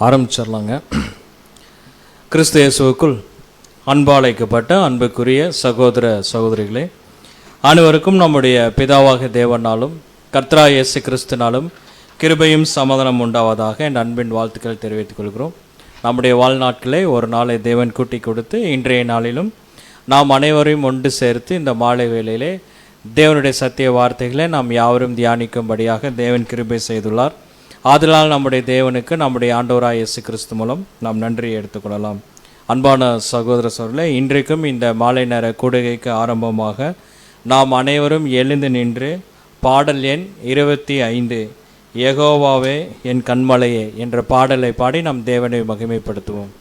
ஆரம்பிச்சிடலாங்க. கிறிஸ்து இயேசுவுக்குள் அன்பாளைக்கப்பட்ட அன்புக்குரிய சகோதர சகோதரிகளே, அனைவருக்கும் நம்முடைய பிதாவாக தேவனாலும் கர்த்தராகிய இயேசு கிறிஸ்துனாலும் கிருபையும் சமாதானம் உண்டாவதாக என் அன்பின் வாழ்த்துக்கள் தெரிவித்துக் கொள்கிறோம். நம்முடைய வாழ்நாட்களே ஒரு நாளை தேவன் கூட்டி கொடுத்து இன்றைய நாளிலும் நாம் அனைவரையும் ஒன்று சேர்த்து இந்த மாலை வேளையிலே தேவனுடைய சத்திய வார்த்தைகளை நாம் யாவரும் தியானிக்கும்படியாக தேவன் கிருபை செய்துள்ளார். ஆதலால் நம்முடைய தேவனுக்கு நம்முடைய ஆண்டவராகிய இயேசு கிறிஸ்து மூலம் நாம் நன்றியை எடுத்துக்கொள்ளலாம். அன்பான சகோதர சகோதரர்களே, இன்றைக்கும் இந்த மாலை நேர கூடுகைக்கு ஆரம்பமாக நாம் அனைவரும் எழுந்து நின்று பாடல் எண் 25 யெகோவாவே என் கண்மலையே என்ற பாடலை பாடி நம் தேவனை மகிமைப்படுத்துவோம்.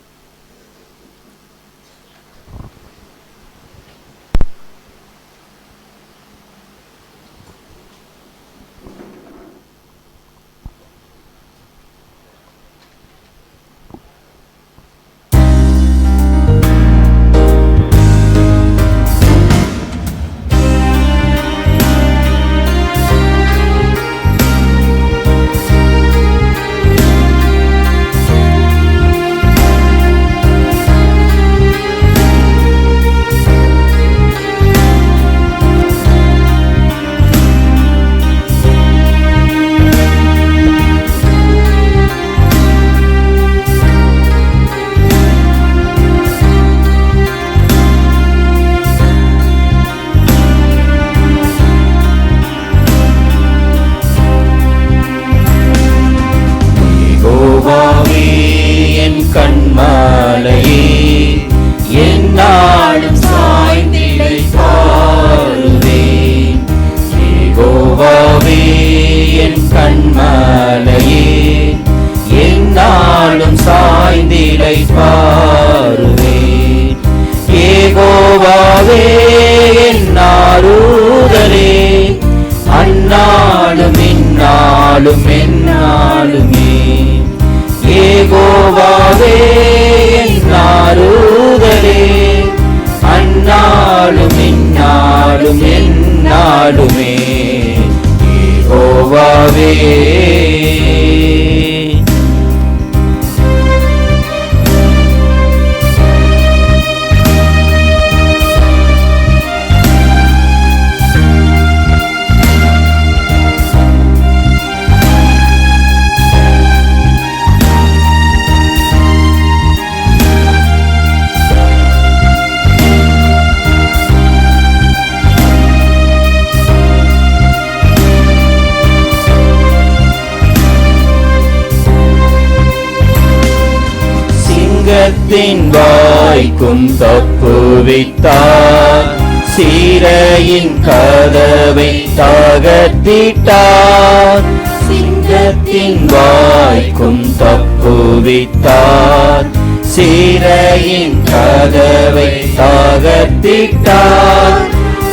வாய்க்கும் தப்புவித்தார், சீரையின் கதவை தகர்த்திட்டார். சிங்கத்தின் வாய்க்கும் தப்புவித்தார், சீரையின் கதவை தகர்த்திட்டார்.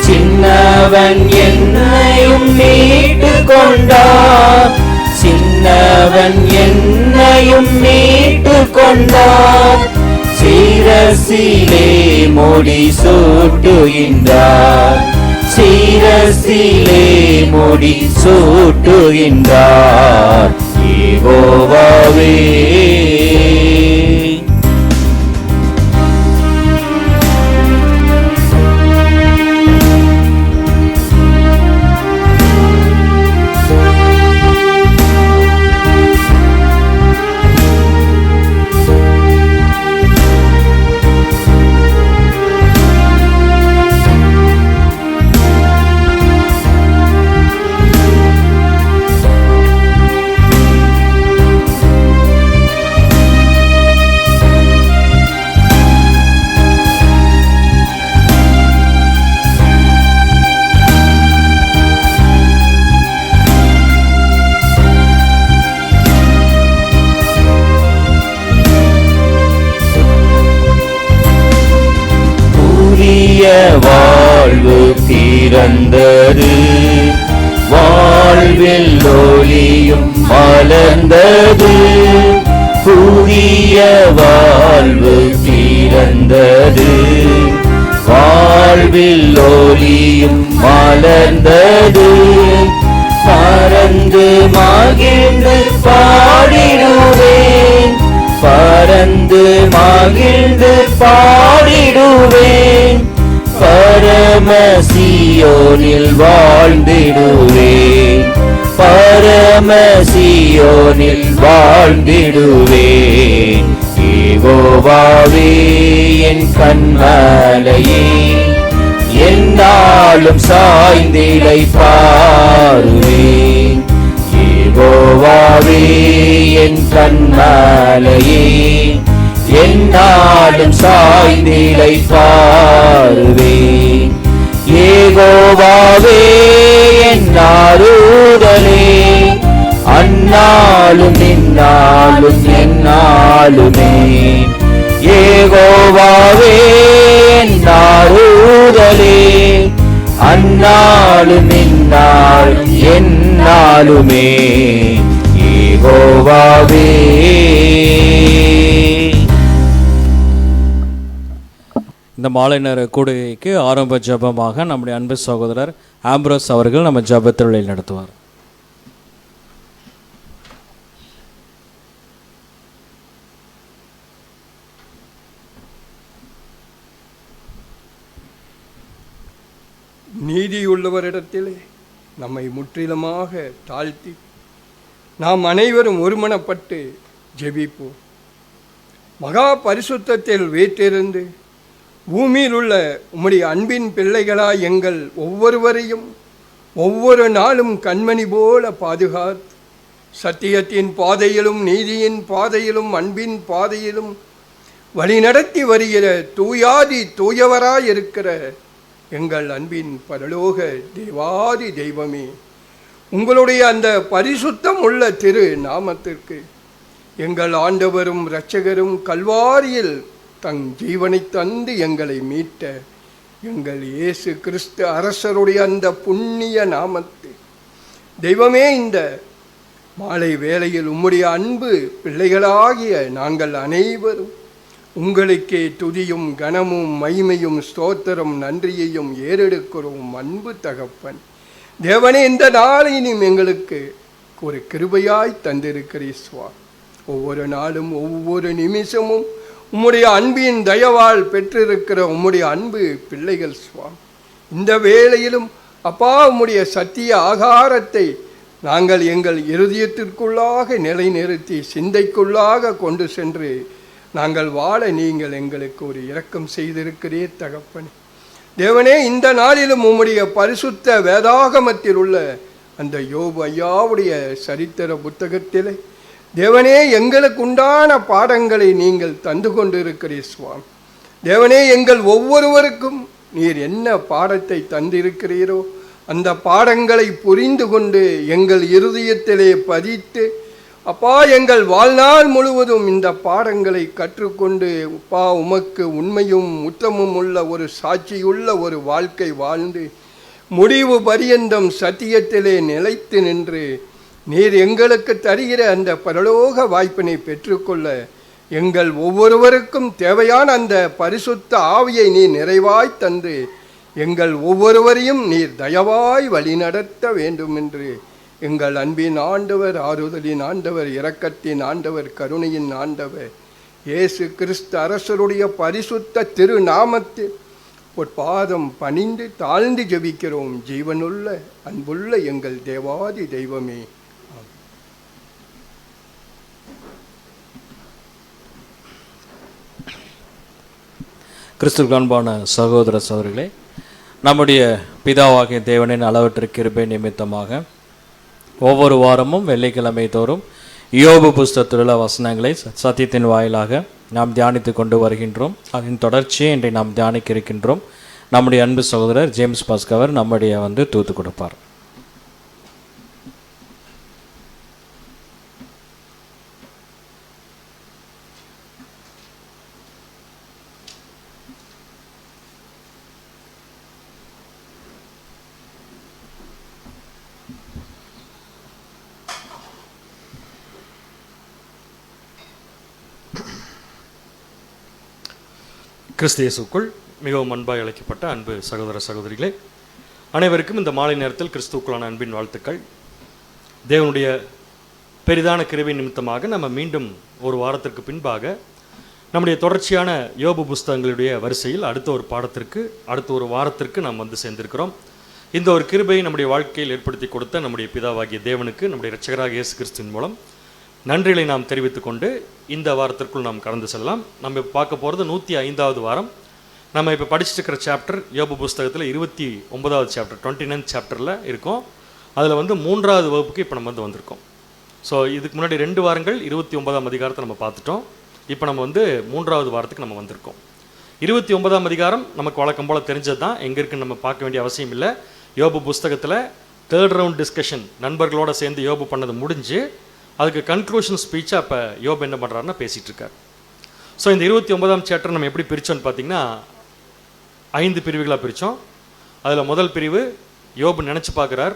சின்னவன் என்னையும் மீட்டு கொண்டார், சின்னவன் என்னையும் மீட்டு கொண்டார். சீரசிலே முடி சூட்டுகின்றார், சீரசிலே முடி சூட்டுகின்றார். யெகோவாவே வாழ்வு பிறந்தது, வாழ்வில் ஒளியும் மலர்ந்தது. புதிய வாழ்வு பிறந்தது, வாழ்வில் ஒளியும் மலர்ந்தது. பறந்து மகிழ்ந்து பாடிடுவேன், வந்து மகிழ்ந்து பாடிடுவேன், பரமசியோனில் வாழ்ந்திடுவேன், பரமசியோனில் வாழ்ந்திடுவேன். யெகோவாவே என் கன்மலையே, என்னாலும் சாய்ந்திலை பாருவேன். யெகோவாவே என் கன்மலையே, என்னாலும் சாய்ந்திலை பாருவேன். யெகோவாவே என் ஆறுதலே, அந்நாளும் இந்நாளும் எந்நாளுமே. யெகோவாவே என் ஆறுதலே, அந்நாளும் இந்நாளும் எந்நாளுமே. யெகோவாவே. இந்த மாலை நேர கூடுகைக்கு ஆரம்ப ஜெபமாக நம்முடைய அன்பு சகோதரர் ஆம்ப்ரோஸ் அவர்கள் நம்ம ஜெபத்தில் நடத்துவார். நீதியுள்ளவரிடத்திலே நம்மை முற்றிலுமாக தாழ்த்தி நாம் அனைவரும் ஒருமனப்பட்டு ஜெபிப்போம். மகா பரிசுத்தத்தில் வீற்றிருந்து பூமியில் உள்ள உம்முடைய அன்பின் பிள்ளைகளாய் எங்கள் ஒவ்வொருவரையும் ஒவ்வொரு நாளும் கண்மணி போல பாதுகாத்து சத்தியத்தின் பாதையிலும் நீதியின் பாதையிலும் அன்பின் பாதையிலும் வழிநடத்தி வருகிற தூயாதி தூயவராயிருக்கிற எங்கள் அன்பின் பரலோக தேவாதி தெய்வமே, உங்களுடைய அந்த பரிசுத்தம் உள்ள திரு நாமத்திற்கு எங்கள் ஆண்டவரும் இரட்சகரும் கல்வாரியில் தன் ஜீவனை தந்து எங்களை மீட்ட எங்கள் இயேசு கிறிஸ்து அரசருடைய அந்த புண்ணிய நாமத்தை தெய்வமே, இந்த மாலை வேளையில் உம்முடைய அன்பு பிள்ளைகளாகிய நாங்கள் அனைவரும் உங்களுக்கே துதியும் கனமும் மகிமையும் ஸ்தோத்திரம் நன்றியையும் ஏறெடுக்கிறோம். அன்பு தகப்பன் தேவனே, இந்த நாளையும் எங்களுக்கு ஒரு கிருபையாய் தந்திருக்கிறீர் சுவாமி. ஒவ்வொரு நாளும் ஒவ்வொரு நிமிஷமும் உம்முடைய அன்பின் தயவால் பெற்றிருக்கிற உம்முடைய அன்பு பிள்ளைகள் சுவாமி. இந்த வேளையிலும் அப்பா உம்முடைய சத்திய ஆகாரத்தை நாங்கள் எங்கள் இருதயத்திற்குள்ளாக நிலைநிறுத்தி சிந்தைக்குள்ளாக கொண்டு சென்று நாங்கள் வாழ நீங்கள் எங்களுக்கு ஒரு இரக்கம் செய்திருக்கிறீர் தகப்பனே. தேவனே, இந்த நாளிலும் உம்முடைய பரிசுத்த வேதாகமத்தில் உள்ள அந்த யோபு ஐயாவுடைய சரித்திர புத்தகத்திலே தேவனே எங்களுக்கு உண்டான பாடங்களை நீங்கள் தந்து கொண்டிருக்கிறீர் சுவாமி. தேவனே, எங்கள் ஒவ்வொருவருக்கும் நீர் என்ன பாடத்தை தந்திருக்கிறீரோ அந்த பாடங்களை புரிந்து கொண்டு எங்கள் இருதயத்திலே பதித்து அப்பா எங்கள் வாழ்நாள் முழுவதும் இந்த பாடங்களை கற்றுக்கொண்டு அப்பா உமக்கு உண்மையும் உத்தமும் உள்ள ஒரு சாட்சியுள்ள ஒரு வாழ்க்கை வாழ்ந்து முடிவு பரியந்தம் சத்தியத்திலே நிலைத்து நின்று நீர் எங்களுக்கு தருகிற அந்த பரலோக வாய்ப்பினை பெற்றுக்கொள்ள எங்கள் ஒவ்வொருவருக்கும் தேவையான அந்த பரிசுத்த ஆவியை நீர் நிறைவாய் தந்து எங்கள் ஒவ்வொருவரையும் நீர் தயவாய் வழிநடத்த வேண்டும் என்று எங்கள் அன்பின் ஆண்டவர், ஆறுதலின் ஆண்டவர், இரக்கத்தின் ஆண்டவர், கருணையின் ஆண்டவர் இயேசு கிறிஸ்து அரசருடைய பரிசுத்த திருநாமத்தில் ஒரு பாதம் பணிந்து தாழ்ந்து ஜெபிக்கிறோம். ஜீவனுள்ள அன்புள்ள எங்கள் தேவாதி தெய்வமே. கிறிஸ்துவுக்கு அன்பான சகோதர சகோதரிகளே, நம்முடைய பிதாவாகிய தேவனின் அளவற்ற கிருபை நிமித்தமாக ஒவ்வொரு வாரமும் வெள்ளிக்கிழமை தோறும் யோபு புஸ்தகத்தில் உள்ள வசனங்களை சத்தியத்தின் வாயிலாக நாம் தியானித்து கொண்டு வருகின்றோம். அதன் தொடர்ச்சியை இன்றை நாம் தியானிக்க இருக்கின்றோம். நம்முடைய அன்பு சகோதரர் ஜேம்ஸ் பாஸ்கவர் நம்முடைய தூத்து கொடுப்பார். கிறிஸ்து இயேசுக்குள் மிகவும் அன்பாய் அழைக்கப்பட்ட அன்பு சகோதர சகோதரிகளே, அனைவருக்கும் இந்த மாலை நேரத்தில் கிறிஸ்துவுக்குள்ளான அன்பின் வாழ்த்துக்கள். தேவனுடைய பெரிதான கிருபை நிமித்தமாக நம்ம மீண்டும் ஒரு வாரத்திற்கு பின்பாக நம்முடைய தொடர்ச்சியான யோபு புஸ்தகங்களுடைய வரிசையில் அடுத்த ஒரு பாடத்திற்கு அடுத்த ஒரு வாரத்திற்கு நாம் வந்து சேர்ந்திருக்கிறோம். இந்த ஒரு கிருபையை நம்முடைய வாழ்க்கையில் ஏற்படுத்தி கொடுத்த நம்முடைய பிதாவாகிய தேவனுக்கு நம்முடைய இரட்சகராக இயேசு கிறிஸ்துவின் மூலம் நன்றிகளை நாம் தெரிவித்துக் கொண்டு இந்த வாரத்திற்குள் நாம் கடந்து செல்லலாம். நம்ம இப்போ பார்க்க போகிறது 105வது வாரம். நம்ம இப்போ படிச்சுட்டு இருக்கிற சாப்டர் யோபு புஸ்தகத்தில் 29வது சாப்டர் 29th சாப்டரில் இருக்கோம். அதில் வந்து 3வது வகுப்புக்கு இப்போ நம்ம வந்து வந்திருக்கோம். ஸோ இதுக்கு முன்னாடி 2 வாரங்கள் 29ஆம் அதிகாரத்தை நம்ம பார்த்துட்டோம். இப்போ நம்ம வந்து 3வது வாரத்துக்கு நம்ம வந்திருக்கோம். 29ஆம் அதிகாரம் நமக்கு வழக்கம் போல் தெரிஞ்சது தான், எங்கே இருக்குன்னு நம்ம பார்க்க வேண்டிய அவசியம் இல்லை. யோபு புஸ்தகத்தில் 3rd ரவுண்ட் டிஸ்கஷன் நண்பர்களோடு சேர்ந்து யோபு பண்ணது முடிஞ்சு அதுக்கு கன்க்ளூஷன் ஸ்பீச்சாக இப்போ யோபு என்ன பண்ணுறாருன்னா பேசிகிட்டு இருக்கார். ஸோ இந்த 29ஆம் சாப்டர் நம்ம எப்படி பிரித்தோன்னு பார்த்தீங்கன்னா 5 பிரிவுகளாக பிரித்தோம். அதில் முதல் பிரிவு யோபு நினச்சி பார்க்குறார்,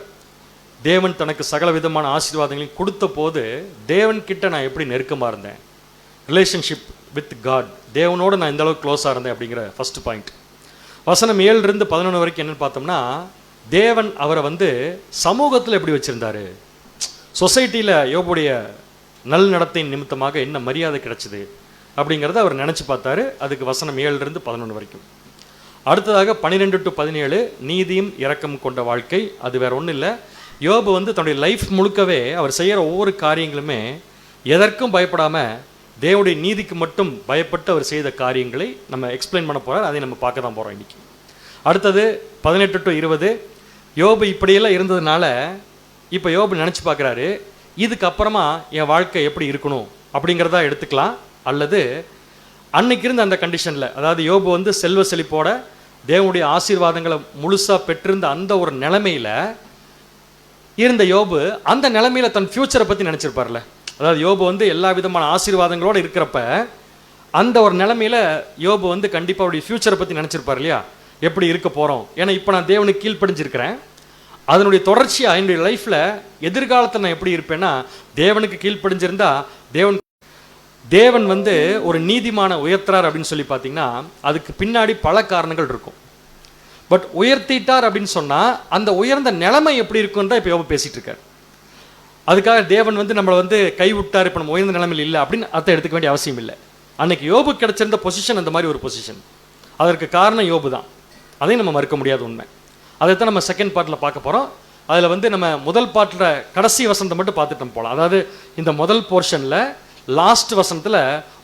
தேவன் தனக்கு சகல விதமான ஆசீர்வாதங்களையும் கொடுத்த போது தேவன் கிட்ட நான் எப்படி நெருக்கமாக இருந்தேன், ரிலேஷன்ஷிப் வித் காட், தேவனோடு நான் இந்த அளவுக்கு க்ளோஸாக இருந்தேன் அப்படிங்கிற ஃபஸ்ட்டு பாயிண்ட். வசனம் 7 to 11 வரைக்கும் என்னென்னு பார்த்தோம்னா, தேவன் அவரை வந்து சமூகத்தில் எப்படி வச்சுருந்தாரு, சொசைட்டியில் யோபுடைய நல் நடத்தையின் நிமித்தமாக என்ன மரியாதை கிடைச்சிது அப்படிங்கிறத அவர் நினச்சி பார்த்தாரு. அதுக்கு வசனம் 7 to 11 வரைக்கும். அடுத்ததாக 12 to 17 நீதியும் இரக்கம் கொண்ட வாழ்க்கை. அது வேற ஒன்றும் இல்லை, யோபு வந்து தன்னுடைய லைஃப் முழுக்கவே அவர் செய்கிற ஒவ்வொரு காரியங்களுமே எதற்கும் பயப்படாமல் தேவனுடைய நீதிக்கு மட்டும் பயப்பட்டு அவர் செய்த காரியங்களை நம்ம எக்ஸ்பிளைன் பண்ண போகிறார். அதை நம்ம பார்க்க தான் போகிறோம் இன்றைக்கி. அடுத்தது 18 to 20 யோபு இப்படியெல்லாம் இருந்ததுனால இப்போ யோபு நினச்சி பார்க்குறாரு, இதுக்கப்புறமா என் வாழ்க்கை எப்படி இருக்கணும் அப்படிங்கிறதா எடுத்துக்கலாம். அல்லது அன்னைக்கு இருந்த அந்த கண்டிஷனில், அதாவது யோபு வந்து செல்வ செழிப்போட தேவனுடைய ஆசீர்வாதங்களை முழுசாக பெற்றிருந்த அந்த ஒரு நிலைமையில் இருந்த யோபு அந்த நிலைமையில் தன் ஃப்யூச்சரை பற்றி நினச்சிருப்பார்ல. அதாவது யோபு வந்து எல்லா விதமான ஆசீர்வாதங்களோடு இருக்கிறப்ப அந்த ஒரு நிலைமையில் யோபு வந்து கண்டிப்பாக அவருடைய ஃப்யூச்சரை பற்றி நினச்சிருப்பார் இல்லையா, எப்படி இருக்க போகிறோம். ஏன்னா இப்போ நான் தேவனுக்கு கீழ்ப்படிஞ்சிருக்கிறேன், அதனுடைய தொடர்ச்சியாக என்னுடைய லைஃப்பில் எதிர்காலத்தில் நான் எப்படி இருப்பேன்னா, தேவனுக்கு கீழ்ப்படிஞ்சிருந்தா தேவன் வந்து ஒரு நீதிமான உயர்த்துறார் அப்படின்னு சொல்லி பார்த்தீங்கன்னா அதுக்கு பின்னாடி பல காரணங்கள் இருக்கும். பட் உயர்த்திட்டார் அப்படின்னு சொன்னால் அந்த உயர்ந்த நிலைமை எப்படி இருக்குன்னு தான் இப்போ யோபு பேசிகிட்டு இருக்கார். அதுக்காக தேவன் வந்து நம்மளை வந்து கைவிட்டார், இப்போ நம்ம உயர்ந்த நிலைமையில் இல்லை அப்படின்னு அதை எடுத்துக்க வேண்டிய அவசியம் இல்லை. அன்னைக்கு யோபு கிடைச்சிருந்த பொசிஷன் அந்த மாதிரி ஒரு பொசிஷன், அதற்கு காரணம் யோபு தான். அதையும் நம்ம மறுக்க முடியாத உண்மை. அதைத்தான் நம்ம செகண்ட் பார்ட்டில் பார்க்க போகிறோம். அதில் வந்து நம்ம முதல் பார்ட்டில் கடைசி வசனத்தை மட்டும் பார்த்துட்டு நம்ம போகலாம். அதாவது இந்த முதல் போர்ஷனில் லாஸ்ட் வசனத்தில்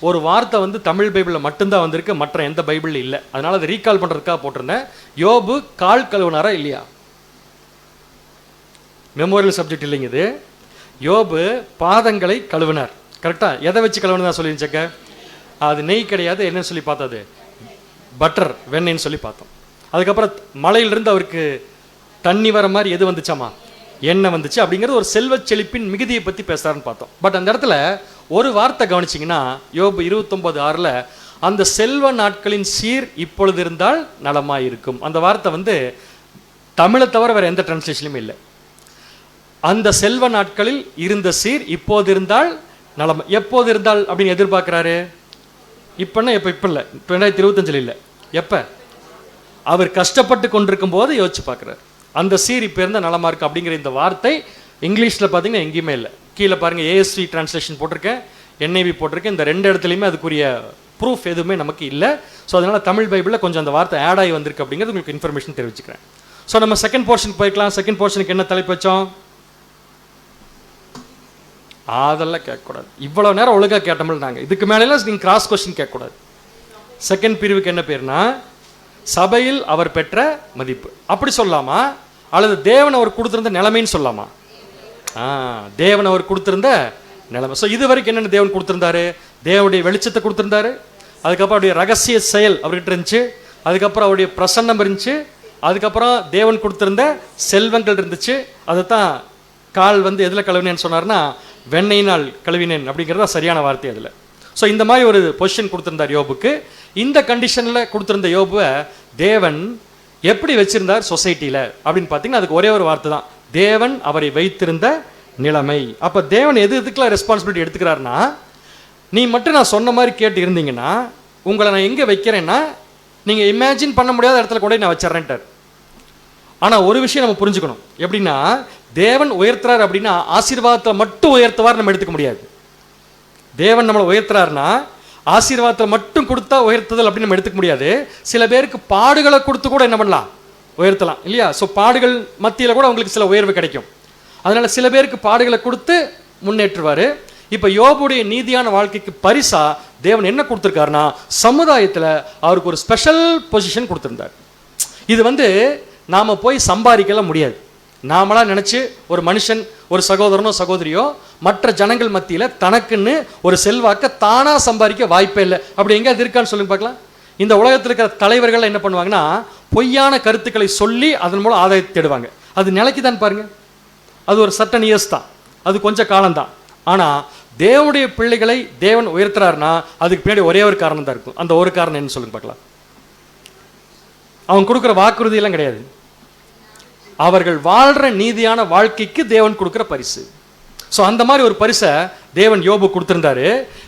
ஒரு வார்த்தை வந்து தமிழ் பைபிளில் மட்டும்தான் வந்திருக்கு, மற்ற எந்த பைபிளில் இல்லை. அதனால் அதை ரீகால் பண்ணுறதுக்காக போட்டிருந்தேன். யோபு கால் கழுவுனாரா இல்லையா? மெமோரியல் சப்ஜெக்ட் இல்லைங்க இது. யோபு பாதங்களை கழுவினார். கரெக்டாக எதை வச்சு கழுவுனதா சொல்லியிருச்சக்க? அது நெய் கிடையாது, என்னன்னு சொல்லி பார்த்தது பட்டர், வெண்ணெய்ன்னு சொல்லி பார்த்தோம். அதுக்கப்புறம் மலையிலிருந்து அவருக்கு தண்ணி வர மாதிரி எது வந்துச்சாமா? எண்ணெய் வந்துச்சு. அப்படிங்கிறது ஒரு செல்வ செழிப்பின் மிகுதியை பற்றி பேசுறாருன்னு பார்த்தோம். பட் அந்த இடத்துல ஒரு வார்த்தை கவனிச்சிங்கன்னா யோபு 29:6 அந்த செல்வ நாட்களின் சீர் இப்பொழுது இருந்தால் நலமாக இருக்கும். அந்த வார்த்தை வந்து தமிழை தவிர வேறு எந்த டிரான்ஸ்லேஷனுமே இல்லை. அந்த செல்வ நாட்களில் இருந்த சீர் இப்போது இருந்தால் நலம். எப்போது இருந்தால் அப்படின்னு எதிர்பார்க்குறாரு? இப்போன்னா எப்போ? இப்போ இல்லை, 2025 இல்லை. எப்போ? அவர் கஷ்டப்பட்டு கொண்டிருக்கும் போது யோசிச்சு பார்க்குறாரு. அந்த சீர் இப்போ இருந்தால் நலமாக இருக்குது அப்படிங்கிற இந்த வார்த்தை இங்கிலீஷில் பார்த்தீங்கன்னா எங்கேயுமே இல்லை. கீழே பாருங்கள், ஏஎஸ்வி டிரான்ஸ்லேஷன் போட்டிருக்கேன், என்ஐவி போட்டிருக்கேன். இந்த 2 இடத்துலையுமே அதுக்குரிய ப்ரூஃப் எதுவுமே நமக்கு இல்லை. ஸோ அதனால் தமிழ் பைபிளில் கொஞ்சம் அந்த வார்த்தை ஆட் ஆகி வந்திருக்கு அப்படிங்கிறது உங்களுக்கு இன்ஃபர்மேஷன் தெரிவிச்சுக்கிறேன். ஸோ நம்ம செகண்ட் போர்ஷனுக்கு போய்க்கலாம். செகண்ட் போர்ஷனுக்கு என்ன தலைப்பு வச்சோம்? அதெல்லாம் கேட்கக்கூடாது. இவ்வளோ நேரம் ஒழுங்காக கேட்டோம்ல நாங்கள், இதுக்கு மேலே நீங்கள் கிராஸ் கொஸ்டின் கேட்கக்கூடாது. செகண்ட் பிரிவுக்கு என்ன பேர்னா சபையில் அவர் பெற்ற மதிப்பு அப்படி சொல்லாமா, அல்லது தேவன் அவர் கொடுத்திருந்த நிலைமைன்னு சொல்லாமா? தேவன் அவர் கொடுத்திருந்த நிலைமை. ஸோ இது வரைக்கும் என்னென்ன தேவன் கொடுத்திருந்தாரு? தேவனுடைய வெளிச்சத்தை கொடுத்திருந்தாரு. அதுக்கப்புறம் அவருடைய ரகசிய செயல் அவர்கிட்ட இருந்துச்சு. அதுக்கப்புறம் அவருடைய பிரசன்னம் இருந்துச்சு. அதுக்கப்புறம் தேவன் கொடுத்திருந்த செல்வங்கள் இருந்துச்சு. அதைத்தான் கால் வந்து எதில் கழுவினேன்னு சொன்னார்னா வெண்ணெயினால் கழுவினேன் அப்படிங்கிறதா சரியான வார்த்தை அதில். ஸோ இந்த மாதிரி ஒரு பொசிஷன் கொடுத்திருந்தார் யோபுக்கு. இந்த கண்டிஷனில் கொடுத்திருந்த யோபுவை தேவன் எப்படி வச்சிருந்தார் சொசைட்டியில் அப்படின்னு பார்த்தீங்கன்னா அதுக்கு ஒரே ஒரு வார்த்தை தான், தேவன் அவரை வைத்திருந்த நிலைமை. அப்போ தேவன் எதுக்கெல்லாம் ரெஸ்பான்சிபிலிட்டி எடுத்துக்கிறாருன்னா, நீ மட்டும் நான் சொன்ன மாதிரி கேட்டு இருந்தீங்கன்னா உங்களை நான் எங்கே வைக்கிறேன்னா நீங்கள் இமேஜின் பண்ண முடியாத இடத்துல கூட நான் வச்சிட்றேன்ட்டார். ஆனால் ஒரு விஷயம் நம்ம புரிஞ்சுக்கணும், எப்படின்னா தேவன் உயர்த்துறார் அப்படின்னா ஆசீர்வாதத்தை மட்டும் உயர்த்துவார் நம்ம எடுத்துக்க முடியாது. தேவன் நம்மளை உயர்த்துறாருன்னா ஆசீர்வாதத்தை மட்டும் கொடுத்தா உயர்த்துதல் அப்படின்னு நம்ம எடுத்துக்க முடியாது. சில பேருக்கு பாடுகளை கொடுத்து கூட என்ன பண்ணலாம், உயர்த்தலாம் இல்லையா? ஸோ பாடுகள் மத்தியில் கூட உங்களுக்கு சில உயர்வு கிடைக்கும். அதனால சில பேருக்கு பாடுகளை கொடுத்து முன்னேற்றுவார். இப்போ யோபுடைய நீதியான வாழ்க்கைக்கு பரிசா தேவன் என்ன கொடுத்துருக்காருன்னா, சமுதாயத்தில் அவருக்கு ஒரு ஸ்பெஷல் பொசிஷன் கொடுத்துருந்தார். இது நாம் போய் சம்பாதிக்கலாம் முடியாது. நாமளா நினச்சி ஒரு மனுஷன், ஒரு சகோதரனோ சகோதரியோ மற்ற ஜனங்கள் மத்தியில் தனக்குன்னு ஒரு செல்வாக்க தானாக சம்பாதிக்க வாய்ப்பே இல்லை. அப்படி எங்கேயாவது இருக்கான்னு சொல்லுங்க பார்க்கலாம். இந்த உலகத்தில் இருக்கிற தலைவர்கள் என்ன பண்ணுவாங்கன்னா, பொய்யான கருத்துக்களை சொல்லி அதன் மூலம் ஆதாயத்தை தேடுவாங்க. அது நிலைக்கு தான் பாருங்க, அது ஒரு சர்டன் இயர்ஸ் தான், அது கொஞ்சம் காலம்தான். ஆனால் தேவனுடைய பிள்ளைகளை தேவன் உயர்த்துறாருன்னா அதுக்கு பின்னாடி ஒரே ஒரு காரணம் தான் இருக்கும். அந்த ஒரு காரணம் என்ன சொல்லுங்க பார்க்கலாம். அவங்க கொடுக்குற வாக்குறுதி எல்லாம் கிடையாது, அவர்கள் வாழ்ற நீதியான வாழ்க்கைக்கு தேவன் கொடுக்குற பரிசு. ஸோ அந்த மாதிரி ஒரு பரிசை தேவன் யோபு கொடுத்துருந்தாரு.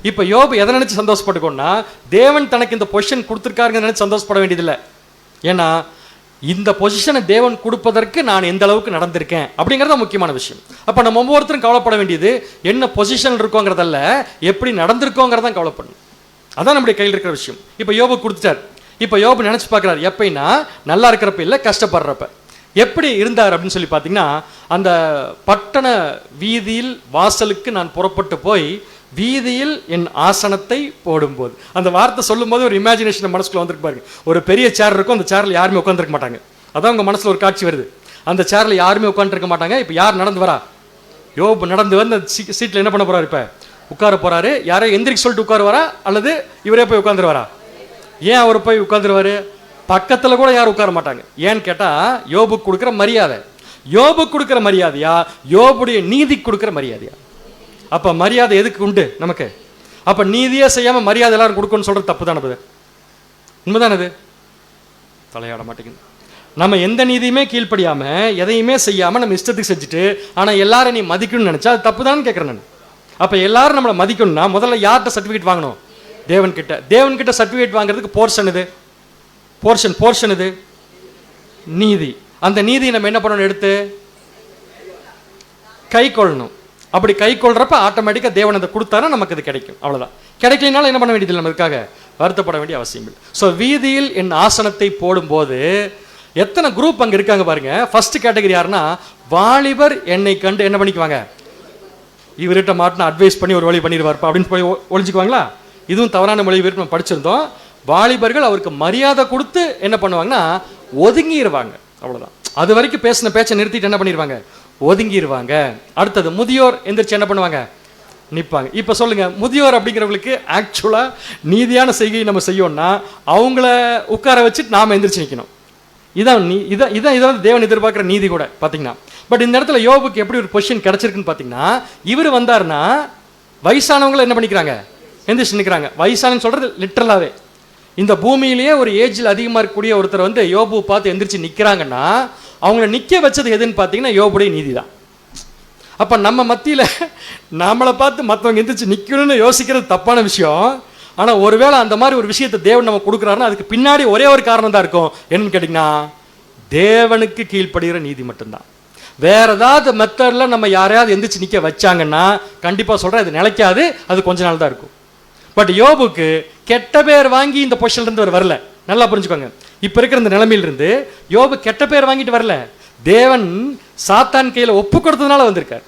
இப்போ யோபு எதை நினைச்சு சந்தோஷப்பட்டுக்கோன்னா, தேவன் தனக்கு இந்த பொசிஷன் கொடுத்துருக்காருங்க நினைச்சு சந்தோஷப்பட வேண்டியதில்லை. ஏன்னா இந்த பொசிஷனை தேவன் கொடுப்பதற்கு நான் எந்த அளவுக்கு நடந்திருக்கேன் அப்படிங்கிறது முக்கியமான விஷயம். அப்போ நம்ம ஒவ்வொருத்தரும் கவலைப்பட வேண்டியது என்ன பொசிஷன் இருக்கோங்கிறதல்ல, எப்படி நடந்திருக்கோங்கிறதான் கவலைப்படணும். அதான் நம்முடைய கையில் இருக்கிற விஷயம். இப்போ யோபு கொடுத்துட்டார். இப்போ யோபு நினைச்சு பார்க்குறாரு, எப்படின்னா நல்லா இருக்கிறப்ப இல்லை, கஷ்டப்படுறப்ப எப்படி இருந்தார் அப்படின்னு சொல்லி பார்த்தீங்கன்னா, அந்த பட்டண வீதியில் வாசலுக்கு நான் புறப்பட்டு போய் வீதியில் என் ஆசனத்தை போடும்போது, அந்த வார்த்தை சொல்லும் போது ஒரு இமேஜினேஷன் மனசுக்குள்ள வந்துருக்கு பாருங்க. ஒரு பெரிய சேர் இருக்கும், அந்த சேர்ல யாருமே உட்காந்துருக்க மாட்டாங்க. அதான் உங்க மனசுல ஒரு காட்சி வருது, அந்த சேர்ல யாருமே உட்காந்துருக்க மாட்டாங்க. இப்போ யார் நடந்து வரா, யோபு நடந்து வந்து அந்த சீட்ல என்ன பண்ண போறாரு, இப்போ உட்கார போறாரு. யாரோ எந்திரிக்க சொல்லிட்டு உட்காருவாரா, அல்லது இவரே போய் உட்காந்துருவாரா? ஏன் அவர் போய் உட்காந்துருவாரு? பக்கத்தில் கூட யாரும் உட்கார மாட்டாங்க. ஏன்னு கேட்டால் யோபுக்கு கொடுக்குற மரியாதை, யோபுக்கு கொடுக்குற மரியாதையா, யோபுடைய நீதி கொடுக்குற மரியாதையா? அப்போ மரியாதை எதுக்கு உண்டு நமக்கு? அப்போ நீதியே செய்யாமல் மரியாதை எல்லாரும் கொடுக்கணும்னு சொல்கிறது தப்பு தானே? உண்மைதானது? தலையாட மாட்டேங்குது. நம்ம எந்த நீதியுமே கீழ்ப்படியாமல் எதையுமே செய்யாமல் நம்ம இஷ்டத்துக்கு செஞ்சுட்டு ஆனால் எல்லாரும் நீ மதிக்கணும்னு நினச்சா அது தப்பு தானு கேட்குறேன் நான். அப்போ எல்லாரும் நம்மளை மதிக்கணும்னா முதல்ல யார்கிட்ட சர்டிஃபிகேட் வாங்கணும்? தேவன்கிட்ட. தேவன்கிட்ட சர்டிஃபிகேட் வாங்குறதுக்கு போர்ஷன் இது, போர்ஷன் இது நீதி. அந்த நீதியை நம்ம என்ன பண்ணணும், எடுத்து கை கொள்ளணும். அப்படி கை கொள்றப்ப ஆட்டோமேட்டிக்காக தேவன் அதை கொடுத்தாரா நமக்கு அது கிடைக்கும். அவ்வளோதான். கிடைக்கலனாலும் என்ன பண்ண வேண்டியதில்லை, நம்ம இதுக்காக வருத்தப்பட வேண்டிய அவசியம் இல்லை. ஸோ வீதியில் என் ஆசனத்தை போடும்போது எத்தனை குரூப் அங்கே இருக்காங்க பாருங்க. ஃபர்ஸ்ட் கேட்டகரி யாருன்னா, வாலிபர் என்னை கண்டு என்ன பண்ணிக்குவாங்க, இவர்கிட்ட மாட்டின அட்வைஸ் பண்ணி ஒரு வழி பண்ணிடுவார்ப்பா அப்படின்னு போய் ஒழிஞ்சுக்குவாங்களா? இதுவும் தவறான மொழிபெயர்ப்பு நம்ம படிச்சிருந்தோம். வாலிபர்கள் அவருக்கு மரியாதை கொடுத்து என்ன பண்ணுவாங்கன்னா ஒதுங்கிடுவாங்க. அவ்வளோதான். அது வரைக்கும் பேசின பேச்சை நிறுத்திட்டு என்ன பண்ணிடுவாங்க, ஒதுங்கிடுவாங்க. அடுத்தது முதியோர் எந்திரிச்சு என்ன பண்ணுவாங்க, நிற்பாங்க. இப்போ சொல்லுங்க, முதியோர் அப்படிங்கிறவங்களுக்கு ஆக்சுவலாக நீதியான செய்கையை நம்ம செய்யணும்னா அவங்கள உட்கார வச்சுட்டு நாம் எந்திரிச்சு நிற்கணும். இதான் தேவன் எதிர்பார்க்குற நீதி கூட பார்த்தீங்கன்னா. பட் இந்த இடத்துல யோபுக்கு எப்படி ஒரு பொசிஷன் கிடைச்சிருக்குன்னு பார்த்தீங்கன்னா, இவர் வந்தாருன்னா வயசானவங்களை என்ன பண்ணிக்கிறாங்க, எந்திரிச்சு நிற்கிறாங்க. வயசானு சொல்றது லிட்டரலாகவே இந்த பூமியிலேயே ஒரு ஏஜில் அதிகமாக இருக்கக்கூடிய ஒருத்தர் யோபு பார்த்து எந்திரிச்சு நிற்கிறாங்கன்னா அவங்கள நிற்க வச்சது எதுன்னு பார்த்தீங்கன்னா யோபுடைய நீதி தான். அப்போ நம்ம மத்தியில் நம்மளை பார்த்து மற்றவங்க எந்திரிச்சு நிற்கணும்னு யோசிக்கிறது தப்பான விஷயம். ஆனால் ஒருவேளை அந்த மாதிரி ஒரு விஷயத்தை தேவன் நம்ம கொடுக்குறாருன்னா அதுக்கு பின்னாடி ஒரே ஒரு காரணம் தான் இருக்கும். என்னன்னு கேட்டிங்கன்னா, தேவனுக்கு கீழ்ப்படுகிற நீதி மட்டும்தான். வேற ஏதாவது மெத்தடில் நம்ம யாரையாவது எந்திரிச்சு நிற்க வச்சாங்கன்னா கண்டிப்பாக சொல்கிறேன், அது நிலைக்காது, அது கொஞ்ச நாள் தான் இருக்கும். பட் யோபுக்கு கெட்ட பேர் வாங்கி இந்த பொசிஷன்லேருந்து அவர் வரல. நல்லா புரிஞ்சுக்கோங்க. இப்போ இருக்கிற இந்த நிலைமையிலிருந்து யோபு கெட்ட பேர் வாங்கிட்டு வரல, தேவன் சாத்தான் கையில் ஒப்பு கொடுத்ததுனால வந்திருக்கார்.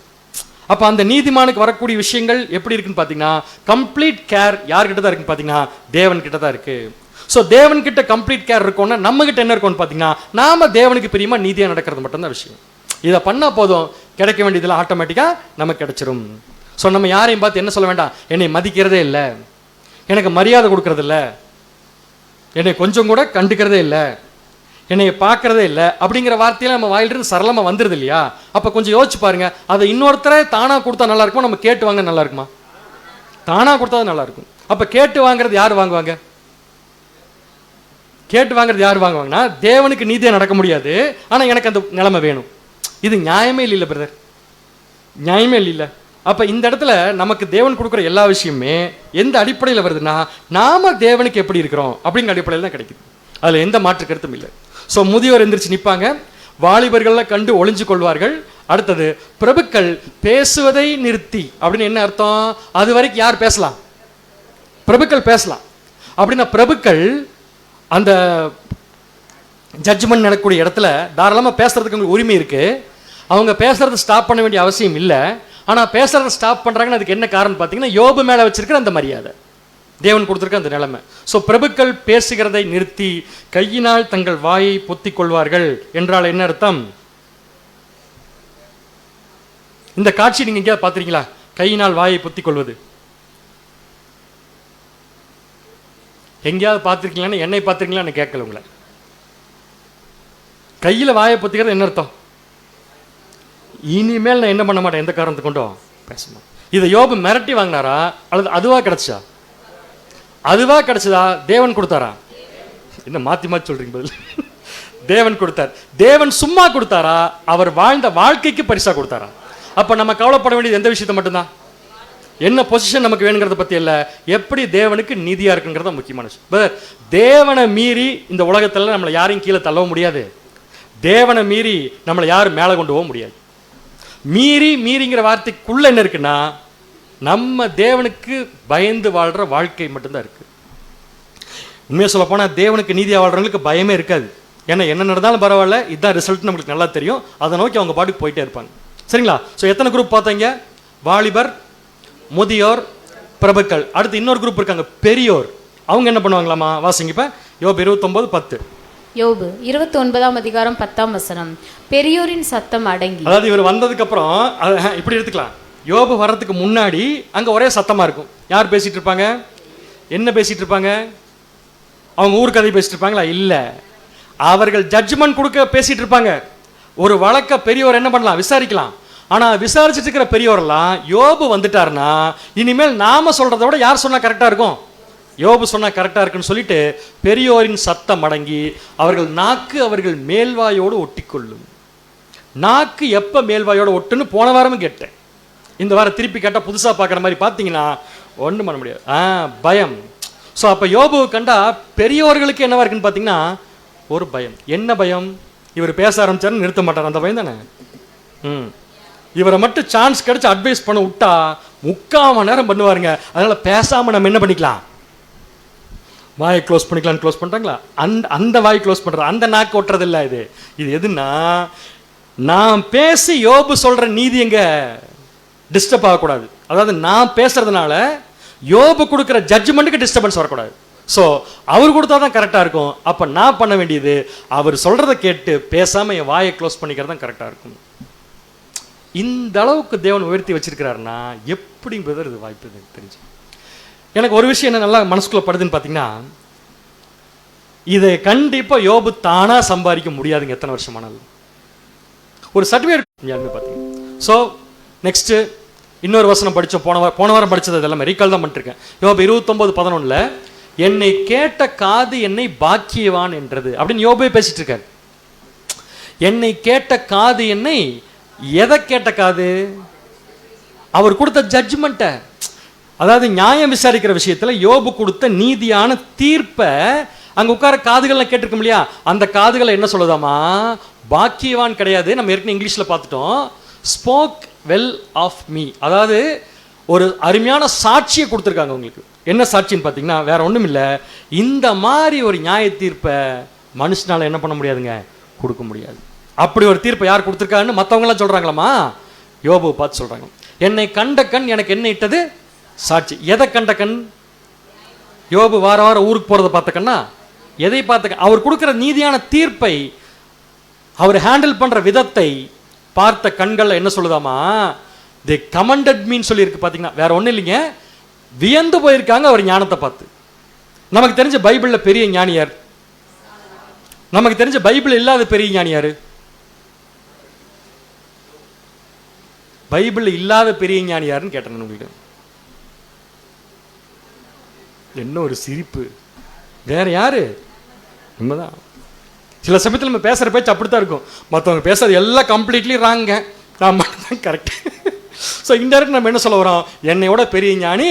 அப்போ அந்த நீதிமானுக்கு வரக்கூடிய விஷயங்கள் எப்படி இருக்குன்னு பார்த்தீங்கன்னா, கம்ப்ளீட் கேர் யார்கிட்ட தான் இருக்குன்னு பார்த்தீங்கன்னா தேவன் கிட்ட தான் இருக்கு. ஸோ தேவன் கிட்ட கம்ப்ளீட் கேர் இருக்கோம்னா நம்ம கிட்ட என்ன இருக்கும்னு பார்த்தீங்கன்னா, நாம தேவனுக்கு பிரியமா நீதியாக நடக்கிறது மட்டும்தான் விஷயம். இதை பண்ணால் போதும், கிடைக்க வேண்டியதெல்லாம் ஆட்டோமேட்டிக்காக நமக்கு கிடைச்சிரும். ஸோ நம்ம யாரையும் பார்த்து என்ன சொல்ல வேண்டாம், என்னை மதிக்கிறதே இல்லை, எனக்கு மரியாதை கொடுக்கறது இல்லை, என்னை கொஞ்சம் கூட கண்டுக்கிறதே இல்லை, என்னை பார்க்கறதே இல்லை அப்படிங்கிற வார்த்தையில நம்ம வாயிலிருந்து சரளமாக வந்துடுது இல்லையா? அப்போ கொஞ்சம் யோசிச்சு பாருங்க, அதை இன்னொருத்தரை தானாக கொடுத்தா நல்லா இருக்குமா, நம்ம கேட்டு வாங்க நல்லா இருக்குமா? தானாக கொடுத்தா நல்லா இருக்கும். அப்போ கேட்டு வாங்குறது யார் வாங்குவாங்க? கேட்டு வாங்குறது யார் வாங்குவாங்கன்னா, தேவனுக்கு நீதியாக நடக்க முடியாது, ஆனால் எனக்கு அந்த நிலைமை வேணும். இது நியாயமே இல்லை பிரதர், நியாயமே இல்லை. அப்போ இந்த இடத்துல நமக்கு தேவன் கொடுக்குற எல்லா விஷயமே எந்த அடிப்படையில் வருதுன்னா, நாம தேவனுக்கு எப்படி இருக்கிறோம் அப்படிங்கிற அடிப்படையில் தான் கிடைக்குது. அதில் எந்த மாற்று கருத்தும் இல்லை. ஸோ முதியோர் எந்திரிச்சு நிற்பாங்க, வாலிபர்கள்லாம் கண்டு ஒளிஞ்சு கொள்வார்கள். அடுத்தது, பிரபுக்கள் பேசுவதை நிறுத்தி அப்படின்னு என்ன அர்த்தம்? அது வரைக்கும் யார் பேசலாம்? பிரபுக்கள் பேசலாம். அப்படின்னா பிரபுக்கள் அந்த ஜட்ஜ்மெண்ட் நடக்கக்கூடிய இடத்துல தாராளமாக பேசுறதுக்கு உங்களுக்கு உரிமை இருக்கு. அவங்க பேசுறதை ஸ்டாப் பண்ண வேண்டிய அவசியம் இல்லை. ஆனால் பேசுறதை ஸ்டாப் பண்ணுறாங்கன்னு அதுக்கு என்ன காரணம் பார்த்தீங்கன்னா, யோபு மேலே வச்சிருக்கிற அந்த மரியாதை, தேவன் கொடுத்துருக்க அந்த நிலைமை. ஸோ பிரபுக்கள் பேசுகிறதை நிறுத்தி கையினால் தங்கள் வாயை பொத்திக் கொள்வார்கள் என்றால் என்ன அர்த்தம்? இந்த காட்சி நீங்க எங்கேயாவது பார்த்துருக்கீங்களா? கையினால் வாயை பொத்திக் கொள்வது எங்கேயாவது பார்த்துருக்கீங்களான்னு என்னை பார்த்துருக்கீங்களான்னு கேட்கல உங்களை. கையில் வாயை பொத்திக்கிறது என்ன அர்த்தம்? இனிமேல் நான் என்ன பண்ண மாட்டேன், எந்த காரணத்தை கொண்டும் பேச மாட்டேன். இதை யோபு மிரட்டி வாங்கினாரா அல்லது அதுவா கிடைச்சா? அதுவா கிடைச்சதா தேவன் கொடுத்தாரா? என்ன மாத்தி மாத்தி சொல்றீங்க பதில்? தேவன் கொடுத்தார். தேவன் சும்மா கொடுத்தாரா அவர் வாழ்ந்த வாழ்க்கைக்கு பரிசா கொடுத்தாரா? அப்ப நம்ம கவலைப்பட வேண்டியது எந்த விஷயத்தை மட்டும்தான்? என்ன பொசிஷன் நமக்கு வேணுங்கிறத பத்தி இல்ல, எப்படி தேவனுக்கு நீதியா இருக்குங்கிறத முக்கியமான விஷயம். தேவனை மீறி இந்த உலகத்துல நம்மளை யாரையும் கீழே தள்ளவும் முடியாது. தேவனை மீறி நம்மளை யாரும் மேலே கொண்டு போக முடியாது. மீறிங்கிற வார்த்தைக்குள்ள என்ன இருக்குன்னா, நம்ம தேவனுக்கு பயந்து வாழ்ற வாழ்க்கை மட்டும்தான் இருக்கு. உண்மையாக சொல்ல போனா தேவனுக்கு நீதியாக வாழ்றவங்களுக்கு பயமே இருக்காது. ஏன்னா என்ன நடந்தாலும் பரவாயில்ல, இதுதான் ரிசல்ட் நம்மளுக்கு நல்லா தெரியும். அதை நோக்கி அவங்க பாட்டுக்கு போயிட்டே இருப்பாங்க. சரிங்களா? ஸோ எத்தனை குரூப் பார்த்தீங்க? வாலிபர், முதியோர், பிரபுக்கள். அடுத்து இன்னொரு குரூப் இருக்காங்க, பெரியோர். அவங்க என்ன பண்ணுவாங்களாமா? வாசிங்க இப்ப யோபு 29:10. யோபு 29ஆம் அதிகாரம் 10ஆம் வசனம். பெரியோரின் சத்தம் அடங்கி. அதாவது இவர் வந்ததுக்கு அப்புறம் இப்படி எடுத்துக்கலாம். யோபு வர்றதுக்கு முன்னாடி அங்க ஒரே சத்தமா இருக்கும். யார் பேசிட்டு இருப்பாங்க? என்ன பேசிட்டு இருப்பாங்க? அவங்க ஊர் கதை பேசிட்டு இருப்பாங்களா? இல்ல, அவர்கள் ஜட்ஜ்மெண்ட் கொடுக்க பேசிட்டு இருப்பாங்க. ஒரு வழக்க பெரியவர் என்ன பண்ணலாம்? விசாரிக்கலாம். ஆனா விசாரிச்சுட்டு இருக்கிற பெரியவரெல்லாம் யோபு வந்துட்டாருன்னா இனிமேல் நாம சொல்றதை விட யார் சொன்னா கரெக்டா இருக்கும்? யோபு சொன்னா கரெக்டா இருக்குன்னு சொல்லிட்டு பெரியோரின் சத்தம் அடங்கி அவர்கள் நாக்கு அவர்கள் மேல்வாயோடு ஒட்டிக்கொள்ளும். நாக்கு எப்ப மேல்வாயோடு ஒட்டுன்னு போன வாரமும் கேட்டேன். இந்த வாரம் திருப்பி கேட்டா புதுசா பார்க்குற மாதிரி பார்த்தீங்கன்னா ஒன்றும் பண்ண முடியாது. பயம். ஸோ அப்போ யோபு கண்டா பெரியோர்களுக்கு என்னவா இருக்குன்னு பார்த்தீங்கன்னா ஒரு பயம். என்ன பயம்? இவர் பேச ஆரம்பிச்சாருன்னு நிறுத்த மாட்டார், அந்த பயம் தானே. இவரை மட்டும் சான்ஸ் கிடைச்சு அட்வைஸ் பண்ண விட்டா 3/4 மணி நேரம் பண்ணுவாருங்க. அதனால பேசாம நம்ம என்ன பண்ணிக்கலாம்? வாயை க்ளோஸ் பண்ணிக்கலாம்னு க்ளோஸ் பண்ணுறாங்களா? அந்த வாய் க்ளோஸ் பண்ணுற அந்த நாக்கு ஒட்டுறது இல்லை. இது எதுன்னா, நான் பேசி யோபு சொல்ற நீதி எங்க டிஸ்டர்ப் ஆகக்கூடாது. அதாவது நான் பேசுறதுனால யோபு கொடுக்குற ஜட்ஜ்மெண்ட்டுக்கு டிஸ்டர்பன்ஸ் வரக்கூடாது. ஸோ அவர் கொடுத்தா தான் கரெக்டாக இருக்கும். அப்போ நான் பண்ண வேண்டியது அவர் சொல்றதை கேட்டு பேசாம என் வாயை க்ளோஸ் பண்ணிக்கிறது தான் கரெக்டாக இருக்கும். இந்த அளவுக்கு தேவன் உயர்த்தி வச்சிருக்கிறாருன்னா எப்படிங்கிறது இது வாய்ப்பு எனக்கு தெரிஞ்சு. எனக்கு ஒரு விஷயம் என்ன நல்லா மனசுக்குள்ள படுதுன்னு பார்த்தீங்கன்னா, இதை கண்டிப்பாக யோபு தானா சம்பாதிக்க முடியாதுங்க. எத்தனை வருஷமானாலும் ஒரு சர்டிஃபிகேட் யாருமே பார்த்தீங்க. ஸோ நெக்ஸ்ட் இன்னொரு வசனம் படித்தோம். போன வாரம் படித்தது எல்லாமே ரீகால் தான் பண்ணிருக்கேன். யோபு 29:11 என்னை கேட்ட காது என்னை பாக்கியவான் என்றது அப்படின்னு யோபே பேசிட்டு இருக்காரு. என்னை கேட்ட காது என்னை, எதை கேட்ட காது? அவர் கொடுத்த ஜட்ஜ்மெண்ட்டை, அதாவது நியாயம் விசாரிக்கிற விஷயத்துல யோபு கொடுத்த நீதியான தீர்ப்பை அங்க உட்கார காதுகள்லாம் கேட்டிருக்கோம் இல்லையா? அந்த காதுகளை என்ன சொல்லுதாமா? பாக்கியவான் கிடையாது, நம்ம ஏற்கனவே இங்கிலீஷ்ல பார்த்துட்டோம். Spoke well of me. அதாவது ஒரு அருமையான சாட்சியை கொடுத்துருக்காங்க உங்களுக்கு. என்ன சாட்சின்னு பார்த்தீங்கன்னா வேற ஒன்றும் இல்லை, இந்த மாதிரி ஒரு நியாய தீர்ப்பை மனுஷனால என்ன பண்ண முடியாதுங்க, கொடுக்க முடியாது. அப்படி ஒரு தீர்ப்பை யார் கொடுத்துருக்காங்கன்னு மற்றவங்களாம் சொல்றாங்களாமா? யோபு பார்த்து சொல்றாங்க. என்னை கண்ட கண் எனக்கு என்ன இட்டது? சாட்சி. எதை கண்ட கண்? யோபு வார வாரம் ஊருக்கு போறதை பார்த்த கண்ணா? எதை பார்த்த கண்? அவர் கொடுக்குற நீதியான தீர்ப்பை, அவர் ஹேண்டில் பண்ற விதத்தை பார்த்த கண்கள் என்ன சொல்லுதாமா? தி கமெண்டட் மீன் சொல்லி இருக்கு. பார்த்தீங்கன்னா வேற ஒன்றும் இல்லைங்க, வியந்து போயிருக்காங்க அவர் ஞானத்தை பார்த்து. நமக்கு தெரிஞ்ச பைபிள்ல பெரிய ஞானியார், நமக்கு தெரிஞ்ச பைபிள் இல்லாத பெரிய ஞானியாரு? பைபிள் இல்லாத பெரிய ஞானியாருன்னு கேட்டேன் உங்களுக்கு. என்ன ஒரு சிரிப்பு! வேற யாரு? உண்மைதான். சில சமயத்தில் நம்ம பேசுற பேச்சு அப்படித்தான் இருக்கும். மற்றவங்க பேசுறது எல்லாம் கம்ப்ளீட்லி ராங்க, நான் மட்டும் தான் கரெக்ட். ஸோ இன்டெரக்ட் நம்ம என்ன சொல்ல வரோம்? என்னையோட பெரிய ஞானி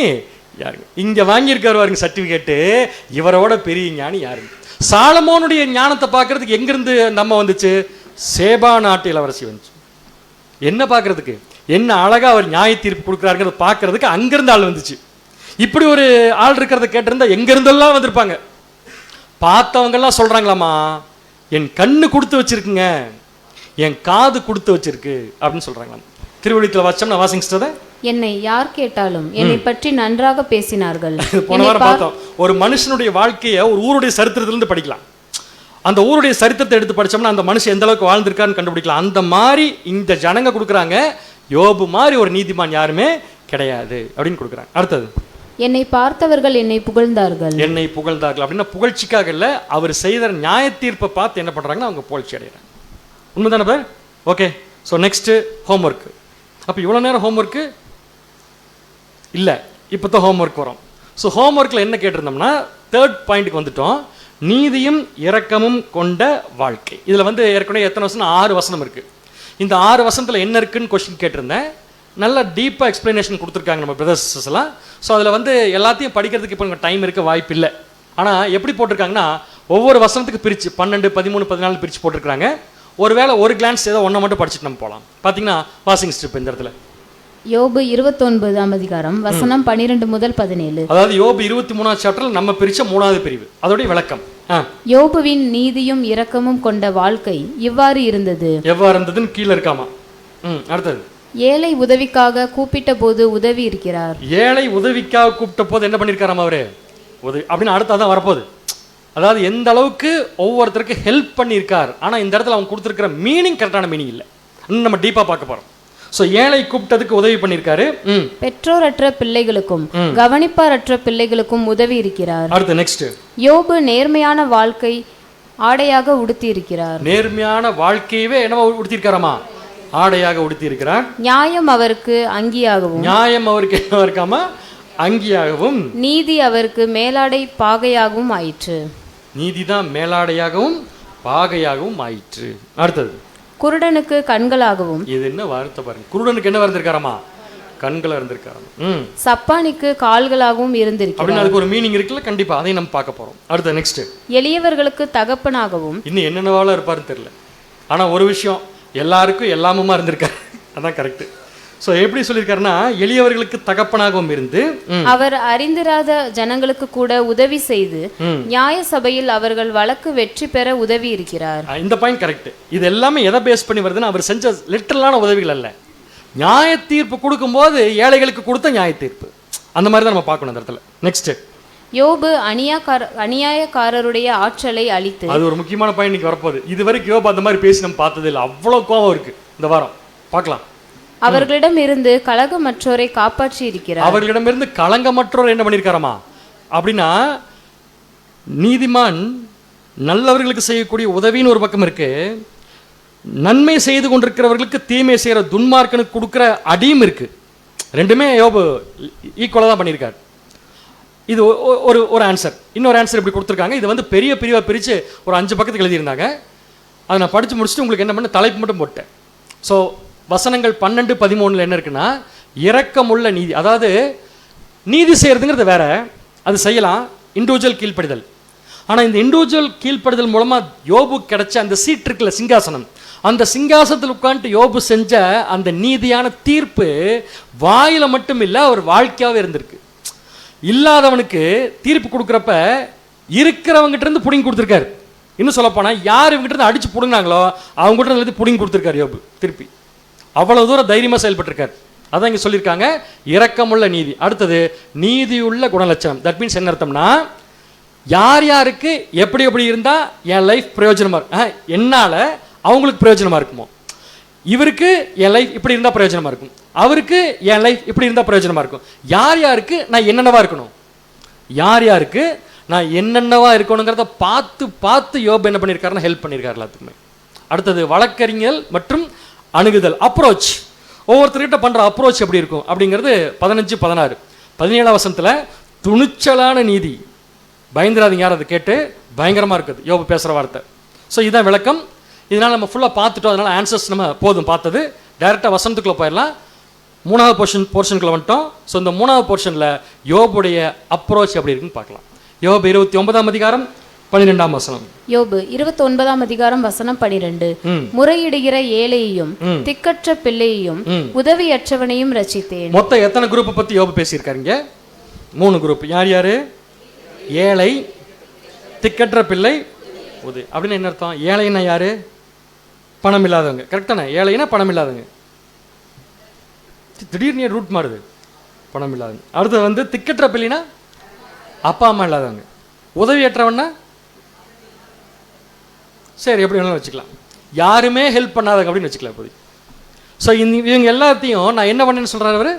யாருங்க? இங்க வாங்கியிருக்காரு பாருங்க சர்டிபிகேட்டு, இவரோட பெரிய ஞானி யாருங்க? சாலமோனுடைய ஞானத்தை பார்க்கறதுக்கு எங்கிருந்து நம்ம வந்துச்சு? சேபா நாட்டு இளவரசி வந்துச்சு. என்ன பார்க்கறதுக்கு? என்ன அழகா அவர் நியாய தீர்ப்பு கொடுக்குறாருங்கிறத பார்க்கறதுக்கு அங்கிருந்து ஆள் வந்துச்சு. இப்படி ஒரு ஆள் இருக்கிறத கேட்டிருந்தா எங்க இருந்தெல்லாம் வந்திருப்பாங்க. பார்த்தவங்கெல்லாம் சொல்றாங்களாமா, என் கண்ணு கொடுத்து வச்சிருக்குங்க, என் காது கொடுத்து வச்சிருக்கு அப்படின்னு சொல்றாங்களாம். திருவள்ளுவத்தில் வாச்சோம்னா வாசிங்ஸ்டதை, என்னை யார் கேட்டாலும் என்னை பற்றி நன்றாக பேசினார்கள். போன வாரம் பார்த்தோம். ஒரு மனுஷனுடைய வாழ்க்கையை ஒரு ஊருடைய சரித்திரத்திலிருந்து படிக்கலாம். அந்த ஊருடைய சரித்திரத்தை எடுத்து படிச்சோம்னா அந்த மனுஷன் எந்த அளவுக்கு வாழ்ந்திருக்கான்னு கண்டுபிடிக்கலாம். அந்த மாதிரி இந்த ஜனங்க கொடுக்குறாங்க, யோபு மாதிரி ஒரு நீதிமான் யாருமே கிடையாது அப்படின்னு கொடுக்குறாங்க. அடுத்தது, என்னை பார்த்தவர்கள் என்னை புகழ்ந்தார்கள். என்னை புகழ்ந்தார்கள் அப்படின்னா புகழ்ச்சிக்காக இல்லை, அவர் செய்த நியாய தீர்ப்பை பார்த்து என்ன பண்றாங்கன்னா அவங்க புகழ்ச்சி அடைகிறாங்க. உண்மைதானே பேர்? ஓகே. So next homework. அப்போ இவ்வளோ நேரம் ஹோம்ஒர்க்கு இல்லை, இப்போ தான் ஹோம்ஒர்க் வரும். ஸோ ஹோம்ஒர்க்கில் என்ன கேட்டிருந்தோம்னா 3rd பாயிண்ட்டுக்கு வந்துட்டோம். நீதியும் இரக்கமும் கொண்ட வாழ்க்கை. இதில் வந்து ஏற்கனவே எத்தனை வசனம்? 6 வசனம் இருக்கு. இந்த 6 வசனத்தில் என்ன இருக்குன்னு கொஸ்டின் கேட்டிருந்தேன். நல்லா டீப்பாக எக்ஸ்பிளனேஷன் கொடுத்துருக்காங்க நம்ம பிரதர்ஸ் எல்லாம். ஸோ அதில் வந்து எல்லாத்தையும் படிக்கிறதுக்கு இப்போ டைம் இருக்க வாய்ப்பு இல்லை. ஆனால் எப்படி போட்டிருக்காங்கன்னா ஒவ்வொரு வசனத்துக்கு பிரித்து 12, 13, 14 பிரித்து போட்டிருக்காங்க. ஒருவேளை ஒரு கிளான்ஸ் ஏதோ ஒன்றை மட்டும் படிச்சுட்டு நம்ம போகலாம். பார்த்தீங்கன்னா வாசிங் ஸ்ட்ரிப் இந்த இடத்துல யோபு 29ஆம் அதிகாரம் வசனம் 12 முதல் 17. அதாவது யோபு 23ஆம் சாப்டர்ல நம்ம பிரிச்ச 3வது பிரிவு, அதோட விளக்கம். யோபுவின் நீதியும் இரக்கமும் கொண்ட வாழ்க்கை இவ்வாறு இருந்தது. எவ்வாறு இருந்ததுன்னு கீழே இருக்காமா. அடுத்தது, ஏழை உதவிக்காக கூப்பிட்ட போது உதவி இருக்கிறார். ஏழை உதவிக்காக கூப்பிட்ட போது என்ன பண்ணியிருக்காராம் அவரு? உதவி அப்படின்னு அடுத்ததான் வரப்போகுது. அதாவது எந்த அளவுக்கு ஒவ்வொருத்தருக்கு ஹெல்ப் பண்ணியிருக்கார். ஆனால் இந்த இடத்துல அவங்க கொடுத்துருக்கிற மீனிங் கரெக்டான மீனிங் இல்லை. இன்னும் நம்ம டீப்பாக பார்க்க போகிறோம். ஸோ ஏழை கூப்பிட்டதுக்கு உதவி பண்ணியிருக்காரு. பெற்றோரற்ற பிள்ளைகளுக்கும் கவனிப்பாரற்ற பிள்ளைகளுக்கும் உதவி இருக்கிறார். அடுத்து நெக்ஸ்ட், யோபு நேர்மையான வாழ்க்கை ஆடையாக உடுத்தி இருக்கிறார். நேர்மையான வாழ்க்கையவே என்னவா உடுத்திருக்காராமா? ஆடையாக உடுத்தி இருக்கிறார். நியாயம் அவருக்கு அங்கியாகவும், நியாயம் அவருக்கு என்ன இருக்காமா? அங்கியாகவும். நீதி அவருக்கு மேலாடை பாகையாகவும் ஆயிற்று. நீதிதான் மேலாடையாகவும் பாகையாகவும் ஆயிற்று. அடுத்தது, குருடனுக்கு கண்களாகவும். இது என்ன வார்த்தை பாருங்க. குருடனுக்கு என்ன இருந்திருக்காராமா? கண்களா இருந்திருக்காராமா. சப்பானிக்கு கால்களாகவும் இருந்திருக்கிறார். அப்படின்னு அதுக்கு ஒரு மீனிங் இருக்குல்ல, கண்டிப்பா அதையும் நம்ம பார்க்க போறோம். அடுத்து நெக்ஸ்ட், எளியவர்களுக்கு தகப்பனாகவும். இன்னும் என்னென்னவால இருப்பாருன்னு தெரியல. ஆனா ஒரு விஷயம், எல்லாருக்கும் எல்லாமுமா இருந்திருக்காரு. அதான் கரெக்ட். ஸோ எப்படி சொல்லியிருக்காருன்னா, எளியவர்களுக்கு தகப்பனாகவும் இருந்து அவர் அறிந்திராத ஜனங்களுக்கு கூட உதவி செய்து நியாய சபையில் அவர்கள் வழக்கு வெற்றி பெற உதவி இருக்கிறார். இந்த பாயிண்ட் கரெக்ட். இது எல்லாமே எதை பேஸ் பண்ணி வருதுன்னா, அவர் செஞ்ச லிட்டரலான உதவிகள் அல்ல, நியாய தீர்ப்பு கொடுக்கும்போது ஏழைகளுக்கு கொடுத்த நியாய தீர்ப்பு. அந்த மாதிரி தான் நம்ம பார்க்கணும் இந்த இடத்துல. நெக்ஸ்ட், யோபு அநியாயக்காரருடைய ஆற்றலை அழித்து. அது ஒரு முக்கியமான பாயிண்ட் இன்னைக்கு வரப்போகுது. இது வரைக்கும் யோபு அந்த மாதிரி பேசி நம்ம பார்த்தது இல்லை. அவ்வளோ கோபம் இருக்கு இந்த வாரம். பார்க்கலாம். அவர்களிடம் இருந்து கலகமற்றோரை காப்பாற்றி இருக்கிறார். அவர்களிடமிருந்து களங்கமற்றோர் என்ன பண்ணியிருக்காராமா? அப்படின்னா நீதிமான் நல்லவர்களுக்கு செய்யக்கூடிய உதவின்னு ஒரு பக்கம் இருக்கு, நன்மை செய்து கொண்டிருக்கிறவர்களுக்கு தீமை செய்யற துன்மார்க்கனுக்கு கொடுக்குற அடியும் இருக்கு. ரெண்டுமே யோபு ஈக்குவலாக தான் பண்ணியிருக்காரு. இது ஒரு ஆன்சர். இன்னொரு ஆன்சர் இப்படி கொடுத்துருக்காங்க. இது வந்து பெரிய பிரிவாக பிரித்து ஒரு 5 பக்கத்துக்கு எழுதியிருந்தாங்க. அதை நான் படித்து முடிச்சுட்டு உங்களுக்கு என்ன பண்ண தலைப்பு மட்டும் போட்டேன். ஸோ வசனங்கள் 12, 13 என்ன இருக்குன்னா, இரக்கமுள்ள நீதி. அதாவது நீதி செய்யறதுங்கிறது வேற, அது செய்யலாம், இண்டிவிஜுவல் கீழ்ப்படிதல். ஆனால் இந்த இண்டிவிஜுவல் கீழ்ப்படிதல் மூலமாக யோபு கிடைச்ச அந்த சீட் இருக்குல்ல, சிங்காசனம், அந்த சிங்காசனத்தில் உட்காந்துட்டு யோபு செஞ்ச அந்த நீதியான தீர்ப்பு வாயில மட்டும் இல்லை, அவர் வாழ்க்கையாகவே இருந்திருக்கு. இல்லாதவனுக்கு தீர்ப்பு கொடுக்குறப்ப இருக்கிறவங்கிட்ட இருந்து புடிங்கி கொடுத்துருக்காரு. இன்னும் சொல்லப்போனால் யார் இவங்ககிட்ட இருந்து அடிச்சு புடுங்கினாங்களோ அவங்ககிட்ட இருந்து புடிங்கி கொடுத்துருக்காரு யோபு திருப்பி. அவ்வளவு தூரம் தைரியமாக செயல்பட்டிருக்காரு. அதான் இங்கே சொல்லியிருக்காங்க, இரக்கமுள்ள நீதி. அடுத்தது, நீதியுள்ள குணலட்சணம். தட் மீன்ஸ் என்ன அர்த்தம்னா, யார் யாருக்கு எப்படி எப்படி இருந்தால் என் லைஃப் பிரயோஜனமாக இருக்கும், என்னால் அவங்களுக்கு பிரயோஜனமாக இருக்குமோ, இவருக்கு என் லைஃப் இப்படி இருந்தால் பிரயோஜனமாக இருக்கும், அவருக்கு என் லைஃப் இப்படி இருந்தால் பிரயோஜனமாக இருக்கும், யார் யாருக்கு நான் என்னென்னவா இருக்கணும், யார் யாருக்கு நான் என்னென்னவா இருக்கணுங்கிறத பார்த்து பார்த்து யோபு என்ன பண்ணியிருக்காருன்னா ஹெல்ப் பண்ணியிருக்காரு எல்லாத்துக்குமே. அடுத்தது, வழக்கறிஞர் மற்றும் அணுகுதல், அப்ரோச். ஒவ்வொருத்தர்கிட்ட பண்ணுற அப்ரோச் எப்படி இருக்கும் அப்படிங்கிறது 15, 16, 17 வசனத்தில் துணிச்சலான நீதி. பயந்துராதீங்க யார் அதை கேட்டு, பயங்கரமாக இருக்குது யோபு பேசுகிற வார்த்தை. ஸோ இதுதான் விளக்கம். இதனால் நம்ம ஃபுல்லாக பார்த்துட்டோம். அதனால் ஆன்சர்ஸ் நம்ம போதும் பார்த்தது. டைரெக்டாக வசனத்துக்குள்ளே போயிடலாம். 3வது போர்ஷனுக்குள்ள வந்துட்டோம். ஸோ இந்த 3வது போர்ஷனில் யோபுடைய அப்ரோச் எப்படி இருக்குன்னு பார்க்கலாம். யோபு 29ஆம் அதிகாரம் 12ஆம் வசனம். யோபு 29ஆம் அதிகாரம் வசனம் 12. முறையிடுகிற ஏழையையும் திக்கற்ற பிள்ளையையும் உதவியற்றவனையும் ரட்சித்தேன். மொத்தம் எத்தனை குரூப்பை பற்றி யோபு பேசியிருக்காருங்க? 3 குரூப். யார் யார்? ஏழை, திக்கற்ற பிள்ளை, உதவி. அப்படின்னு என்ன அர்த்தம்? ஏழைன்னா யாரு? பணம் இல்லாதவங்க. கரெக்டான? ஏழைனா பணம் இல்லாதவங்க. திடீர்னு ரூட் மாறுது. பணம் இல்லாதவங்க. அடுத்து வந்து திக்கற்ற பிள்ளைனா அப்பா அம்மா இல்லாதவங்க. உதவியற்றவன்னா சரி எப்படி வேணாலும் வச்சுக்கலாம். யாருமே ஹெல்ப் பண்ணாதவங்க அப்படின்னு வச்சுக்கலாம் இப்போது. ஸோ இவங்க எல்லாத்தையும் நான் என்ன பண்ணேன்னு சொல்கிறார் அவர்?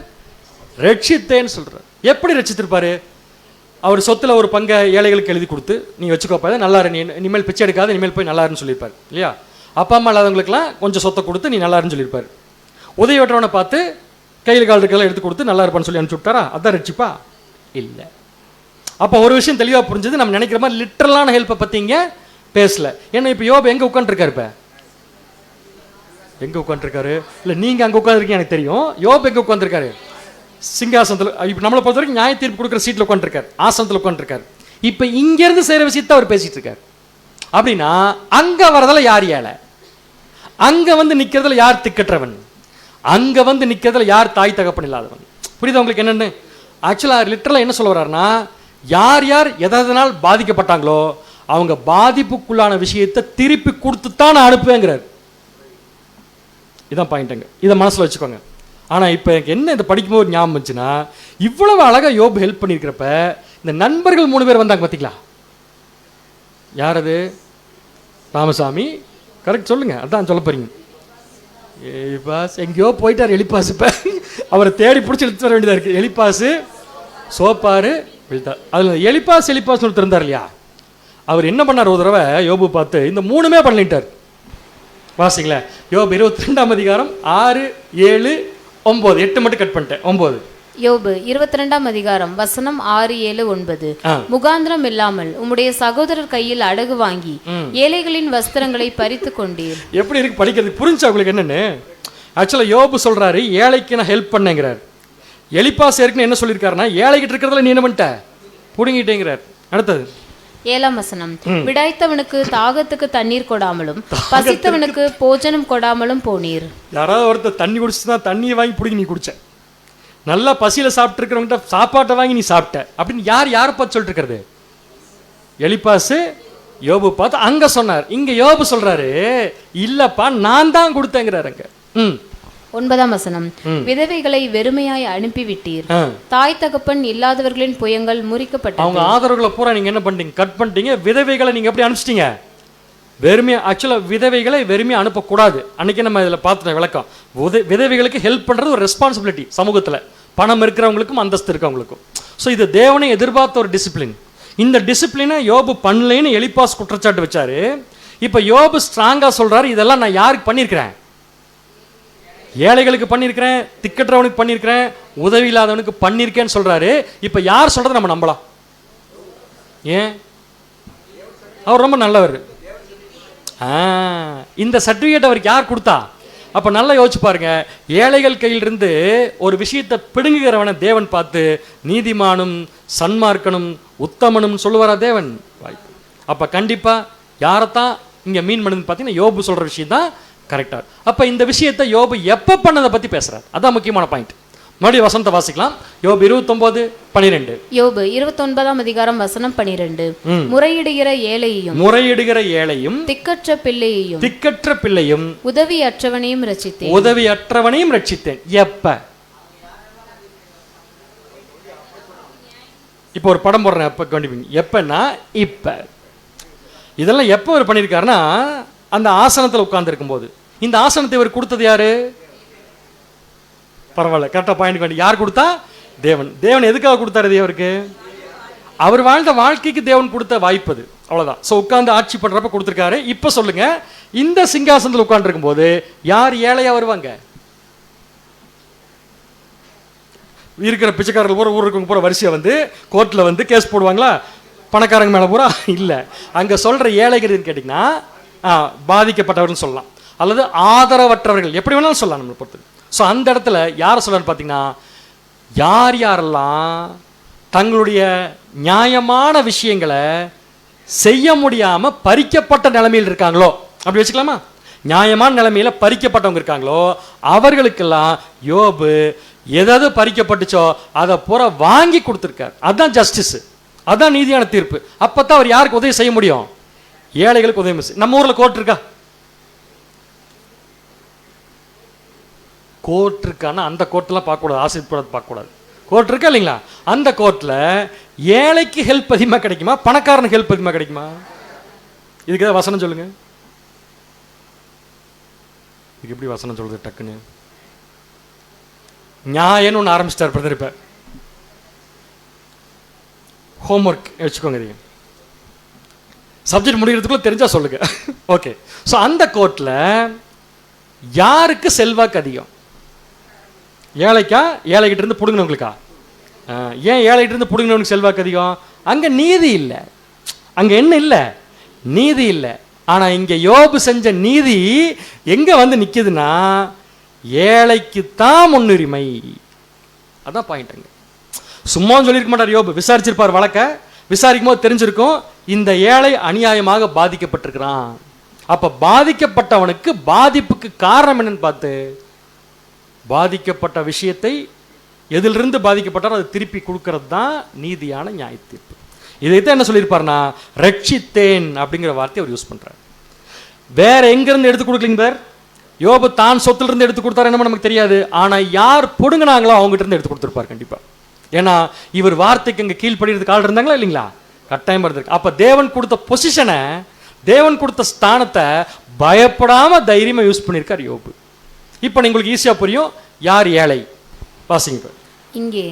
ரட்சித்தேன்னு சொல்கிறார். எப்படி ரட்சித்திருப்பாரு? அவர் சொத்தில் ஒரு பங்கை ஏழைகளுக்கு எழுதி கொடுத்து நீ வச்சுக்கோப்பா, நல்லா இரு, நீ இனிமேல் பிச்சை எடுக்காத, இனிமேல் போய் நல்லா இருன்னு சொல்லியிருப்பார் இல்லையா? அப்பா அம்மா இல்லாதவங்களுக்குலாம் கொஞ்சம் சொத்தை கொடுத்து நீ நல்லா இருன்னு சொல்லியிருப்பார். உதவி வெட்டுறவனை பார்த்து கையில் கால் இருக்கலாம் எடுத்து கொடுத்து நல்லா இருப்பான்னு சொல்லி அனுப்பிச்சு விட்டாரா? அதான் ரட்சிப்பா? இல்லை. அப்போ ஒரு விஷயம் தெளிவாக புரிஞ்சது, நம்ம நினைக்கிற மாதிரி லிட்டரலான ஹெல்ப்பை பற்றி இங்கே பேசல. ஏன்னா இப்போ யோபு எங்கே உட்காந்துருக்காரு? இப்போ எங்கே உட்காந்துருக்காரு? இல்லை நீங்கள் அங்கே உட்காந்துருக்கீங்க எனக்கு தெரியும். யோபு எங்கே உட்காந்துருக்காரு? சிங்காசனத்தில். இப்போ நம்மளை பொறுத்த வரைக்கும் நியாய தீர்ப்பு கொடுக்குற சீட்டில் உட்காந்துருக்காரு, ஆசனத்தில் உட்காந்துருக்காரு. இப்போ இங்கேருந்து செய்கிற விஷயத்தை அவர் பேசிட்டு இருக்காரு. அப்படின்னா அங்கே வரதில் யார் ஏழை? அங்கே வந்து நிற்கிறதுல யார் திக்கற்றவன்? அங்கே வந்து நிற்கிறதுல யார் தாய் தகப்பன் இல்லாதவன்? புரியுது உங்களுக்கு என்னென்னு? ஆக்சுவலாக லிட்டரலாக என்ன சொல்ல வர்றாருன்னா, யார் யார் எதனால் பாதிக்கப்பட்டாங்களோ அவங்க பாதிப்புக்குள்ளான விஷயத்தை திருப்பி கொடுத்துத்தான் நான் அனுப்புவேங்கிறார். இதான் பாயிண்ட்டுங்க. இதை மனசில் வச்சுக்கோங்க. ஆனால் இப்போ எனக்கு என்ன இதை படிக்கும்போது ஞாபகம் வந்துச்சுன்னா, இவ்வளவு அழகாக யோபு ஹெல்ப் பண்ணியிருக்கிறப்ப இந்த நண்பர்கள் 3 பேர் வந்தாங்க பார்த்தீங்களா? யார் அது? ராமசாமி, கரெக்ட் சொல்லுங்க, அதான் சொல்ல போறீங்க. எலிப்பாஸ் எங்கேயோ போயிட்டார். எலிப்பாஸ் இப்போ அவரை தேடி பிடிச்சி எடுத்து வர வேண்டியதாக இருக்குது. எலிப்பாஸ், சோப்பாரு, அதில் எலிப்பாஸ் ஒருத்தர் இருந்தார் இல்லையா? அவர் என்ன பண்ணார்? ஒரு தடவை யோபு பார்த்து இந்த 3மே பண்ணிட்டார். வாசிங்களேன், யோபு 22ஆம் அதிகாரம் 6, 7, 9, 8 மட்டும் கட் பண்ணிட்டேன். 9. யோபு 22ஆம் அதிகாரம் வசனம் 6, 7, 9. முகாந்திரம் இல்லாமல் உம்முடைய சகோதரர் கையில் அடகு வாங்கி ஏழைகளின் வஸ்திரங்களை பறித்து கொண்டீர். எப்படி இருக்கு படிக்கிறதுக்கு? புரிஞ்சா உங்களுக்கு என்னன்னு? ஆக்சுவலா யோபு சொல்றாரு, ஏழைக்கு நான் ஹெல்ப் பண்ணேங்கிறார். எலிப்பாஸ் ஏற்கனவே என்ன சொல்லியிருக்காருன்னா, ஏழைகிட்ட இருக்கிறதுல நீ என்ன பண்ணிட்ட? புடுங்கிட்டேங்கிறார். அடுத்தது 7ஆம் வசனம். விடாய்த்தவனுக்கு தாகத்துக்கு தண்ணீர் கொடாமலும் பசித்தவனுக்கு போஜனம் கொடாமலும் போனீர். யாராவது ஒருத்தர் தண்ணி குடிச்சுன்னா தண்ணியை வாங்கி பிடிங்கி நீ குடிச்ச. நல்லா பசியில் சாப்பிட்டு இருக்கிறவங்கிட்ட சாப்பாட்டை வாங்கி நீ சாப்பிட்ட அப்படின்னு யாரை பார்த்து சொல்லிட்டு இருக்கிறது? எலிப்பாஸ் யோபு பார்த்து அங்க சொன்னார். இங்க யோபு சொல்றாரு, இல்லப்பா நான் தான் கொடுத்தேங்கிறாரு. அங்க 9ஆம் வசனம். விதவைகளை வெறுமையாய் அனுப்பிவிட்டீர். தாய் தகப்பன் இல்லாதவர்களின் புயங்கள் முறிக்கப்பட்டது. அவங்க ஆதரவுகளை பூரா நீங்க என்ன பண்ணிட்டீங்க? கட் பண்ணிட்டீங்க. விதவைகளை நீங்க எப்படி அனுப்பிச்சிட்டீங்க? வெறுமையா. ஆக்சுவலாக விதவைகளை வெறுமையா அனுப்பக்கூடாது. அன்னைக்கு நம்ம இதில் பார்த்துட்ட விளக்கம். விதவைகளுக்கு ஹெல்ப் பண்றது ஒரு ரெஸ்பான்சிபிலிட்டி சமூகத்தில், பணம் இருக்கிறவங்களுக்கும் அந்தஸ்து இருக்கிறவங்களுக்கும். ஸோ இது தேவனை எதிர்பார்த்த ஒரு டிசிப்ளின். இந்த டிசிப்ளினை யோபு பண்ணலேன்னு எலிப்பாஸ் குற்றச்சாட்டு வச்சாரு. இப்போ யோபு ஸ்ட்ராங்கா சொல்றாரு, இதெல்லாம் நான் யாருக்கு பண்ணியிருக்கிறேன்? ஏழைகளுக்கு பண்ணியிருக்கிறேன், திக்கற்றவனுக்கு பண்ணியிருக்கிறேன், உதவி இல்லாதவனுக்கு பண்ணியிருக்கேன்னு சொல்றாரு. இப்போ யார் சொல்றதை நம்ம நம்பலாம்? ஏன்? அவர் ரொம்ப நல்லவர். இந்த சர்டிஃபிகேட் அவருக்கு யார் கொடுத்தா? அப்ப நல்லா யோசிச்சு பாருங்க. ஏழைகள் கையிலிருந்து ஒரு விஷயத்தை பிடுங்குகிறவனை தேவன் பார்த்து நீதிமானும் சன்மார்க்கனும் உத்தமனும் சொல்லுவாரா தேவன்? வாய்ப்பு. அப்ப கண்டிப்பா யாரைத்தான் இங்க மீன் பண்ணுதுன்னு பார்த்தீங்கன்னா யோபு சொல்ற விஷயம் தான் கரெக்டா. அப்ப இந்த விஷயத்தை யோபு எப்ப பண்ணதை பத்தி பேசுறாரு, அதான் முக்கியமான பாயிண்ட். மறுபடியும் வசனத்தை வாசிக்கலாம். யோபு 29:12. யோபு 29ஆம் அதிகாரம் வசனம் 12. முறையிடுகிற ஏழையையும் திக்கற்ற பிள்ளையையும் உதவியற்றவனையும் ரட்சித்தேன். எப்ப? இப்போ ஒரு படம் போடுறேன். எப்ப கண்டிப்பீங்க? எப்பன்னா இப்ப. இதெல்லாம் எப்ப அவர் பண்ணியிருக்காருன்னா, அந்த ஆசனத்தில் உட்கார்ந்து இருக்கும் போது. இந்த ஆசனத்தை இவர் கொடுத்தது யாரு? பரவாயில்ல, கரெக்டாக பாயிண்ட் வேண்டி. யார் கொடுத்தா? தேவன். தேவன் எதுக்காக கொடுத்தாரு அவருக்கு? அவர் வாழ்ந்த வாழ்க்கைக்கு தேவன் கொடுத்த வாய்ப்பு அது, அவ்வளோதான். ஸோ உட்காந்து ஆட்சி பண்ணுறப்ப கொடுத்துருக்காரு. இப்போ சொல்லுங்க, இந்த சிங்காசனத்தில் உட்காந்துருக்கும் போது யார் ஏழையா வருவாங்க? இருக்கிற பிச்சைக்காரர்கள் பூரா ஊர் இருக்கவங்க பூரா வரிசையாக வந்து கோர்ட்டில் வந்து கேஸ் போடுவாங்களா? பணக்காரங்க மேலே பூரா இல்லை. அங்கே சொல்கிற ஏழைகள் கேட்டிங்கன்னா பாதிக்கப்பட்டவர்கள் சொல்லலாம், அல்லது ஆதரவற்றவர்கள், எப்படி வேணாலும் சொல்லலாம் நம்மளை பொறுத்து. ஸோ அந்த இடத்துல யாரை சொல்லலான்னு பார்த்தீங்கன்னா, யாரெல்லாம் தங்களுடைய நியாயமான விஷயங்களை செய்ய முடியாமல் பறிக்கப்பட்ட நிலைமையில் இருக்காங்களோ, அப்படி வச்சுக்கலாமா? நியாயமான நிலைமையில் பறிக்கப்பட்டவங்க இருக்காங்களோ அவர்களுக்கெல்லாம் யோபு எதாவது பறிக்கப்பட்டுச்சோ அதை பூரா வாங்கி கொடுத்துருக்கார். அதுதான் ஜஸ்டிஸ், அதான் நீதியான தீர்ப்பு. அப்பதான் அவர் யாருக்கு உதவி செய்ய முடியும்? ஏழைகளுக்கு உதவி செய்ய. நம்ம ஊர்ல கோர்ட் இருக்கா? கோர்ட் இருக்கான்னா அந்த கோர்ட்லாம் பார்க்கக்கூடாது, ஆசைப்படாது பார்க்கக்கூடாது. கோர்ட் இருக்கா இல்லைங்களா? அந்த கோர்ட்ல ஏழைக்கு ஹெல்ப் அதிகமாக கிடைக்குமா, பணக்காரனுக்கு ஹெல்ப் அதிகமாக கிடைக்குமா? இதுக்கு ஏதாவது வசனம் சொல்லுங்க. இதுக்கு எப்படி வசனம் சொல்றது? டக்குன்னு நியாயம்னு ஒன்று ஆரம்பிச்சிட்டார் பிரதர். இப்போ ஹோம்ஒர்க் வச்சுக்கோங்க, இது சப்ஜெக்ட் முடிகிறதுக்குள்ள தெரிஞ்சா சொல்லுங்க. ஓகே. ஸோ அந்த கோர்ட்ல யாருக்கு செல்வாக்கு அதிகம்? ஏழைக்கா? ஏழைகிட்ட இருந்து பிடுங்கினவங்களுக்கா? ஏன் ஏழைகிட்ட இருந்து பிடுங்கினவனுக்கு செல்வாக்கு அதிகம்? அங்க நீதி இல்லை. அங்க என்ன இல்லை? நீதி இல்லை. ஆனா இங்க யோபு செஞ்ச நீதி எங்க வந்து நிக்குதுன்னா, ஏழைக்கு தான் முன்னுரிமை. அதான் பாயிண்ட். சும்மா சொல்லியிருக்க மாட்டார் யோபு, விசாரிச்சிருப்பார். வழக்க விசாரிக்கும் போது தெரிஞ்சிருக்கும் இந்த ஏழை அநியாயமாக பாதிக்கப்பட்டிருக்கிறான். அப்ப பாதிக்கப்பட்டவனுக்கு பாதிப்புக்கு காரணம் என்னன்னு பார்த்து பாதிக்கப்பட்ட விஷயத்தை எதிலிருந்து பாதிக்கப்பட்டாரோ அதை திருப்பி கொடுக்கறது தான் நீதியான நியாய தீர்ப்பு. இதைத்தான் என்ன சொல்லியிருப்பார்னா, ரட்சித்தேன் அப்படிங்கிற வார்த்தையை அவர் யூஸ் பண்றார். வேற எங்கிருந்து எடுத்து கொடுக்கலீங்க பேர். யோபு தான் சொத்துல இருந்து எடுத்து கொடுத்தாரு என்னமோ நமக்கு தெரியாது. ஆனா யார் பொடுங்கினாங்களோ அவங்ககிட்ட இருந்து எடுத்து கொடுத்துருப்பார் கண்டிப்பா. ஏன்னா இவர் வார்த்தைக்கு அங்க கீழ்படுறதுக்கு ஆள் இருந்தாங்களா இல்லைங்களா? கட்டாயம் இருந்திருக்கு. அப்ப தேவன் கொடுத்த பொசிஷனை, தேவன் கொடுத்த ஸ்தானத்தை பயப்படாம தைரியமா யூஸ் பண்ணியிருக்கார் யோபு. இப்ப உங்களுக்கு ஈஸியா புரியும் யார் ஏழை. வாசிங்க. இங்கே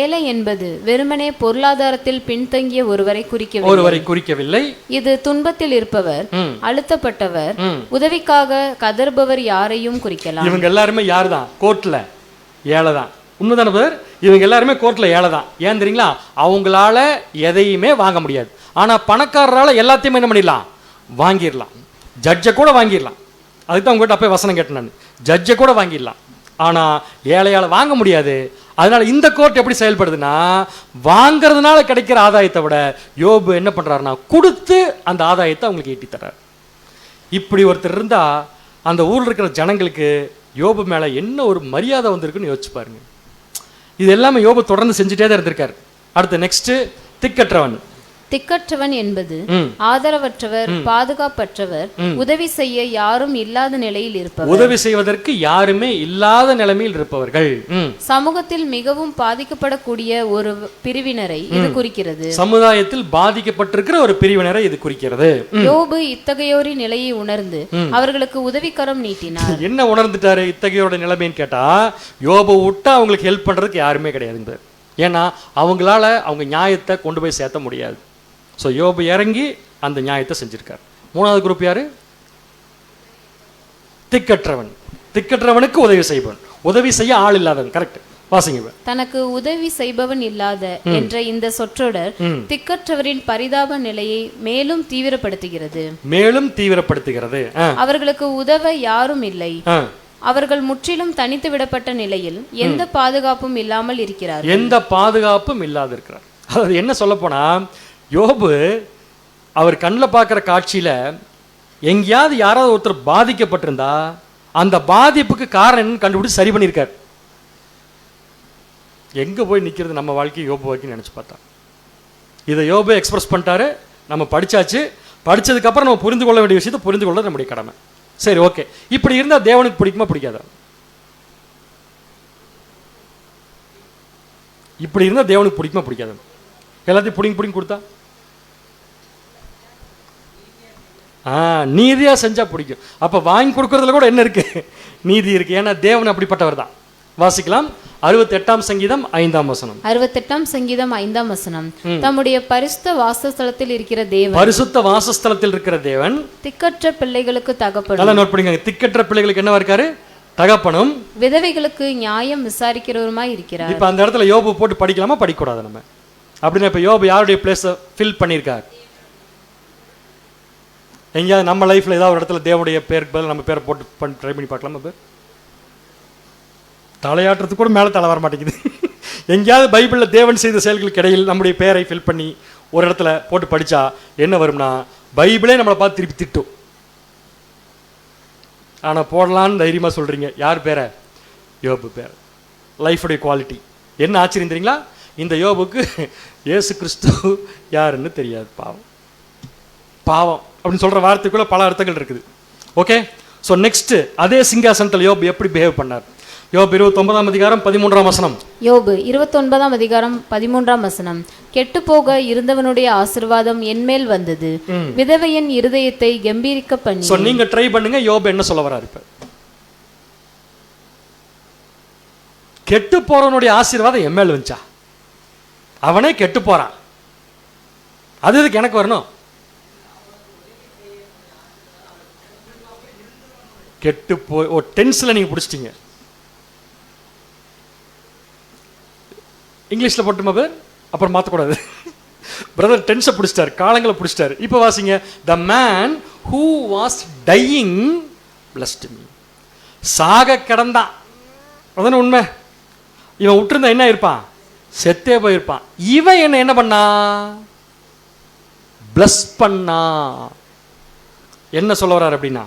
ஏழை என்பது வெறுமனே பொருளாதாரத்தில் பின்தங்கிய ஒருவரை குறிக்கவில்லை. இது துன்பத்தில் இருப்பவர், அழுத்தப்பட்டவர், உதவிக்காக கதறுபவர் யாரையும் குறிக்கலாம். இவங்க எல்லாருமே யார் தான்? கோர்ட்ல ஏழை தான். உண்மைதான பேர்? இவங்க எல்லாருமே கோர்ட்ல ஏழை தான். ஏன் தெரியுங்களா? அவங்களால எதையுமே வாங்க முடியாது. ஆனா பணக்காரரால எல்லாத்தையுமே என்ன பண்ணிடலாம்? வாங்கிடலாம். ஜட்ஜை கூட வாங்கிடலாம். அதுக்கு தான் உங்ககிட்ட அப்பவே வசனம் கேட்டேன் நான். ஜட்ஜை கூட வாங்கிடலாம். ஆனா ஏழையால வாங்க முடியாது. அதனால இந்த கோர்ட் எப்படி செயல்படுதுன்னா, வாங்கிறதுனால கிடைக்கிற ஆதாயத்தை விட யோபு என்ன பண்றாருன்னா, கொடுத்து அந்த ஆதாயத்தை அவங்களுக்கு ஈட்டி தர்றார். இப்படி ஒருத்தர் இருந்தா அந்த ஊர்ல இருக்கிற ஜனங்களுக்கு யோபு மேல என்ன ஒரு மரியாதை வந்திருக்குன்னு யோசிச்சு பாருங்க. இது எல்லாமே யோபு தொடர்ந்து செஞ்சுட்டே தான் இருந்திருக்காரு. அடுத்து நெக்ஸ்ட், திக்கற்றவன். திக்கற்றவன் என்பது ஆதரவற்றவர், பாதுகாப்பற்றவர், உதவி செய்ய யாரும் இல்லாத நிலையில் இருப்பவர். உதவி செய்வதற்கு யாருமே இல்லாத நிலைமையில் இருப்பவர்கள். சமூகத்தில் மிகவும் பாதிக்கப்படக்கூடிய ஒரு பிரிவினரை இது குறிக்கிறது. சமுதாயத்தில் பாதிக்கப்பட்டிருக்கிற ஒரு பிரிவினரை இது குறிக்கிறது. யோபு இத்தகையோரின் நிலையை உணர்ந்து அவர்களுக்கு உதவிக்கரம் நீட்டினார். என்ன உணர்ந்துட்டாரு இத்தகையோட நிலைமைன்னு கேட்டா, யோபு விட்டா அவங்களுக்கு ஹெல்ப் பண்றதுக்கு யாருமே கிடையாது. ஏன்னா அவங்களால அவங்க நியாயத்தை கொண்டு போய் சேர்த்த முடியாது. ஸோ யோபு இறங்கி அந்த நியாயத்தை செஞ்சிருக்கார். மூணாவது குரூப் யாரு? திக்கற்றவன். திக்கற்றவனுக்கு உதவி செய்பவன், உதவி செய்ய ஆள் இல்லாதவன். கரெக்ட். வாசிங்க. தனக்கு உதவி செய்பவன் இல்லாத என்ற இந்த சொற்றொடர் திக்கற்றவரின் பரிதாப நிலையை மேலும் தீவிரப்படுத்துகிறது. அவர்களுக்கு உதவ யாரும் இல்லை. அவர்கள் முற்றிலும் தனித்து விடப்பட்ட நிலையில் எந்த பாதுகாப்பும் இல்லாமல் இருக்கிறார். எந்த பாதுகாப்பும் இல்லாத இருக்கிறார். அதாவது என்ன சொல்ல போனா, யோபு அவர் கண்ணில் பார்க்குற காட்சியில எங்கேயாவது யாராவது ஒருத்தர் பாதிக்கப்பட்டிருந்தா அந்த பாதிப்புக்கு காரணம் என்னன்னு கண்டுபிடிச்சு சரி பண்ணியிருக்கார். எங்க போய் நிற்கிறது நம்ம வாழ்க்கை யோபு வாழ்க்கைன்னு நினைச்சு பார்த்தா, இதை யோபு எக்ஸ்பிரஸ் பண்ணிட்டாரு. நம்ம படிச்சாச்சு. படிச்சதுக்கு அப்புறம் நம்ம புரிந்து கொள்ள வேண்டிய விஷயத்தை புரிந்து கொள்ள நம்முடைய கடமை. சரி, ஓகே. இப்படி இருந்தா தேவனுக்கு பிடிக்குமா பிடிக்காதா? இப்படி இருந்தா தேவனுக்கு பிடிக்குமா பிடிக்காதா? எல்லாத்தையும் புடிங்க கொடுத்தா நீதியா செஞ்சா பிடிக்கும். அப்ப வாங்கி கொடுக்கறதுல கூட என்ன இருக்கு? நீதி இருக்கு. ஏன்னா தேவன் அப்படிப்பட்டவர் தான். வாசிக்கலாம். 68ஆம் சங்கீதம் 5ஆம் வசனம். 68ஆம் சங்கீதம் 5ஆம் வசனம். தம்முடைய பரிசுத்த வாசஸ்தலத்தில் இருக்கிற தேவன், பரிசுத்த வாசஸ்தலத்தில் இருக்கிற தேவன் திக்கற்ற பிள்ளைகளுக்கு தகப்பனும். நல்லா நோட் பண்ணுங்க. திக்கற்ற பிள்ளைகளுக்கு என்னவா இருக்காரு? தகப்பனும். விதவைகளுக்கு நியாயம் விசாரிக்கிறவருமாய் இருக்கிறார். இப்ப அந்த இடத்துல யோபு போட்டு படிக்கலாமா படிக்கூடாது நம்ம? அப்படின்னா இப்ப யோபு யாருடைய பிளேஸ் ஃபில் பண்ணியிருக்கார்? எங்கேயாவது நம்ம லைஃப்ல ஏதாவது ஒரு இடத்துல தேவனுடைய பேருக்கு பதில் நம்ம பேரை போட்டு ட்ரை பண்ணி பார்க்கலாமா? பேர் தலையாட்டுறதுக்கு கூட மேலே தலை வர மாட்டேங்குது. எங்கேயாவது பைபிளில் தேவன் செய்த செயல்களுக்கு இடையில் நம்முடைய பேரை ஃபில் பண்ணி ஒரு இடத்துல போட்டு படித்தா என்ன வரும்னா, பைபிளே நம்மளை பார்த்து திருப்பி திட்டும். ஆனால் போடலான்னு தைரியமாக சொல்கிறீங்க. யார் பேரை? யோபு பேரை. லைஃபுடைய குவாலிட்டி. என்ன ஆச்சரியம் தெரியுங்களா? இந்த யோபுக்கு இயேசு கிறிஸ்து யாருன்னு தெரியாது. பாவம் பாவம் அப்படின்னு சொல்கிற வார்த்தைக்குள்ள பல அர்த்தங்கள் இருக்குது. ஓகே, ஸோ நெக்ஸ்ட் அதே சிங்காசனத்தில் யோபு எப்படி பிஹேவ் பண்ணார்? யோபு 29ஆம் அதிகாரம் 13ஆம் வசனம். யோபு 29ஆம் அதிகாரம் 13ஆம் வசனம். கெட்டு போக இருந்தவனுடைய ஆசீர்வாதம் என்மேல் வந்தது, விதவையின் இருதயத்தை கம்பீரிக்க பண்ணி. ஸோ நீங்க ட்ரை பண்ணுங்க, யோபு என்ன சொல்ல வராரு இப்ப? கெட்டு போறவனுடைய ஆசீர்வாதம் என் மேல் வந்துச்சா? அவனே கெட்டு போறான், அது இதுக்கு எனக்கு வரணும்? கெட்டு போய் டென்ஸ்ல நீங்க பிடிச்சிட்டீங்க. இங்கிலீஷ்ல போட்டுமா பேர்? அப்புறம் மாற்றக்கூடாது. பிரதர் டென்ஸை பிடிச்சிட்டார், காலங்களை பிடிச்சிட்டாரு. இப்போ வாசிங்க. The man who was dying blessed me. சாக கிடந்தான், அதான உண்மை. இவன் விட்டுருந்தா என்ன இருப்பான்? செத்தே போயிருப்பான். இவன் என்ன பண்ணா? பிளஸ் பண்ணா. என்ன சொல்ல வர்றாரு அப்படின்னா,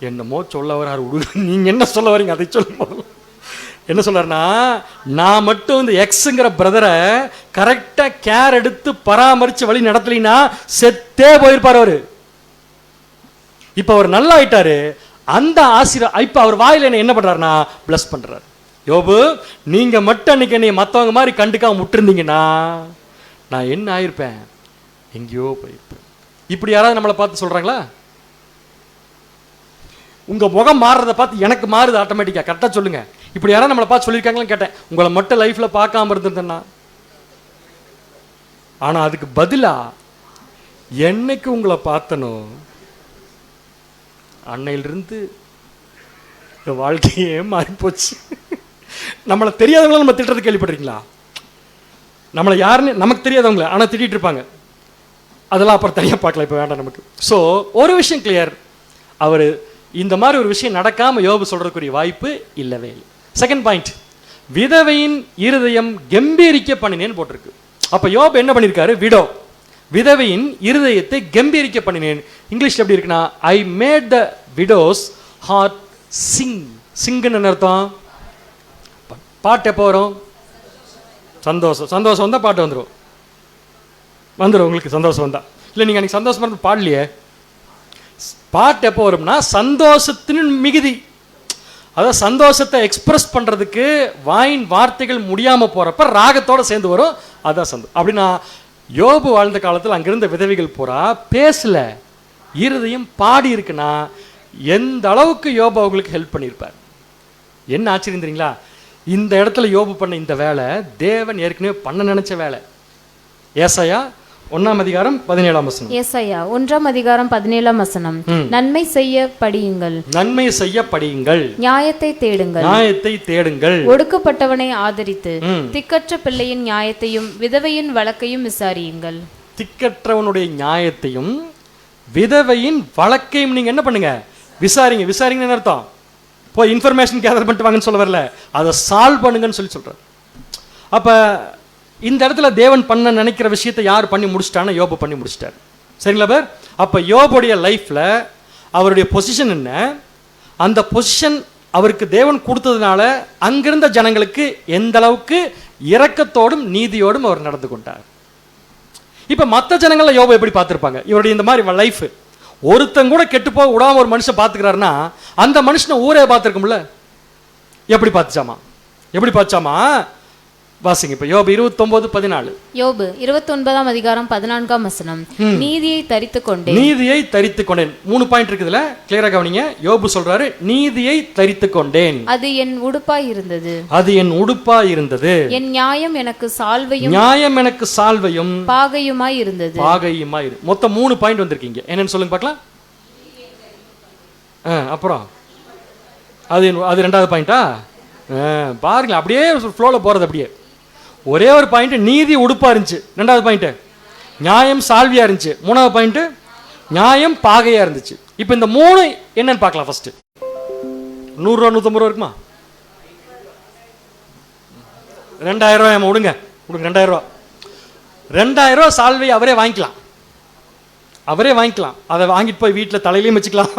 என்னமோ சொல்ல வர்றாரு. நீங்க என்ன சொல்ல வரீங்க அதை சொல்லும். என்ன சொல்றாருன்னா, நான் மட்டும் இந்த எக்ஸுங்கிற பிரதரை கரெக்டா கேர் எடுத்து பராமரிச்சு வழி நடத்தலைன்னா செத்தே போயிருப்பார் அவரு. இப்ப அவர் நல்லா ஆயிட்டாரு. அந்த ஆசீர்வாதம் இப்ப அவர் வாயில என்ன பண்றாருன்னா பிளஸ் பண்றாரு. யோபு, நீங்க மட்டும் அன்னைக்கு என்னை மற்றவங்க மாதிரி கண்டுக்காம விட்டுருந்தீங்கன்னா நான் என்ன ஆயிருப்பேன்? எங்கேயோ போயிருப்பேன். இப்படி யாராவது நம்மளை பார்த்து சொல்றாங்களா? உங்க முகம் மாறுறதை பார்த்து எனக்கு மாறுது ஆட்டோமேட்டிக்கா. கரெக்டா சொல்லுங்க. இப்படி யாராவது நம்மளை பார்த்து சொல்லியிருக்காங்களான்னு கேட்டேன். உங்களை மட்டும் லைஃப்ல பார்க்காம இருந்திருந்தேன்னா. ஆனா அதுக்கு பதிலா என்னைக்கு உங்களை பார்த்தனோ அன்னையிலிருந்து வாழ்க்கையே மாறி போச்சு. நம்மளை தெரியாதவங்களும் நம்ம திட்டுறது கேள்விப்பட்டிருக்கீங்களா? நம்மளை யாருன்னு நமக்கு தெரியாதவங்கள ஆனா திட்டிட்டு இருப்பாங்க. அதெல்லாம் அப்புறம் தனியாக பார்க்கலாம், இப்போ வேண்டாம் நமக்கு. ஸோ ஒரு விஷயம் கிளியர், அவர் இந்த மாதிரி ஒரு விஷயம் நடக்காம யோபு சொல்றதுக்குரிய வாய்ப்பு இல்லவே இல்லை. செகண்ட் பாயிண்ட், விதவையின் இருதயம் கம்பீரிக்க பண்ணினேன்னு போட்டிருக்கு. அப்ப யோபு என்ன பண்ணியிருக்காரு? விடோ, விதவையின் இருதயத்தை கம்பீரிக்க பண்ணினேன். இங்கிலீஷ்ல எப்படி இருக்குன்னா, I made the widow's heart sing. சிங்குன்னு அர்த்தம். பாட்டு எப்போ வரும்? சந்தோஷம். சந்தோஷம் வந்தா பாட்டு வந்துடும். உங்களுக்கு சந்தோஷம் வந்தா. இல்லை நீங்க அன்னைக்கு சந்தோஷமா இருந்து பாடலையே. பாட்டு எப்போ வரும்னா சந்தோஷத்தின் மிகுதி. அதாவது சந்தோஷத்தை எக்ஸ்பிரஸ் பண்றதுக்கு வாயின் வார்த்தைகள் முடியாம போறப்ப ராகத்தோட சேர்ந்து வரும். அதான் சந்தோஷம். அப்படின்னா யோபு வாழ்ந்த காலத்தில் அங்கிருந்த விதவைகள் பூரா பேசல, இருதயம் பாடி இருக்குன்னா எந்த அளவுக்கு யோபு அவங்களுக்கு ஹெல்ப் பண்ணியிருப்பார். என்ன ஆச்சரியம் தெரியுங்களா? இந்த இடத்துல யோபு பண்ண இந்த வேலை தேவன் ஏற்கனவே பண்ண நினைச்ச வேலை. ஏசாயா 1ஆம் அதிகாரம் 17ஆம் வசனம். ஏசாயா 1ஆம் அதிகாரம் 17ஆம் வசனம். நன்மை செய்ய படியுங்கள், நன்மை செய்ய படியுங்கள், நியாயத்தை தேடுங்கள், நியாயத்தை தேடுங்கள், ஒடுக்கப்பட்டவனை ஆதரித்து திக்கற்ற பிள்ளையின் நியாயத்தையும் விதவையின் வழக்கையும் விசாரியுங்கள். திக்கற்றவனுடைய நியாயத்தையும் விதவையின் வழக்கையும் நீங்க என்ன பண்ணுங்க? விசாரிங்க. விசாரிங்கன்னு அர்த்தம் போய் இன்ஃபர்மேஷன் கேதர் பண்ணிட்டு வாங்கன்னு சொல்ல வரல, அதை சால்வ் பண்ணுங்கன்னு சொல்றாரு. அப்ப இந்த இடத்துல தேவன் பண்ண நினைக்கிற விஷயத்தை யார் பண்ணி முடிச்சிட்டான்னு யோபு பண்ணி முடிச்சிட்டார். சரிங்களா பேர்? அப்ப யோபுடைய லைஃப்ல அவருடைய பொசிஷன் என்ன? அந்த பொசிஷன் அவருக்கு தேவன் கொடுத்ததுனால அங்கிருந்த ஜனங்களுக்கு எந்த அளவுக்கு இரக்கத்தோடும் நீதியோடும் அவர் நடந்து கொண்டார். இப்ப மற்ற ஜனங்களை யோபு எப்படி பார்த்திருப்பாங்க? இவருடைய இந்த மாதிரி லைஃப் ஒருத்தங்க கூட கெட்டு போக விடாம ஒரு மனுஷன் பார்த்துக்கிறாருன்னா அந்த மனுஷனை ஊரே பார்த்துருக்கும்ல. எப்படி பார்த்துச்சாமா? எப்படி பார்த்துச்சாமா? வாசிங்க இப்ப யோபு 29:14. யோபு 29ஆம் அதிகாரம் 14ஆம் வசனம். நீதியை தரித்து கொண்டேன், நீதியை தரித்து கொண்டேன். 3 பாயிண்ட் இருக்குதுல, கிளியரா கவனிங்க. யோபு சொல்றாரு, நீதியை தரித்து கொண்டேன், அது என் உடுப்பாய் இருந்தது, அது என் உடுப்பாய் இருந்தது, என் நியாயம் எனக்கு சால்வையும், நியாயம் எனக்கு சால்வையும் பாகையுமாய் இருந்தது. பாகையுமாய். மொத்தம் 3 பாயிண்ட் வந்திருக்கீங்க. என்னன்னு சொல்லுங்க பார்க்கலாம். அப்புறம் அது 2வது பாயிண்டா? பாருங்க, அப்படியே ஃப்ளோல போறது. அப்படியே ஒரே ஒரு பாயிண்ட் நீதி உடுப்பா இருந்துச்சு, 2வது பாயிண்ட் நியாயம் சால்வியா இருந்துச்சு, 3வது பாயிண்ட் நியாயம் பாகையா இருந்துச்சு. இப்போ இந்த 3 என்னன்னு பார்க்கலாம். ஃபர்ஸ்ட் 100 ரூபா 150 ரூபா இருக்குமா? 2000 ரூபாய் விடுங்க 2000 ரூபா. 2000 ரூபா சால்வை அவரே வாங்கிக்கலாம். அவரே வாங்கிக்கலாம். அதை வாங்கிட்டு போய் வீட்டில் தலையிலையும் வச்சுக்கலாம்,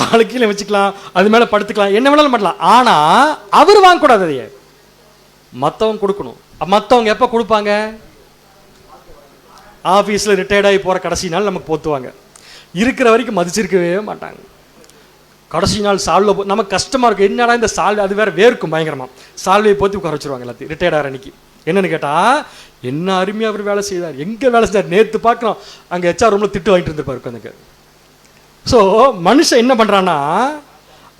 காலுக்கீழே வச்சுக்கலாம், அது மேலே படுத்துக்கலாம், என்ன வேணாலும் பண்ணலாம். ஆனால் அவர் வாங்கக்கூடாது, அதையே மற்றவங்க கொடுக்கணும். மற்றவங்க எப்போ கொடுப்பாங்க? ஆஃபீஸில் ரிட்டையர்ட் ஆகி போகிற கடைசி நாள் நமக்கு போத்துவாங்க. இருக்கிற வரைக்கும் மதிச்சிருக்கவே மாட்டாங்க. கடைசி நாள் சால்வை நமக்கு கஷ்டமாக இருக்கும். என்னடா இந்த சால்வை, அது வேறு வேர்க்கும் பயங்கரமாக. சால்வையை போற்றி உட்கார வச்சுருவாங்க எல்லாத்தையும் ரிட்டையர்ட் ஆகிற அன்னைக்கு. என்னென்னு கேட்டால், என்ன அருமையாக அவர் வேலை செய்தார், எங்கே வேலை செய்தார், நேற்று பார்க்குறோம் அங்கே ஹெச்ஆர் ரூமில் திட்டு வாங்கிட்டு இருந்திருப்பார் உட்காந்துக்கு. ஸோ மனுஷன் என்ன பண்ணுறான்னா,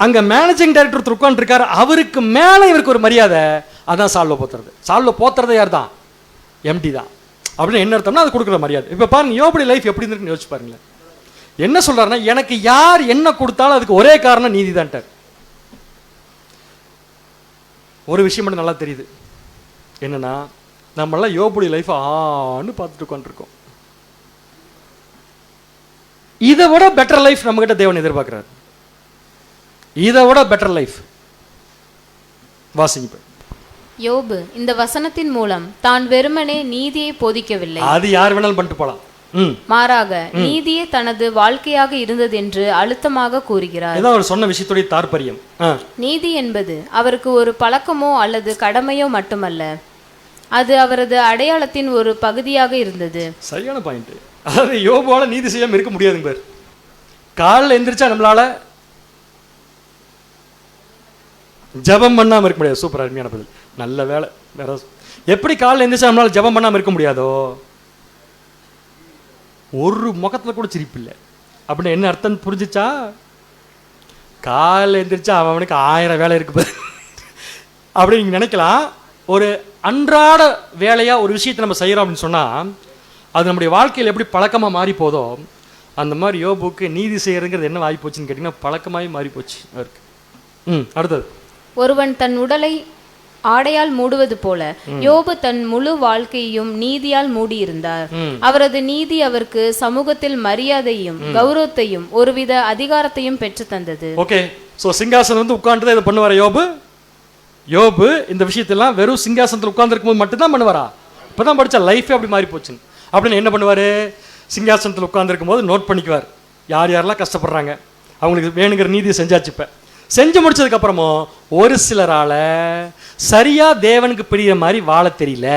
அங்கே மேனேஜிங் டைரக்டர் ஒருத்தர் உட்காந்துருக்காரு, அவருக்கு மேலே இவருக்கு ஒரு மரியாதை. அதான் சால்வை போத்துறது. சால்வை போத்துறது யார் தான்? எம்டி தான். அப்படின்னு என்ன அர்த்தம்னா அது கொடுக்குற மரியாதை. இப்போ பாருங்க யோபுடைய லைஃப் எப்படி இருந்துருக்குன்னு யோசிச்சு பாருங்களேன். என்ன சொல்றாருன்னா, எனக்கு யார் என்ன கொடுத்தாலும் அதுக்கு ஒரே காரணம் நீதி தான்ட்டார். ஒரு விஷயம் மட்டும் நல்லா தெரியுது, என்னன்னா நம்மளாம் யோபுடைய லைஃப் ஆன்னு பார்த்துட்டு உட்காந்துருக்கோம். இதை விட பெட்டர் லைஃப் நம்ம கிட்ட தேவன் எதிர்பார்க்கிறார். இதை விட பெட்டர் லைஃப் வாசிங்க. யோபு இந்த வசனத்தின் மூலம் தான் வெறுமனே நீதியை போதிக்கவில்லை, அது யார் வேணாலும் பண்ணிட்டு போலாம். மாறாக நீதியே தனது வாழ்க்கையாக இருந்தது என்று அழுத்தமாக கூறுகிறார். இதான் அவர் சொன்ன விஷயத்துடைய தாற்பயம். நீதி என்பது அவருக்கு ஒரு பழக்கமோ அல்லது கடமையோ மட்டுமல்ல, அது அவரது அடையாளத்தின் ஒரு பகுதியாக இருந்தது. சரியான பாயிண்ட். அதாவது யோபுவால நீதி செய்யாம இருக்க முடியாதுங்க பேர். காலைல எந்திரிச்சா நம்மளால ஜபம் பண்ணாம இருக்க முடியாது. சூப்பர், அருமையான பதில், நல்ல வேலை. வேற எப்படி காலைல எந்திரிச்சா நம்மளால ஜபம் பண்ணாம இருக்க முடியாதோ, ஒரு முகத்துல கூட சிரிப்பு இல்லை அப்படின்னு என்ன அர்த்தம் புரிஞ்சிச்சா? காலைல எந்திரிச்சா அவனுக்கு 1000 வேலை இருக்கு அப்படின்னு நீங்க நினைக்கலாம். ஒரு அன்றாட வேலையா ஒரு விஷயத்தை நம்ம செய்யறோம் அப்படின்னு சொன்னா அது நம்முடைய வாழ்க்கையில் எப்படி பழக்கமா மாறி போதோ, அந்த மாதிரி யோபுக்கு நீதி செய்யறதுங்கிறது என்ன ஆகி போச்சுன்னு கேட்டீங்கன்னா பழக்கமாகி மாறி போச்சு அவருக்கு. அடுத்தது, ஒருவன் தன் உடலை ஆடையால் மூடுவது போல யோபு தன் முழு வாழ்க்கையையும் நீதியால் மூடியிருந்தார். அவரது நீதி அவருக்கு சமூகத்தில் மரியாதையும் கௌரவத்தையும் ஒருவித அதிகாரத்தையும் பெற்று தந்தது. ஓகே, சோ சிங்காசனம் வந்து உட்கார்ந்து இதை பண்ணுவார யோபு. யோபு இந்த விஷயத்தெல்லாம் வெறும் சிங்காசனத்தில் உட்கார்ந்து இருக்கும்போது மட்டும்தான் பண்ணுவாரா? இப்பதான் படிச்ச லைஃபே அப்படி மாறி போச்சு. அப்படின்னு என்ன பண்ணுவாரு? சிங்காசனத்தில் உட்கார்ந்து இருக்கும் போது நோட் பண்ணிக்குவார், யார் யாரெல்லாம் கஷ்டப்படுறாங்க, அவங்களுக்கு வேணுங்கிற நீதியை செஞ்சாச்சு. இப்ப செஞ்சு முடிச்சதுக்கு அப்புறமும் ஒரு சிலரால சரியா தேவனுக்கு பிடிக்கிற மாதிரி வாழ தெரியல.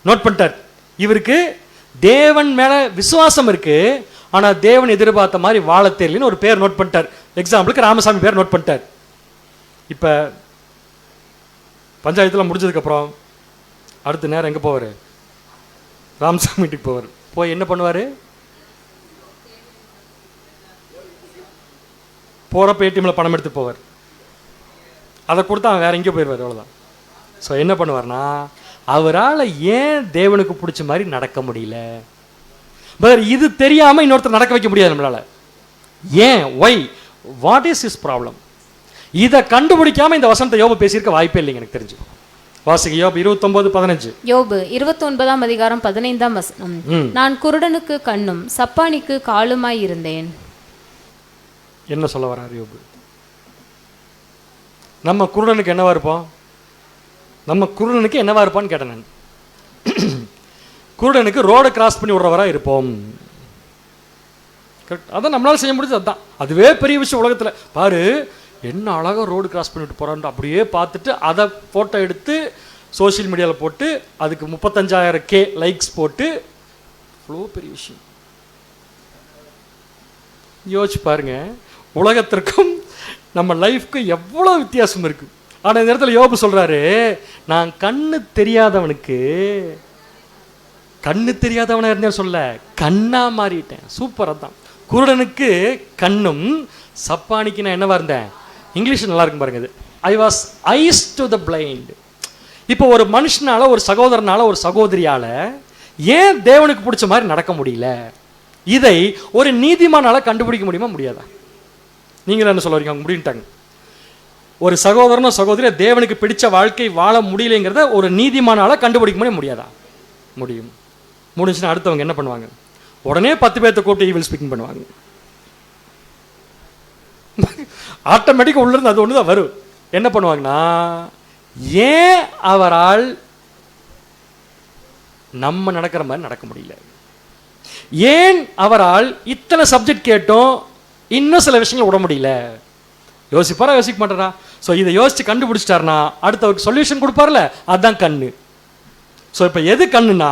நோட் பண்ணிட்டார், இவருக்கு தேவன் மேல விசுவாசம் இருக்கு, ஆனா தேவன் எதிர்பார்த்த மாதிரி வாழ தெரியலன்னு ஒரு பேர் நோட் பண்ணிட்டார். எக்ஸாம்பிளுக்கு ராமசாமி பேர் நோட் பண்ணிட்டார். இப்ப பஞ்சாயத்துல முடிஞ்சதுக்கு அப்புறம் அடுத்த நேரம் எங்க போவாரு? ராமசாமி வீட்டுக்கு போவார். போய் என்ன பண்ணுவாரு? போகிறப்ப ஏடிஎம்ல பணம் எடுத்து போவார். அதை கொடுத்து அவன் வேற எங்கேயோ போயிடுவார், அவ்வளோதான். ஸோ என்ன பண்ணுவார்னா, அவரால் ஏன் தேவனுக்கு பிடிச்ச மாதிரி நடக்க முடியல? பட் இது தெரியாமல் இன்னொருத்தர் நடக்க வைக்க முடியாது நம்மளால. ஏன்? Why? What is is problem? இதை கண்டுபிடிக்காம இந்த வசனத்தை யோபு பேசியிருக்க வாய்ப்பே இல்லைங்க எனக்கு தெரிஞ்சு. வாசிக்க யோபு 29:15. யோபு 29ஆம் அதிகாரம் 15ஆம் வசனம். நான் குருடனுக்கு கண்ணும் சப்பானிக்கு காலுமாய் இருந்தேன். என்ன சொல்ல வர்றாரு யோபு? நம்ம குருடனுக்கு என்னவா இருப்போம்? நம்ம குருடனுக்கு என்னவா இருப்பான்னு கேட்டேன் நான். குருடனுக்கு ரோடை கிராஸ் பண்ணி விடுறவரா இருப்போம். கரெக்ட், அதான் நம்மளால செய்ய முடிஞ்சது. அதுதான், அதுவே பெரிய விஷயம் உலகத்தில். பாரு என்ன அழகாக ரோடு கிராஸ் பண்ணிட்டு போகிறான்னு அப்படியே பார்த்துட்டு அதை ஃபோட்டோ எடுத்து சோஷியல் மீடியாவில் போட்டு அதுக்கு 35,000K லைக்ஸ் போட்டு, அவ்வளோ பெரிய விஷயம். யோசிச்சு பாருங்க, உலகத்திற்கும் நம்ம லைஃப்க்கும் எவ்வளோ வித்தியாசம் இருக்கு. ஆனால் இந்த இடத்துல யோபு சொல்றாரு, நான் கண்ணு தெரியாதவனா இருந்தேன் சொல்ல, கண்ணா மாறிட்டேன். சூப்பர். அதான் குருடனுக்கு கண்ணும் சப்பானிக்கு நான் என்னவா இருந்தேன்? இங்கிலீஷ் நல்லா இருக்கும் பாருங்க, இது I was eyes to the blind. இப்போ ஒரு மனுஷனால, ஒரு சகோதரனால, ஒரு சகோதரியால ஏன் தேவனுக்கு பிடிச்ச மாதிரி நடக்க முடியல? இதை ஒரு நீதிமானால கண்டுபிடிக்க முடியுமா? முடியாதா? நீங்களும் என்ன சொல்ல வரீங்க? அவங்க முடிஞ்சிட்டாங்க. ஒரு சகோதரனோ சகோதரியா தேவனுக்கு பிடிச்ச வாழ்க்கை வாழ முடியலைங்கிறத ஒரு நீதிமானால கண்டுபிடிக்க முடியாதா? முடியும். முடிஞ்சுன்னா அடுத்தவங்க என்ன பண்ணுவாங்க? உடனே 10 பேர்த்த கூப்பிட்டு ஈவில் ஸ்பீக்கிங் பண்ணுவாங்க. ஆட்டோமேட்டிக்காக உள்ள இருந்து அது ஒன்று தான் வரும். என்ன பண்ணுவாங்கன்னா, ஏன் அவரால் நம்ம நடக்கிற மாதிரி நடக்க முடியல? ஏன் அவரால் இத்தனை சப்ஜெக்ட் கேட்டும் இன்னும் சில விஷயங்கள் விட முடியல? யோசிப்பாரா, யோசிக்க மாட்டாரா? ஸோ இதை யோசிச்சு கண்டுபிடிச்சிட்டாருன்னா அடுத்து அவருக்கு சொல்யூஷன் கொடுப்பார்ல, அதுதான் கண்ணு. ஸோ இப்போ எது கண்ணுனா,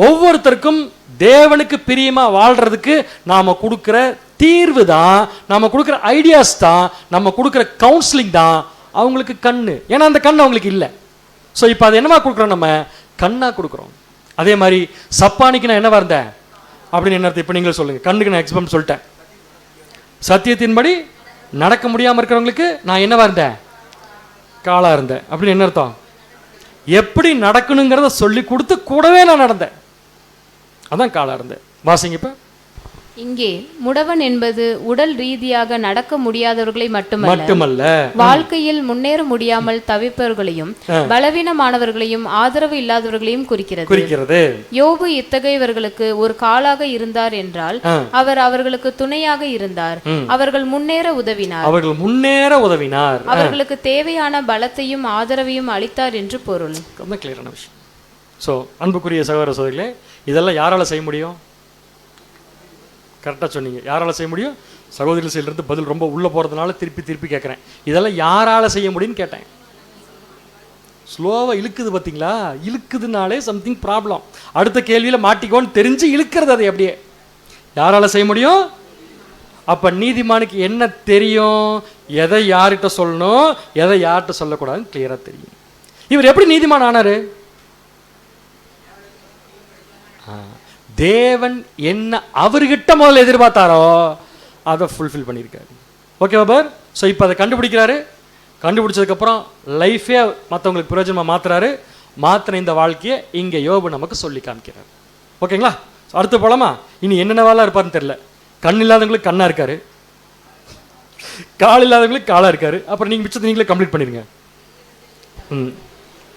ஒவ்வொருத்தருக்கும் தேவனுக்கு பிரியமா வாழ்றதுக்கு நாம கொடுக்குற தீர்வு தான், நாம கொடுக்குற ஐடியாஸ் தான், நம்ம கொடுக்குற கவுன்சிலிங் தான் அவங்களுக்கு கண்ணு. ஏன்னா அந்த கண்ணு அவங்களுக்கு இல்லை. ஸோ இப்போ அது என்னவா கொடுக்குறோம்? நம்ம கண்ணா கொடுக்குறோம். அதே மாதிரி சப்பானிக்கு நான் என்னவா இருந்தேன் அப்படின்னு என்ன அர்த்தம்? இப்போ நீங்களும் சொல்லுங்க. கண்ணுக்கு நான் எக்ஸாம்பிள் சொல்லிட்டேன். சத்தியத்தின்படி நடக்க முடியாமல் இருக்கிறவங்களுக்கு நான் என்னவா இருந்தேன்? காலா இருந்தேன். அப்படின்னு என்ன அர்த்தம்? எப்படி நடக்கணுங்கிறத சொல்லி கொடுத்து கூடவே நான் நடந்தேன். அதான் காலா இருந்தேன். வாசிங்க இப்ப. இங்கே முடவன் என்பது உடல் ரீதியாக நடக்க முடியாதவர்களை மட்டுமல்ல, வாழ்க்கையில் முன்னேற முடியாமல் தவிப்பவர்களையும் பலவீனமானவர்களையும் ஆதரவு இல்லாதவர்களையும் குறிக்கிறது. யோபு இத்தகையவர்களுக்கு ஒரு காலாக இருந்தார் என்றால் அவர் அவர்களுக்கு துணையாக இருந்தார். அவர்கள் முன்னேற உதவினார். அவர்களுக்கு தேவையான பலத்தையும் ஆதரவையும் அளித்தார் என்று பொருள். கிளியரான விஷயம். ஸோ அன்புக்குரிய சகோதர சகோதரிகளே, இதெல்லாம் யாரால செய்ய முடியும்? கரெக்டாக சொன்னீங்க. யாரால செய்ய முடியும்? சகோதரிகள் சைடிலிருந்து பதில் ரொம்ப உள்ளே போகிறதுனால திருப்பி கேட்குறேன். இதெல்லாம் யாரால செய்ய முடியும்னு கேட்டேன். ஸ்லோவாக இழுக்குது பார்த்தீங்களா? இழுக்குதுனாலே சம்திங் ப்ராப்ளம். அடுத்த கேள்வியில் மாட்டிக்கோன்னு தெரிஞ்சு இழுக்கிறது. அதை அப்படியே யாரால செய்ய முடியும்? அப்போ நீதிமானுக்கு என்ன தெரியும்? எதை யார்கிட்ட சொல்லணும், எதை யார்கிட்ட சொல்லக்கூடாதுன்னு கிளியராக தெரியும். இவர் எப்படி நீதிமான் ஆனாரு? தேவன் என்ன அவர்கிட்ட முதல்ல எதிர்பார்த்தாரோ அதை ஃபுல்ஃபில் பண்ணியிருக்காரு. ஓகேவா பார்? ஸோ இப்போ அதை கண்டுபிடிக்கிறாரு. கண்டுபிடிச்சதுக்கப்புறம் லைஃபே மற்றவங்களுக்கு பிரயோஜனமாக மாற்றுறாரு. மாற்றின இந்த வாழ்க்கையை இங்கே யோபு நமக்கு சொல்லி காமிக்கிறார். ஓகேங்களா? அடுத்து போலாமா? இனி என்னென்னவாலாம் இருப்பார்னு தெரியல. கண் இல்லாதவங்களுக்கு கண்ணா இருக்காரு, கால் இல்லாதவங்களுக்கு காலா இருக்காரு. அப்புறம் நீங்கள் மிச்சத்தை நீங்களே கம்ப்ளீட் பண்ணிடுங்க.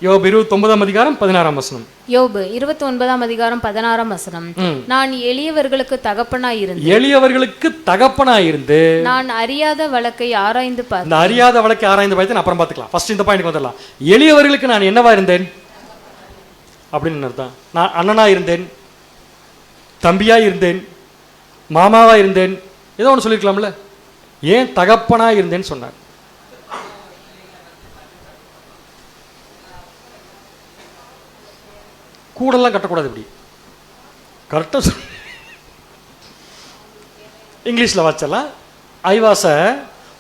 யோபு 29ஆம் அதிகாரம் 16ஆம் வசனம். யோபு 29ஆம் அதிகாரம் 16ஆம் வசனம். நான் எளியவர்களுக்கு தகப்பனாயிருந்து நான் அறியாத வழக்கை ஆராய்ந்து பார்த்தேன். இந்த அறியாத வழக்கை ஆராய்ந்து பார்த்து அப்புறம் பார்த்துக்கலாம். ஃபர்ஸ்ட் இந்த பாயிண்ட் வந்துடலாம். எளியவர்களுக்கு நான் என்னவா இருந்தேன் அப்படின்னு அர்த்தம். நான் அண்ணனா இருந்தேன், தம்பியா இருந்தேன், மாமாவா இருந்தேன், ஏதோ ஒன்று சொல்லிருக்கலாம்ல. ஏன் தகப்பனா இருந்தேன்னு சொன்னார்? கூடெல்லாம் கட்டக்கூடாது. இப்படி கரெக்டாக இங்கிலீஷில் வாச்சலாம். I was a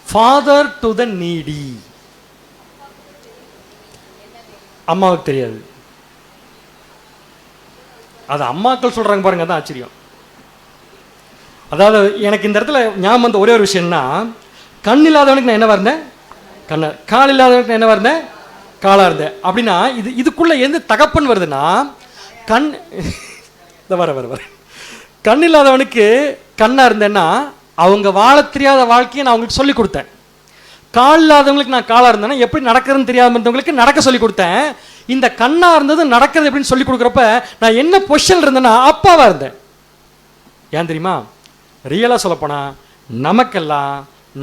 father to the needy. அம்மாவுக்கு தெரியாது. அது அம்மாக்கள் சொல்றாங்க பாருங்க, தான் ஆச்சரியம். அதாவது எனக்கு இந்த இடத்துல ஞாபகம் வந்த ஒரே ஒரு விஷயம்னா, கண் இல்லாதவனுக்கு நான் என்னவா இருந்தேன்? கண்ண. கால் இல்லாதவனுக்கு நான் என்னவா இருந்தேன்? காலா இருந்தேன். அப்படின்னா இதுக்குள்ள எந்த தகப்பன் வருதுன்னா, கண் வர கண் இல்லாதவனுக்கு கண்ணா இருந்தேன்னா அவங்க வாழ தெரியாத வாழ்க்கையை நான் அவங்களுக்கு சொல்லி கொடுத்தேன். கால் இல்லாதவங்களுக்கு நான் காலா இருந்தேன்னா எப்படி நடக்கிறதுன்னு தெரியாம இருந்தவங்களுக்கு நடக்க சொல்லி கொடுத்தேன். இந்த கண்ணா இருந்தது நடக்கிறது எப்படின்னு சொல்லி கொடுக்குறப்ப நான் என்ன பொசிஷன் இருந்தேன்னா அப்பாவா இருந்தேன். ஏன் தெரியுமா? ரியலா சொல்லப்போனா நமக்கெல்லாம்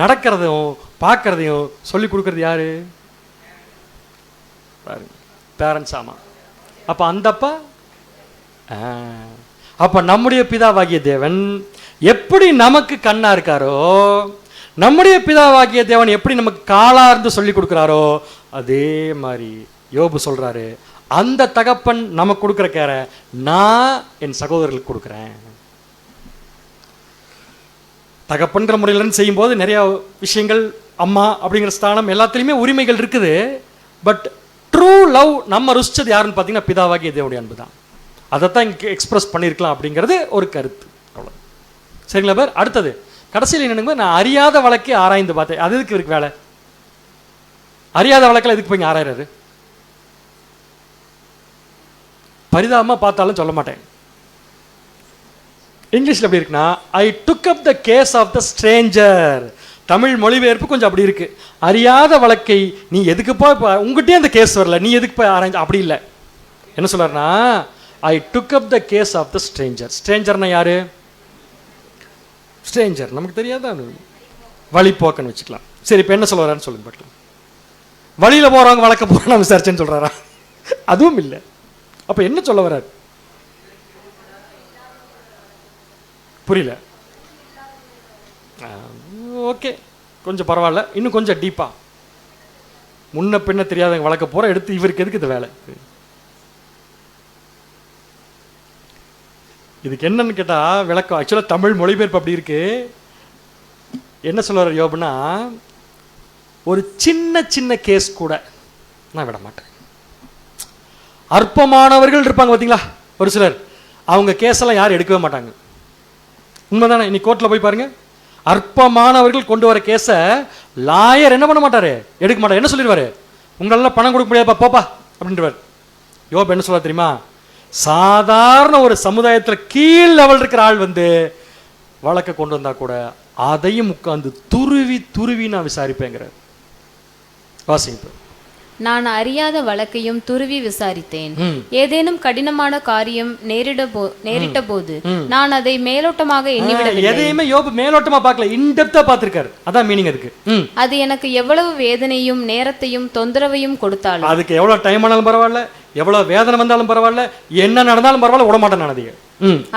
நடக்கிறதையும் பார்க்கறதையும் சொல்லி கொடுக்கறது யாரு? பேரண்ட்ஸ். ஆமா. அப்ப அந்த அப்பா, அப்ப நம்முடைய பிதாவாகிய தேவன் எப்படி நமக்கு கண்ணா இருக்காரோ, நம்முடைய பிதாவாகிய தேவன் எப்படி நமக்கு காலா இருந்து சொல்லி கொடுக்கிறாரோ, அதே மாதிரி யோபு சொல்றாரு, அந்த தகப்பன் நமக்கு கொடுக்குற கேரை நான் என் சகோதரர்களுக்கு கொடுக்குறேன். தகப்பன்ற முறையிலிருந்து செய்யும்போது நிறைய விஷயங்கள், அம்மா அப்படிங்கிற ஸ்தானம் எல்லாத்துலேயுமே உரிமைகள் இருக்குது. பட் ட்ரூ லவ் நம்ம ருசிச்சது யாருன்னு பார்த்தீங்கன்னா பிதாவாகிய தேவனுடைய அன்பு தான். அதைத்தான் இங்கே எக்ஸ்பிரஸ் பண்ணியிருக்கலாம் அப்படிங்கிறது ஒரு கருத்து. அவ்வளோ சரிங்களா பேர்? அடுத்தது கடைசியில் என்னென்னு, நான் அறியாத வழக்கை ஆராய்ந்து பார்த்தேன். அது எதுக்கு இருக்கு வேலை? அறியாத வழக்கில் எதுக்கு போய் ஆராயிறாரு? பரிதாபமாக பார்த்தாலும் சொல்ல மாட்டேன். இங்கிலீஷில் எப்படி இருக்குன்னா, I took up the case of the stranger. தமிழ் மொழிபெயர்ப்பு கொஞ்சம் அப்படி இருக்கு. அறியாத வழக்கை நீ எதுக்குப்பா உங்ககிட்டயே அந்த கேஸ் வரல, நீ எதுக்கு போய் ஆராய்ஞ்ச? அப்படி இல்லை. என்ன சொல்றாருன்னா, ஐ took up the case of the Stranger. ஸ்ட்ரேஞ்சர்னா யாரு? ஸ்ட்ரேஞ்சர் நமக்கு தெரியாதா? வழிபோக்கன்னு வச்சுக்கலாம். சரி, இப்போ என்ன சொல்ல வரான்னு சொல்லுங்க பார்க்கலாம். வழியில போறவங்க வழக்க போறோம் விசாரிச்சேன்னு சொல்றாரா? அதுவும் இல்லை. அப்ப என்ன சொல்ல வர்றாரு? புரியல? ஓகே, கொஞ்சம் பரவாயில்ல. இன்னும் கொஞ்சம் டீப்பா, முன்ன பின்ன தெரியாதவங்க வளர்க்க போற எடுத்து இவருக்கு எதுக்கு இந்த வேலை? இதுக்கு என்னன்னு கேட்டா விளக்கம். ஆக்சுவலா தமிழ் மொழிபெயர்ப்பு அப்படி இருக்கு. என்ன சொல்றாரு யோபுனா, ஒரு சின்ன சின்ன கேஸ் கூட நான் விட மாட்டேன். அற்பமானவர்கள் இருப்பாங்க பார்த்தீங்களா ஒரு சிலர், அவங்க கேஸ் எல்லாம் யாரும் எடுக்கவே மாட்டாங்க. உண்மைதானே? இன்னைக்கு கோர்ட்ல போய் பாருங்க, அற்பமானவர்கள் கொண்டு வர கேஸ லாயர் என்ன பண்ண மாட்டாரு, எடுக்க மாட்டார். என்ன சொல்லிடுவாரு, உங்களால பணம் கொடுக்க முடியாதுப்பா போப்பா அப்படின்றவர். யோபு என்ன சொல்ல தெரியுமா, சாதாரண ஒரு சமுதாயத்தில் கீழ் லெவல் இருக்கிற ஆள் வந்து வழக்கை கொண்டு வந்தா கூட அதையும் உட்கார்ந்து துருவி துருவி நான் விசாரிப்பேங்கிறார். வாசிப்பு. நான் அறியாத வழக்கையும் துருவி விசாரித்தேன். ஏதேனும் கடினமான காரியம் நேரிட்ட போது நான் அதை மேலோட்டமாக எண்ணிவிடவில்லை. எதையுமே யோபு மேலோட்டமா பார்க்கல, இன்டெப்தா பார்த்திருக்காரு. அதான் மீனிங் அதுக்கு. அது எனக்கு எவ்வளவு வேதனையும் நேரத்தையும் தொந்தரவையும் கொடுத்தாலும், அதுக்கு எவ்வளவு டைம் ஆனாலும் பரவாயில்ல, எவ்வளவு வேதனை வந்தாலும் பரவாயில்ல, என்ன நடந்தாலும் பரவாயில்ல, விட மாட்டேன் நான் அதையே.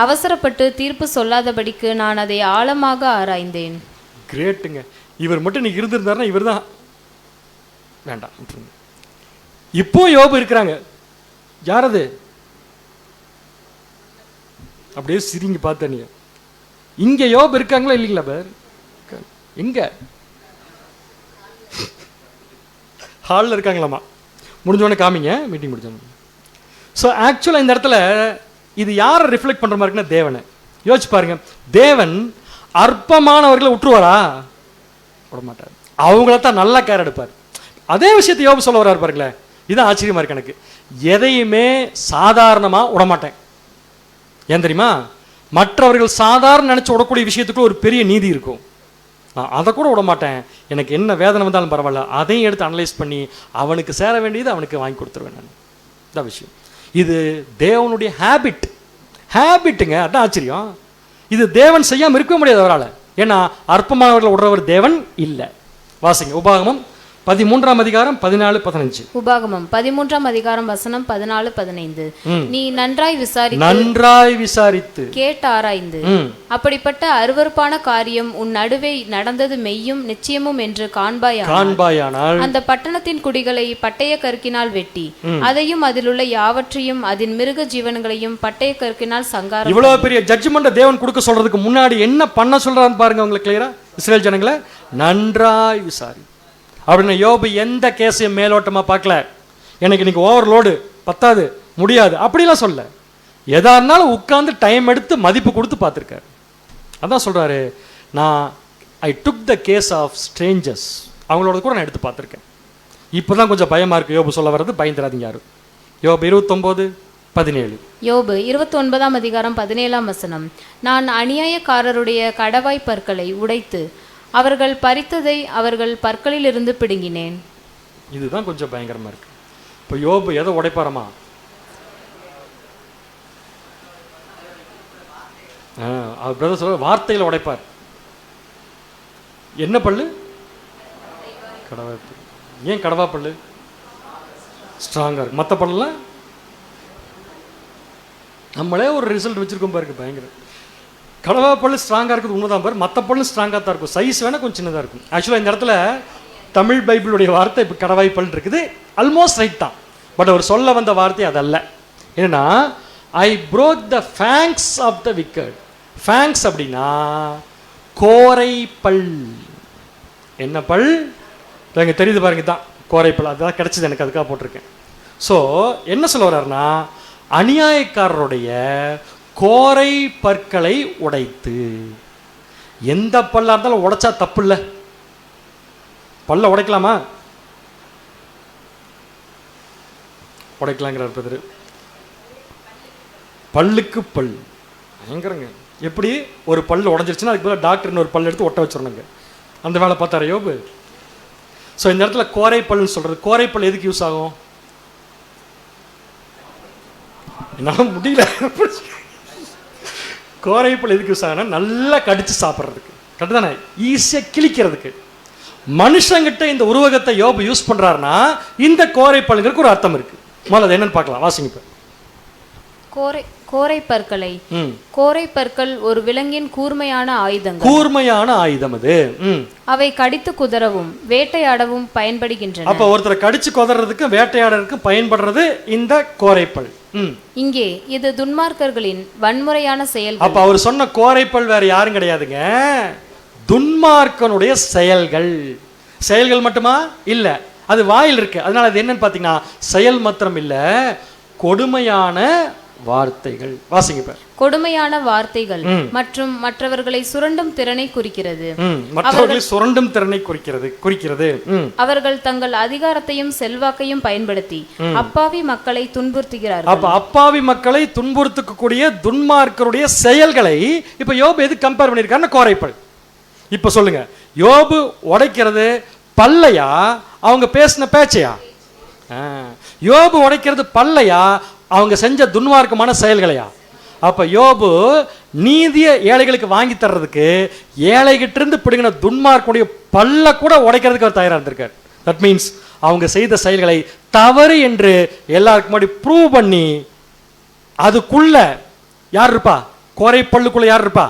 அவசரப்பட்டு தீர்ப்பு சொல்லாதபடிக்கு நான் அதை ஆழமாக ஆராய்ந்தேன். கிரேட்டுங்க. இவர் மட்டும் நீ இருந்திருந்தாருன்னா இவர் தான் வேண்டாம். இப்போ யோபு இருக்கிறாங்க. யார் அது? அப்படியே சிரிங்க பார்த்த நீ. இங்க யோபு இருக்காங்களா இல்லைங்களா? பேர் எங்க? ஹாலில் இருக்காங்களாமா. முடிஞ்சோடனே காமிங்க, மீட்டிங் முடிஞ்சோன்னு. ஸோ ஆக்சுவலாக இந்த இடத்துல இது யாரை ரிஃப்ளெக்ட் பண்ற மாதிரி இருக்குன்னா தேவனை. யோசிச்சு பாருங்க, தேவன் அற்பமானவர்களை விட்டுருவாரா? விட மாட்டார். அவங்கள தான் நல்லா கேர் எடுப்பார். அதே விஷயத்தை யோபு சொல்ல வர்றாரு பாருங்களேன். இது ஆச்சரியமா இருக்கு எனக்கு. எதையுமே சாதாரணமா விடமாட்டேன். ஏன் தெரியுமா? மற்றவர்கள் சாதாரண நினைச்சு விடக்கூடிய விஷயத்துக்குள்ள ஒரு பெரிய நீதி இருக்கும். நான் அதை கூட விட மாட்டேன். எனக்கு என்ன வேதனை வந்தாலும் பரவாயில்ல, அதையும் எடுத்து அனலைஸ் பண்ணி அவனுக்கு சேர வேண்டியது அவனுக்கு வாங்கி கொடுத்துருவேன் நான். இதான் விஷயம். இது தேவனுடைய ஹேபிட்டுங்க. அதான் ஆச்சரியம். இது தேவன் செய்யாமல் இருக்கவே முடியாது அவரால். ஏன்னா அற்பமானவர்களை விடுறவர் தேவன் இல்லை. வாசிங்க உபாகமம் 13ஆம் அதிகாரம் 14-15. உபாகமம் 13ஆம் அதிகாரம் வசனம் 14-15. நீ நன்றாய் விசாரித்து கேட்டு ஆராய்ந்து அப்படிப்பட்ட அருவருப்பான காரியம் உன் நடுவே நடந்தது மெய்யும் நிச்சயமும் என்று காண்பாயானால் அந்த பட்டணத்தின் குடிகளை பட்டய கற்கினால் வெட்டி அதையும் அதில் உள்ள யாவற்றையும் அதன் மிருக ஜீவன்களையும் பட்டய கற்கினால் சங்காரம். இவ்வளவு பெரிய ஜட்ஜ்மெண்ட் தேவன் கொடுக்க சொல்றதுக்கு முன்னாடி என்ன பண்ண சொல்றான்னு பாருங்க. உங்களுக்கு கிளியரா, இஸ்ரேல் ஜனங்களை நன்றாய் விசாரி அப்படின்னு. யோபு எந்த கேஸையும் மேலோட்டமா பார்க்கல. எனக்கு இன்னைக்கு ஓவர்லோடு பத்தாது முடியாது அப்படிலாம் சொல்ல. எதா இருந்தாலும் உட்கார்ந்து டைம் எடுத்து மதிப்பு கொடுத்து பார்த்துருக்காரு. அதான் சொல்றாரு, நான் ஐ டுக் த கேஸ் ஆஃப் ஸ்ட்ரேஞ்சர்ஸ். அவங்களோட கூட நான் எடுத்து பார்த்துருக்கேன். இப்போதான் கொஞ்சம் பயமா இருக்கு யோபு சொல்ல வர்றது. பயந்துராதீங்க யாரும். யோபு 29:17. யோபு 29ஆம் அதிகாரம் 17ஆம் வசனம். நான் அநியாயக்காரருடைய கடவாய் பற்களை உடைத்து அவர்கள் பறித்ததை அவர்கள் பற்களில் இருந்து பிடுங்கினேன். இதுதான் கொஞ்சம் பயங்கரமா இருக்கு. இப்போ யோபு எதை உடைப்பாரமா? அவர் பிரதர் சொல்ற வார்த்தையில உடைப்பார். என்ன பல்லு? கடவா. ஏன் கடவா பல்லு ஸ்ட்ராங்கா இருக்கு? மற்ற பல்லுலாம் நம்மளே ஒரு ரிசல்ட் வச்சிருக்கோம் பாருங்க. பயங்கரம். கடவா பல்லு ஸ்ட்ராங்காக இருக்குது உண்மைதான் பாரு. மற்ற பல்லு ஸ்ட்ராங்காக தான் இருக்கும். சைஸ் வேணால் கொஞ்சம் சின்னதாக இருக்கும். ஆக்சுவலாக இந்த இடத்துல தமிழ் பைபிளுடைய வார்த்தை இப்போ கடவாய் பல் இருக்குது. ஆல்மோஸ்ட் ரைட் தான். பட் அவர் சொல்ல வந்த வார்த்தை அதல்ல. என்னன்னா, ஐ broke the fangs of the wicked. fangs அப்படின்னா கோரை பல். என்ன பல்? எனக்கு தெரியுது பாருங்க, தான் கோரை பல். அதுதான் கிடைச்சது எனக்கு, அதுக்காக போட்டிருக்கேன். ஸோ என்ன சொல்ல வர்றாருன்னா, அநியாயக்காரருடைய கோரை பற்களை உடைத்து. எந்த பல்லா இருந்தாலும் உடைச்சா தப்பு இல்லை. பல்ல உடைக்கலாமா? உடைக்கலாங்கிறார் பேரு. பல்லுக்கு பல் பயங்கரங்க. எப்படி ஒரு பல்லு உடஞ்சிருச்சுன்னா அதுக்கு பதிலாக டாக்டர் ஒரு பல்லு எடுத்து ஒட்ட வச்சிடணுங்க. அந்த வேலை பார்த்தாரு யோபு. ஸோ இந்த இடத்துல கோரை பல்லுன்னு சொல்றது. கோரை பல் எதுக்கு யூஸ் ஆகும்? என்னால் முடியல. கோரைப்பல் எதுக்கு யூஸ் ஆகுனா நல்லா கடிச்சு சாப்பிட்றதுக்கு, கரெக்டு தானே? ஈஸியாக கிழிக்கிறதுக்கு. மனுஷங்கிட்ட இந்த உருவகத்தை யோபு யூஸ் பண்றாருன்னா இந்த கோரைப்பல்லுங்கிறதுக்கு ஒரு அர்த்தம் இருக்கு. முதல்ல அது என்னன்னு பார்க்கலாம். வாசிங்க. இப்போ கோரை பற்களை. கோரை பற்கள் ஒரு விலங்கின் கூர்மையான ஆயுதங்கள். கூர்மையான ஆயுதம் அது. அவை கடித்து குதறவும் வேட்டையாடவும் பயன்படுகின்றன. அப்ப ஒருத்தரை கடிச்சு குதறதுக்கு வேட்டையாடறதுக்கு பயன்படுறது இந்த கோரைப்பல். இங்கே இது துன்மார்க்கர்களின் வன்முறையான செயல். அப்ப அவர் சொன்ன கோரைப்பல் வேற யாரும் கிடையாதுங்க, துன்மார்க்கனுடைய செயல்கள். செயல்கள் மட்டுமா இல்ல, அது வாயில் இருக்கு. அதனால அது என்னன்னு பாத்தீங்கன்னா செயல் மாத்திரம் இல்ல, கொடுமையான வார்த்தைகள். வாசிங்க. கொடுமையான வார்த்தைகள் மற்றும் மற்றவர்களை சுரண்டும் திறனை குறிக்கிறது. மற்றவர்களை சுரண்டும் திறனை குறிக்கிறது. அவர்கள் தங்கள் அதிகாரத்தையும் செல்வாக்கையும் பயன்படுத்தி அப்பாவி மக்களை துன்புறுத்துகிறார்கள். அப்ப அப்பாவி மக்களை துன்புறுத்தக்கூடிய துன்மார்க்கருடைய செயல்களை இப்ப யோபு எது கம்பேர் பண்ணிருக்காருன்னு கோரைப்பல். இப்ப சொல்லுங்க, யோபு உடைக்கிறது பல்லையா அவங்க பேசின பேச்சையா? யோபு உடைக்கிறது பல்லையா அவங்க செஞ்ச துன்மார்க்கமான செயல்களையா? அப்ப யோபு நீதிய ஏழைகளுக்கு வாங்கி தர்றதுக்கு ஏழைகிட்ட இருந்து பிடுங்கின துன்மார்க்குடைய பல்ல கூட உடைக்கிறதுக்கு அவர் தயாரா இருந்திருக்கார். தட் மீன்ஸ் அவங்க செய்த செயல்களை தவறு என்று எல்லாருக்கும் முன்னாடி ப்ரூவ் பண்ணி அதுக்குள்ள யார் இருப்பா? கோரை பல்லுக்குள்ள யார் இருப்பா?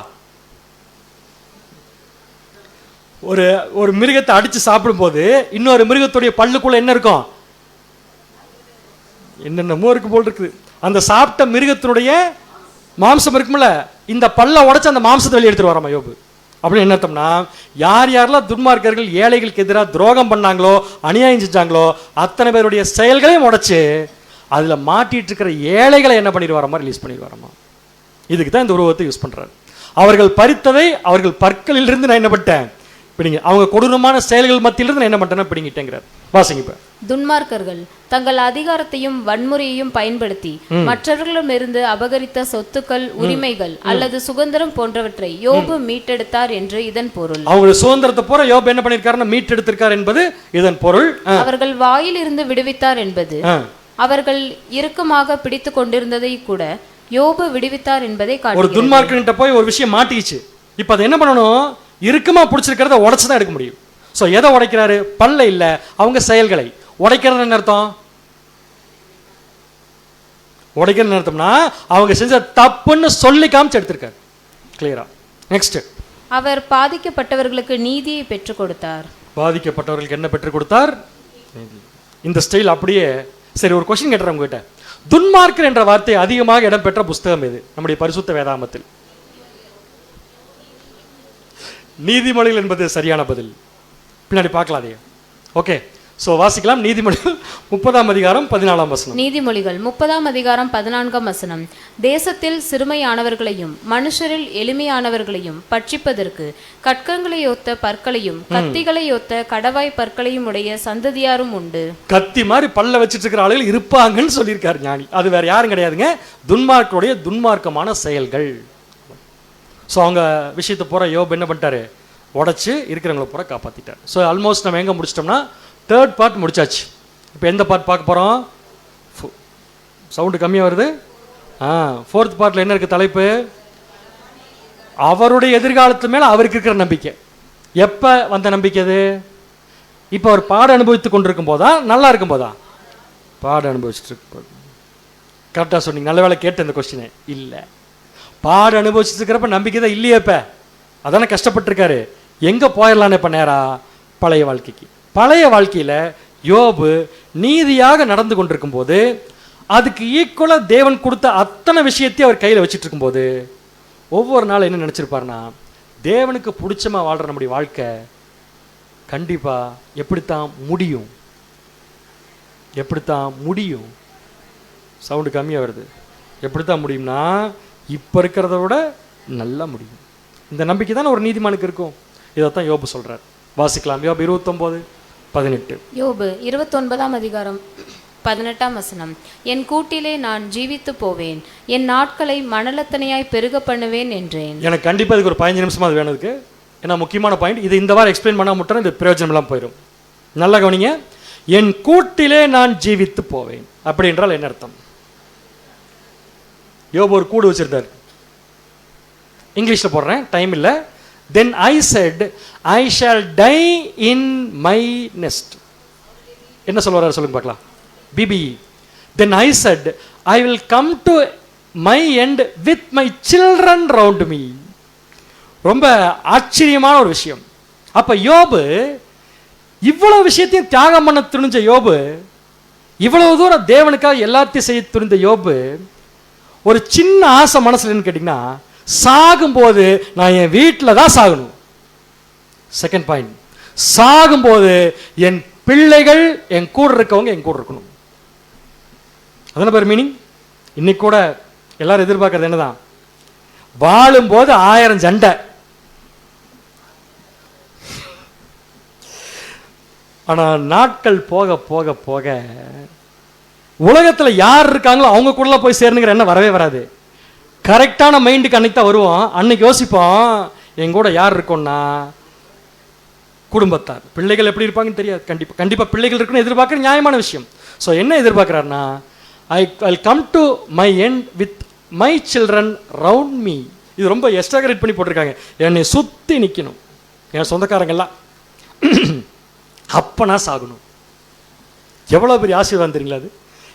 ஒரு மிருகத்தை அடிச்சு சாப்பிடும் போது இன்னொரு மிருகத்துடைய பல்லுக்குள்ள என்ன இருக்கும்? என்னென்னமோ இருக்கு போல் இருக்குது. அந்த சாப்பிட்ட மிருகத்தினுடைய மாம்சம் இருக்கும்ல, இந்த பல்ல உடைச்சு அந்த மாம்சத்தை வெளியே எடுத்துட்டு வராமா யோபு. அப்படின்னு என்ன அர்த்தம்னா, யார் யாரெல்லாம் துன்மார்க்கர்கள் ஏழைகளுக்கு எதிராக துரோகம் பண்ணாங்களோ அநியாயம் செஞ்சாங்களோ அத்தனை பேருடைய செயல்களையும் உடைச்சு அதுல மாட்டிட்டு இருக்கிற ஏழைகளை என்ன பண்ணிட்டு வராமா? ரிலீஸ் பண்ணிட்டு வராமா. இதுக்கு தான் இந்த உருவத்தை யூஸ் பண்றாரு. அவர்கள் பறித்ததை அவர்கள் பற்களில் இருந்து நான் என்ன பண்ணிட்டேன் பிடிங்க, அவங்க கொடூரமான செயல்கள் மத்தியிலிருந்து நான் என்ன பண்ணிட்டேன்னா பிடிங்கிட்டேங்கிறார். வாசிங்க. இப்ப துன்மார்க்கர்கள் தங்கள் அதிகாரத்தையும் வன்முறையையும் பயன்படுத்தி மற்றவர்களிடமிருந்து அபகரித்த சொத்துக்கள், உரிமைகள் அல்லது சுதந்திரம் போன்றவற்றை யோபு மீட்டெடுத்தார் என்று இதன் பொருள். அவங்க சுதந்திரத்தை போற யோபு என்ன பண்ணிருக்காருன்னா மீட்டெடுத்திருக்கார் என்பது இதன் பொருள். அவர்கள் வாயில் இருந்து விடுவித்தார் என்பது அவர்கள் இறுக்கமாக பிடித்து கொண்டிருந்ததை கூட யோபு விடுவித்தார் என்பதை காட்டுகிறது. ஒரு துன்மார்க்கன்கிட்ட போய் ஒரு விஷயம் மாட்டிக்கிச்சு, இப்ப அதை என்ன பண்ணணும்? இறுக்கமா பிடிச்சிருக்கிறத உடைச்சுதான் எடுக்க முடியும். சோ எதை உடைக்கிறாரு? பல்ல இல்ல, அவங்க செயல்களை உடைக்கிறது. என்ன அர்த்தம்? உடைக்கிறது அர்த்தம்னா அவங்க செஞ்ச தப்புன்னு சொல்லி காமிச்சு எடுத்திருக்காரு கிளியரா. நெக்ஸ்ட், அவர் பாதிக்கப்பட்டவர்களுக்கு நீதியை பெற்றுக் கொடுத்தார். பாதிக்கப்பட்டவர்களுக்கு என்ன பெற்றுக் கொடுத்தார்? இந்த ஸ்டைல் அப்படியே. சரி, ஒரு கொஸ்டின் கேட்டுறேன் உங்ககிட்ட. துன்மார்க்கர் என்ற வார்த்தை அதிகமாக இடம்பெற்ற புஸ்தகம் எது நம்முடைய பரிசுத்த வேதாகமத்தில்? நீதிமொழிகள் என்பது சரியான பதில். பின்னாடி பார்க்கலாம். ஓகே, சோ வாசிக்கலாம். நீதிமொழிகள் 30ஆம் அதிகாரம் 14ஆம் வசனம். நீதிமொழிகள் 30ஆம் அதிகாரம் 14ஆம் வசனம். தேசத்தில் சிறுமையானவர்களையும் மனுஷரில் எளிமையானவர்களையும் பட்சிப்பதற்கு கட்கங்களை ஒத்த பற்களையும் கத்திகளை ஒத்த கடவாய் பற்களையும் உடைய சந்ததியாரும் உண்டு. கத்தி மாதிரி பல்ல வச்சிட்டு இருக்கிற ஆளுகள் இருப்பாங்கன்னு சொல்லியிருக்காரு ஞானி. அது வேற யாரும் கிடையாதுங்க, துன்மார்க்கருடைய துன்மார்க்கமான செயல்கள். ஸோ அவங்க விஷயத்தை பூரா யோபு என்ன பண்ணிட்டாரு? உடைச்சு இருக்கிறவங்களை பூரா காப்பாற்றிட்டார். ஸோ ஆல்மோஸ்ட் நம்ம எங்கே முடிச்சிட்டோம்னா தேர்ட் பார்ட் முடிச்சாச்சு. இப்போ எந்த பார்ட் பார்க்க போகிறோம்? சவுண்டு கம்மியாக வருது. ஃபோர்த் பார்ட்டில் என்ன இருக்குது தலைப்பு? அவருடைய எதிர்காலத்து மேலே அவருக்கு இருக்கிற நம்பிக்கை. எப்போ வந்த நம்பிக்கை அது? இப்போ அவர் பாட அனுபவித்து கொண்டிருக்கும் போதா, நல்லா இருக்கும் போதா? பாட அனுபவிச்சுட்டு இருக்கும். கரெக்டாக சொன்னீங்க, நல்ல வேலை கேட்ட இந்த கொஸ்டினே. இல்லை, பாட அனுபவிச்சுட்டு இருக்கிறப்ப நம்பிக்கை தான் இல்லையே. இப்ப அதான கஷ்டப்பட்டிருக்காரு. எங்க போயிடலான்னு இப்ப நேரா பழைய வாழ்க்கைக்கு. பழைய வாழ்க்கையில யோபு நீதியாக நடந்து கொண்டிருக்கும் போது அதுக்கு ஈக்குவலா தேவன் கொடுத்த அத்தனை விஷயத்தையும் அவர் கையில வச்சுட்டு இருக்கும் போது ஒவ்வொரு நாள் என்ன நினைச்சிருப்பாருன்னா, தேவனுக்கு பிடிச்சமா வாழ்ற நம்முடைய வாழ்க்கை கண்டிப்பா எப்படித்தான் முடியும், எப்படித்தான் முடியும். சவுண்டு கம்மியா வருது. எப்படித்தான் முடியும்னா இப்ப இருக்கிறத விட நல்லா முடியும். இந்த நம்பிக்கை தான் ஒரு நீதிமானுக்கு இருக்கும். இதைத்தான் யோபு சொல்றார். வாசிக்கலாம். யோபு 29:18. யோபு 29ஆம் அதிகாரம் 18ஆம் வசனம். என் கூட்டிலே நான் ஜீவித்து போவேன், என் நாட்களை மணலத்தனையாய் பெருக பண்ணுவேன் என்றேன். எனக்கு கண்டிப்பா இதுக்கு ஒரு 15 நிமிஷமா அது வேணுதுக்கு. ஏன்னா முக்கியமான பாயிண்ட் இது. இந்த வாரம் எக்ஸ்பிளைன் பண்ணா மட்டும் இது பிரயோஜனம் எல்லாம் போயிடும். நல்லா கவனிங்க. என் கூட்டிலே நான் ஜீவித்து போவேன் அப்படி என்றால் என்ன அர்த்தம்? யோபு ஒரு கூடு வச்சிருந்தார். இங்கிலீஷ்ல போடுறேன், டைம் இல்ல. Then I said, I shall die in my nest. என்ன சொல்ல வர்றாரு சொல்லுங்க பார்க்கலாம். BBE. Then I said, I will come to my end with my children round me. ரொம்ப ஆச்சரியமான ஒரு விஷயம். அப்ப யோபு இவ்வளவு விஷயத்தையும் தியாகம் பண்ண துணிஞ்ச யோபு, இவ்வளவு தூரம் தேவனுக்காக எல்லாத்தையும் செய்ய துணிந்த யோபு, ஒரு சின்ன ஆசை மனசுல கேட்டீங்கன்னா, சாகும்போது நான் என் வீட்டில் தான் சாகணும். செகண்ட் பாயிண்ட், சாகும்போது என் பிள்ளைகள் என் கூட இருக்கவங்க என் கூட இருக்கணும். அதனால பேர் மீனிங். இன்னைக்கு கூட எல்லாரும் எதிர்பார்க்கறது என்னதான், வாழும்போது 1000 சண்டை, ஆனா நாட்கள் போக போக போக உலகத்துல யார் இருக்காங்களோ அவங்க கூட போய் சேரணுங்கிற என்ன வரவே வராது. கரெக்டான மைண்டுக்கு அன்னைக்கு தான் வருவோம். அன்னைக்கு யோசிப்போம், என் கூட யார் இருக்கோம்னா குடும்பத்தார். பிள்ளைகள் எப்படி இருப்பாங்கன்னு தெரியாது. கண்டிப்பா பிள்ளைகள் இருக்குன்னு எதிர்பார்க்குற நியாயமான விஷயம். ஸோ என்ன எதிர்பார்க்கிறாருன்னா, I come to my end with my children round me. இது ரொம்ப எக்ஸ்ட்ராகரேட் பண்ணி போட்டிருக்காங்க. என்னை சுத்தி நிற்கணும் என் சொந்தக்காரங்கெல்லாம், அப்ப நான் சாகணும். எவ்வளவு பெரிய ஆசீர்வாதம் தெரியுங்களா? அது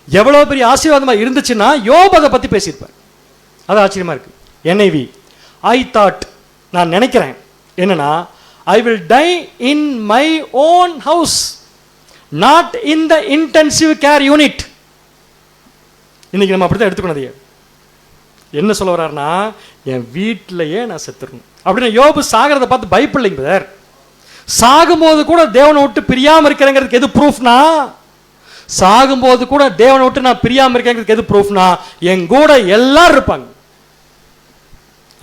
எவ்வளவு பெரிய ஆசீர்வாதமா இருந்துச்சுன்னா யோபு அதை பத்தி பேசியிருப்பார். அது ஆச்சரியமா இருக்கு. NIV, ஐ தாட், நான் நினைக்கிறேன் என்னன்னா, I will die in my own house, not in the intensive care unit. இன்னைக்கு நம்ம அப்படித்தான் எடுத்துக்கணும். என்ன சொல்ல வர்றாருன்னா, என் வீட்டிலேயே நான் செத்துடணும் அப்படின்னு. யோபு சாகிறத பார்த்து பயப்படலைங்க பிரதர். சாகும்போது கூட தேவனை விட்டு பிரியாம இருக்கிறேங்கிறதுக்கு எது ப்ரூஃப்னா, சாகும்போது கூட தேவனை விட்டு நான் பிரியாம இருக்கேங்கிறதுக்கு எது ப்ரூஃப்னா, என் கூட எல்லாரும் இருப்பாங்க.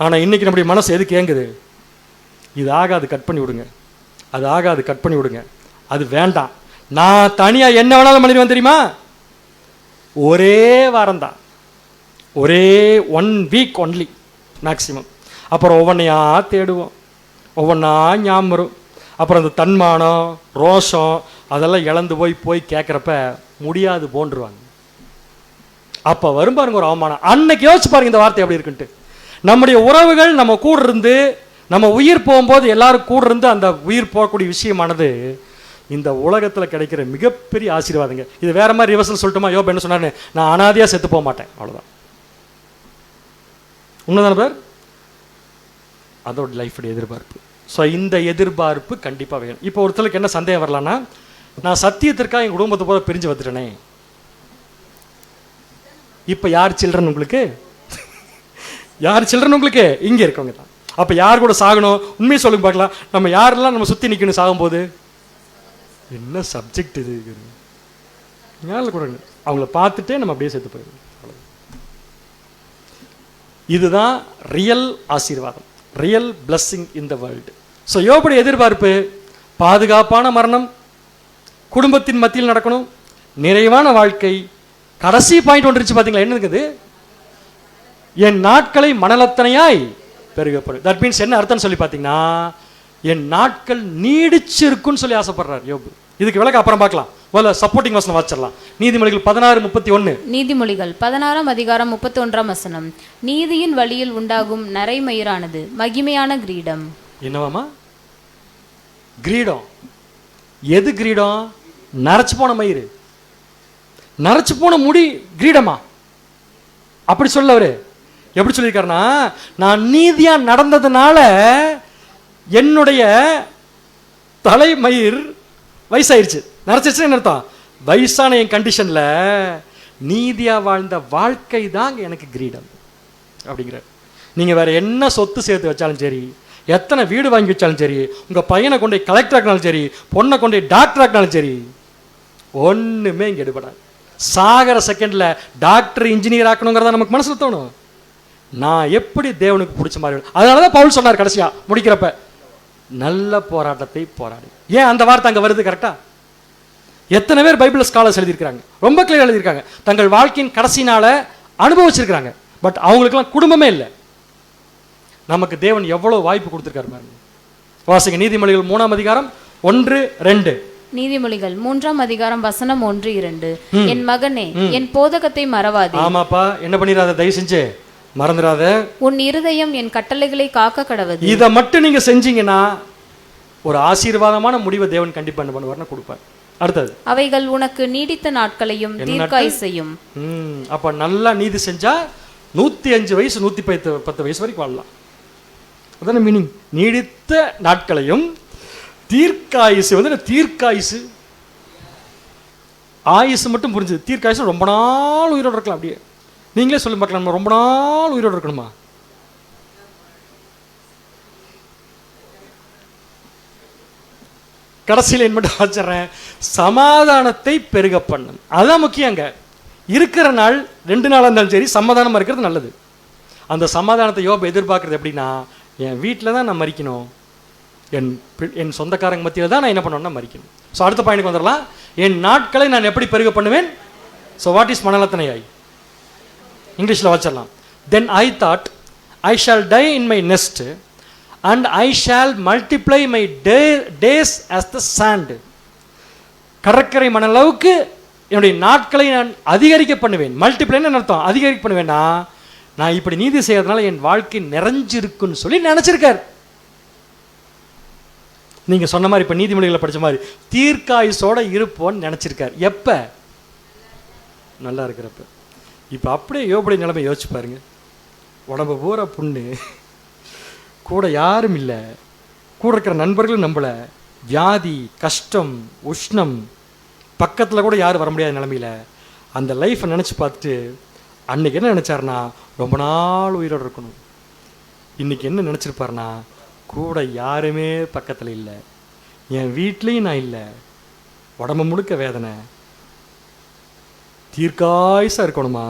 ஆனா இன்னைக்கு நம்முடைய மனசு எது கேங்குது, இது ஆகாது, கட் பண்ணி விடுங்க, அது ஆகாது, கட் பண்ணி விடுங்க, அது வேண்டாம், நான் தனியா என்ன வேணாலும் பண்ணிடுவேன் தெரியுமா. ஒரே வாரம் தான், ஒரே 1 வீக் ஒன்லி மேக்சிமம். அப்புறம் ஒவ்வொன்றையா தேடுவோம், ஒவ்வொன்றா ஞாபகம் வரும். அப்புறம் அந்த தன்மானம், ரோஷம் அதெல்லாம் இழந்து போய் கேட்குறப்ப முடியாது போன்றுவாங்க. அப்போ வரும் பாருங்க ஒரு அவமானம். அன்னைக்கு யோசிச்சு பாருங்க இந்த வார்த்தை எப்படி இருக்குன்ட்டு. நம்முடைய உறவுகள் நம்ம கூட இருந்து, நம்ம உயிர் போகும்போது எல்லாரும் கூட இருந்து அந்த உயிர் போகக்கூடிய விஷயமானது இந்த உலகத்தில் கிடைக்கிற மிகப்பெரிய ஆசீர்வாதங்க. இது வேற மாதிரி ரிவர்சல் சொல்லட்டுமா? யோபு என்ன சொன்னாரு, நான் அனாதையாக செத்து போக மாட்டேன், அவ்வளோதான். உண்மைதான பேர்? அதோட லைஃபுடைய எதிர்பார்ப்பு. ஸோ இந்த எதிர்பார்ப்பு கண்டிப்பாக வேணும். இப்போ ஒருத்தருக்கு என்ன சந்தேகம் வரலான்னா, நான் சத்தியத்திற்காக என் குடும்பத்தை போல பிரிஞ்சு வந்துட்டேனே, இப்போ யார் சில்ட்ரன் உங்களுக்கு? யார் சில்ட்ரன் உங்களுக்கு? இங்கே இருக்கவங்க தான். அப்போ யார் கூட சாகணும்? உண்மையை சொல்லுங்க பார்க்கலாம். நம்ம யாரெல்லாம் நம்ம சுற்றி நிற்கணும் சாகும்போது? என்ன சப்ஜெக்ட் இது? யாரில் கூட அவங்கள பார்த்துட்டே நம்ம அப்படியே சேர்த்து போயிடுவோம். இதுதான் ரியல் ஆசீர்வாதம், real blessing in the world. So யோபுடைய எதிர்பார்ப்பு பாதுகாப்பான மரணம், குடும்பத்தின் மத்தியில் நடக்கணும், நிறைவான வாழ்க்கை. கடைசி பாயிண்ட் ஒன்று இருந்துச்சு பார்த்தீங்களா? என்ன இருக்குது? என் நாட்களை மணலத்தனையாய் பெருகப்படும். தட் மீன்ஸ் என்ன அர்த்தம் சொல்லி பார்த்தீங்கன்னா, என் நாட்கள் நீடிச்சிருக்குன்னு சொல்லி ஆசைப்படுறார் யோபு. இதுக்கு விளக்க அப்புறம் பார்க்கலாம். முதல்ல சப்போர்ட்டிங் வசனம் வாசிச்சிடலாம். நீதிமொழிகள் 16:31. நீதிமொழிகள் 16:31. நீதியின் வழியில் உண்டாகும் நரைமயிரானது மகிமையான கிரீடம். என்னவாமா கிரீடம்? எது கிரீடம்? நரைச்சு போன மயிறு, நரைச்சு போன முடி கிரீடமா? அப்படி சொல்லவரு எப்படி சொல்லியிருக்காருன்னா, நான் நீதியா நடந்ததுனால என்னுடைய தலைமயிர் வயசாயிருச்சு. நரைச்சிருச்சு என்ன அர்த்தம்? வயசான என் கண்டிஷன்ல நீதியா வாழ்ந்த வாழ்க்கை தாங்க எனக்கு கிரீடம் அப்படிங்கிற. நீங்க வேற என்ன சொத்து சேர்த்து வச்சாலும் சரி, எத்தனை வீடு வாங்கி வச்சாலும் சரி, உங்க பையனை கொண்டு கலெக்டர் ஆக்கினாலும் சரி, பொண்ணை கொண்டு டாக்டர் ஆக்கினாலும் சரி, ஒண்ணுமே இங்க எடுபடாது. சாகர செகண்ட்ல டாக்டர் இன்ஜினியர் ஆக்கணுங்கிறத நமக்கு மனசுல தோணும். நான் எப்படி தேவனுக்கு பிடிச்ச மாதிரி. அதனாலதான் பவுல் சொன்னார் கடைசியா முடிக்கிறப்ப, நல்ல போராட்டத்தை போராடு. ஏன் அந்த வார்த்தை அங்க வருது கரெக்டா? எத்தனை பேர் பைபிள் ஸ்காலர்ஸ் எழுதியிருக்காங்க, ரொம்ப கிளியர் எழுதியிருக்காங்க, தங்கள் வாழ்க்கையின் கடைசினால அனுபவிச்சிருக்காங்க. பட் அவங்களுக்கெல்லாம் குடும்பமே இல்லை. நமக்கு தேவன் எவ்வளவு வாய்ப்பு கொடுத்திருக்காரு பாருங்க. வாசிங்க நீதிமொழிகள் 3:1-2. நீதிமொழிகள் 3:1 என் மகனே, என் போதகத்தை மறவாதே. ஆமாப்பா, என்ன பண்ணிடாத, தயவு செஞ்சு மறந்துடாத. உன் இருதயம் என் கட்டளைகளை காக்க கடவது. இதை மட்டும் நீங்க செஞ்சீங்கன்னா ஒரு ஆசீர்வாதமான முடிவை தேவன் கண்டிப்பா என்ன பண்ணுவார்னு கொடுப்பார். அடுத்தது, அவைகள் உனக்கு நீடித்த நாட்களையும் தீர்க்காயுசையும். அப்ப நல்லா நீதி செஞ்சா 105 வயசு 110 வயசு வரைக்கும் வாழலாம். அதான மீனிங். நீடித்த நாட்களையும் தீர்க்காயுசு வந்து தீர்க்காயுசு ஆயுசு மட்டும் புரிஞ்சுது. தீர்க்காயுசு ரொம்ப நாள் உயிரோடு இருக்கலாம். அப்படியே நீங்களே சொல்லி பார்க்கலாம், நம்ம ரொம்ப நாள் உயிரோடு இருக்கணுமா? கடைசியில் மட்டும் வச்சிடறேன், சமாதானத்தை பெருக பண்ணும். அதுதான் முக்கியம். அங்க இருக்கிற நாள் 2 நாளாக இருந்தாலும் சரி சமாதானமாக இருக்கிறது நல்லது. அந்த சமாதானத்தை யோபு எதிர்பார்க்கறது எப்படின்னா, என் வீட்டில் தான் நான் மறிக்கணும், என் சொந்தக்காரங்க மத்தியில் தான் நான் என்ன பண்ணணும்னா மறிக்கணும். ஸோ அடுத்த பாயிண்ட்க்கு வந்துடலாம். என் நாட்களை நான் எப்படி பெருக பண்ணுவேன்? ஸோ வாட் இஸ் மனலத்தனையாய்? இங்கிலீஷில் வச்சிடலாம். Then I thought I shall die in my nest and I shall multiply my days as the sand. கடற்கரை மணலவுக்கு என்னுடைய நாட்களை நான் அதிகரிக்க பண்ணுவேன். மல்டிப்ளைன்னு அர்த்தம், அதிகரிக்க பண்ணுவேன்னா நான் இப்படி நீதி செய்யறதுனால என் வாழ்க்கை நிறைஞ்சிருக்குன்னு சொல்லி நினைச்சிருக்கார். நீங்க சொன்ன மாதிரி இப்ப நீதிமொழிகளை படிச்ச மாதிரி தீர்க்காயுசோட இருப்போன்னு நினைச்சிருக்கார். எப்ப? நல்லா இருக்கிறப்ப. இப்ப அப்படியே யோபுடைய நிலைமை யோசிச்சு பாருங்க. உடம்பு பூரா புண்ணு, கூட யாரும் இல்லை, கூட இருக்கிற நண்பர்களும் நம்மளை, வியாதி, கஷ்டம், உஷ்ணம், பக்கத்தில் கூட யாரும் வர முடியாத நிலைமையில் அந்த லைஃப்பை நினச்சி பார்த்துட்டு அன்றைக்கி என்ன நினச்சாருன்னா ரொம்ப நாள் உயிரோடு இருக்கணும். இன்றைக்கி என்ன நினச்சிருப்பாருனா கூட யாருமே பக்கத்தில் இல்லை, என் வீட்லேயும் நான் இல்லை, உடம்பு முழுக்க வேதனை, தீர்க்காயுசாக இருக்கணுமா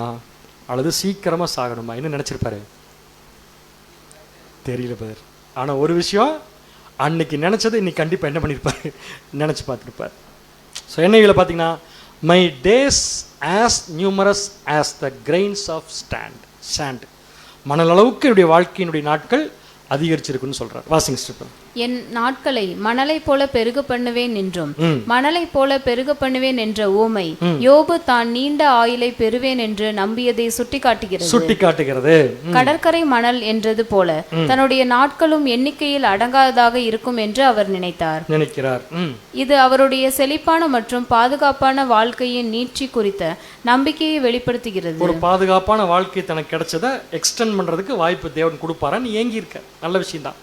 அல்லது சீக்கிரமாக சாகணுமா என்ன நினச்சிருப்பாரு தெரியல பதர். ஆனால் ஒரு விஷயம், அன்னைக்கு நினச்சதை இன்னைக்கு கண்டிப்பாக என்ன பண்ணியிருப்பாரு நினச்சி பார்த்துருப்பார். ஸோ என்னையில் பார்த்தீங்கன்னா, my days as numerous as the grains of sand. மணல் அளவுக்கு என்னுடைய வாழ்க்கையினுடைய நாட்கள் அதிகரிச்சிருக்குன்னு சொல்றார். Washing step. என் நாட்களை மணலை போல பெருக பண்ணுவேன் என்றும் மணலை போல பெருக பண்ணுவேன் என்ற ஓமை யோபு தான் நீண்ட ஆயுளை பெறுவேன் என்று நம்பியதை சுட்டிக்காட்டுகிறது. கடற்கரை மணல் என்றது போல தன்னுடைய நாட்களும் எண்ணிக்கையில் அடங்காததாக இருக்கும் என்று அவர் நினைக்கிறார். இது அவருடைய செழிப்பான மற்றும் பாதுகாப்பான வாழ்க்கையின் நீட்சி குறித்த நம்பிக்கையை வெளிப்படுத்துகிறது. ஒரு பாதுகாப்பான வாழ்க்கை தனக்கு கிடைச்சதை எக்ஸ்டெண்ட் பண்றதுக்கு வாய்ப்பு தேவன் கொடுப்பாரான்னு ஏங்கி இருக்க நல்ல விஷயம் தான்.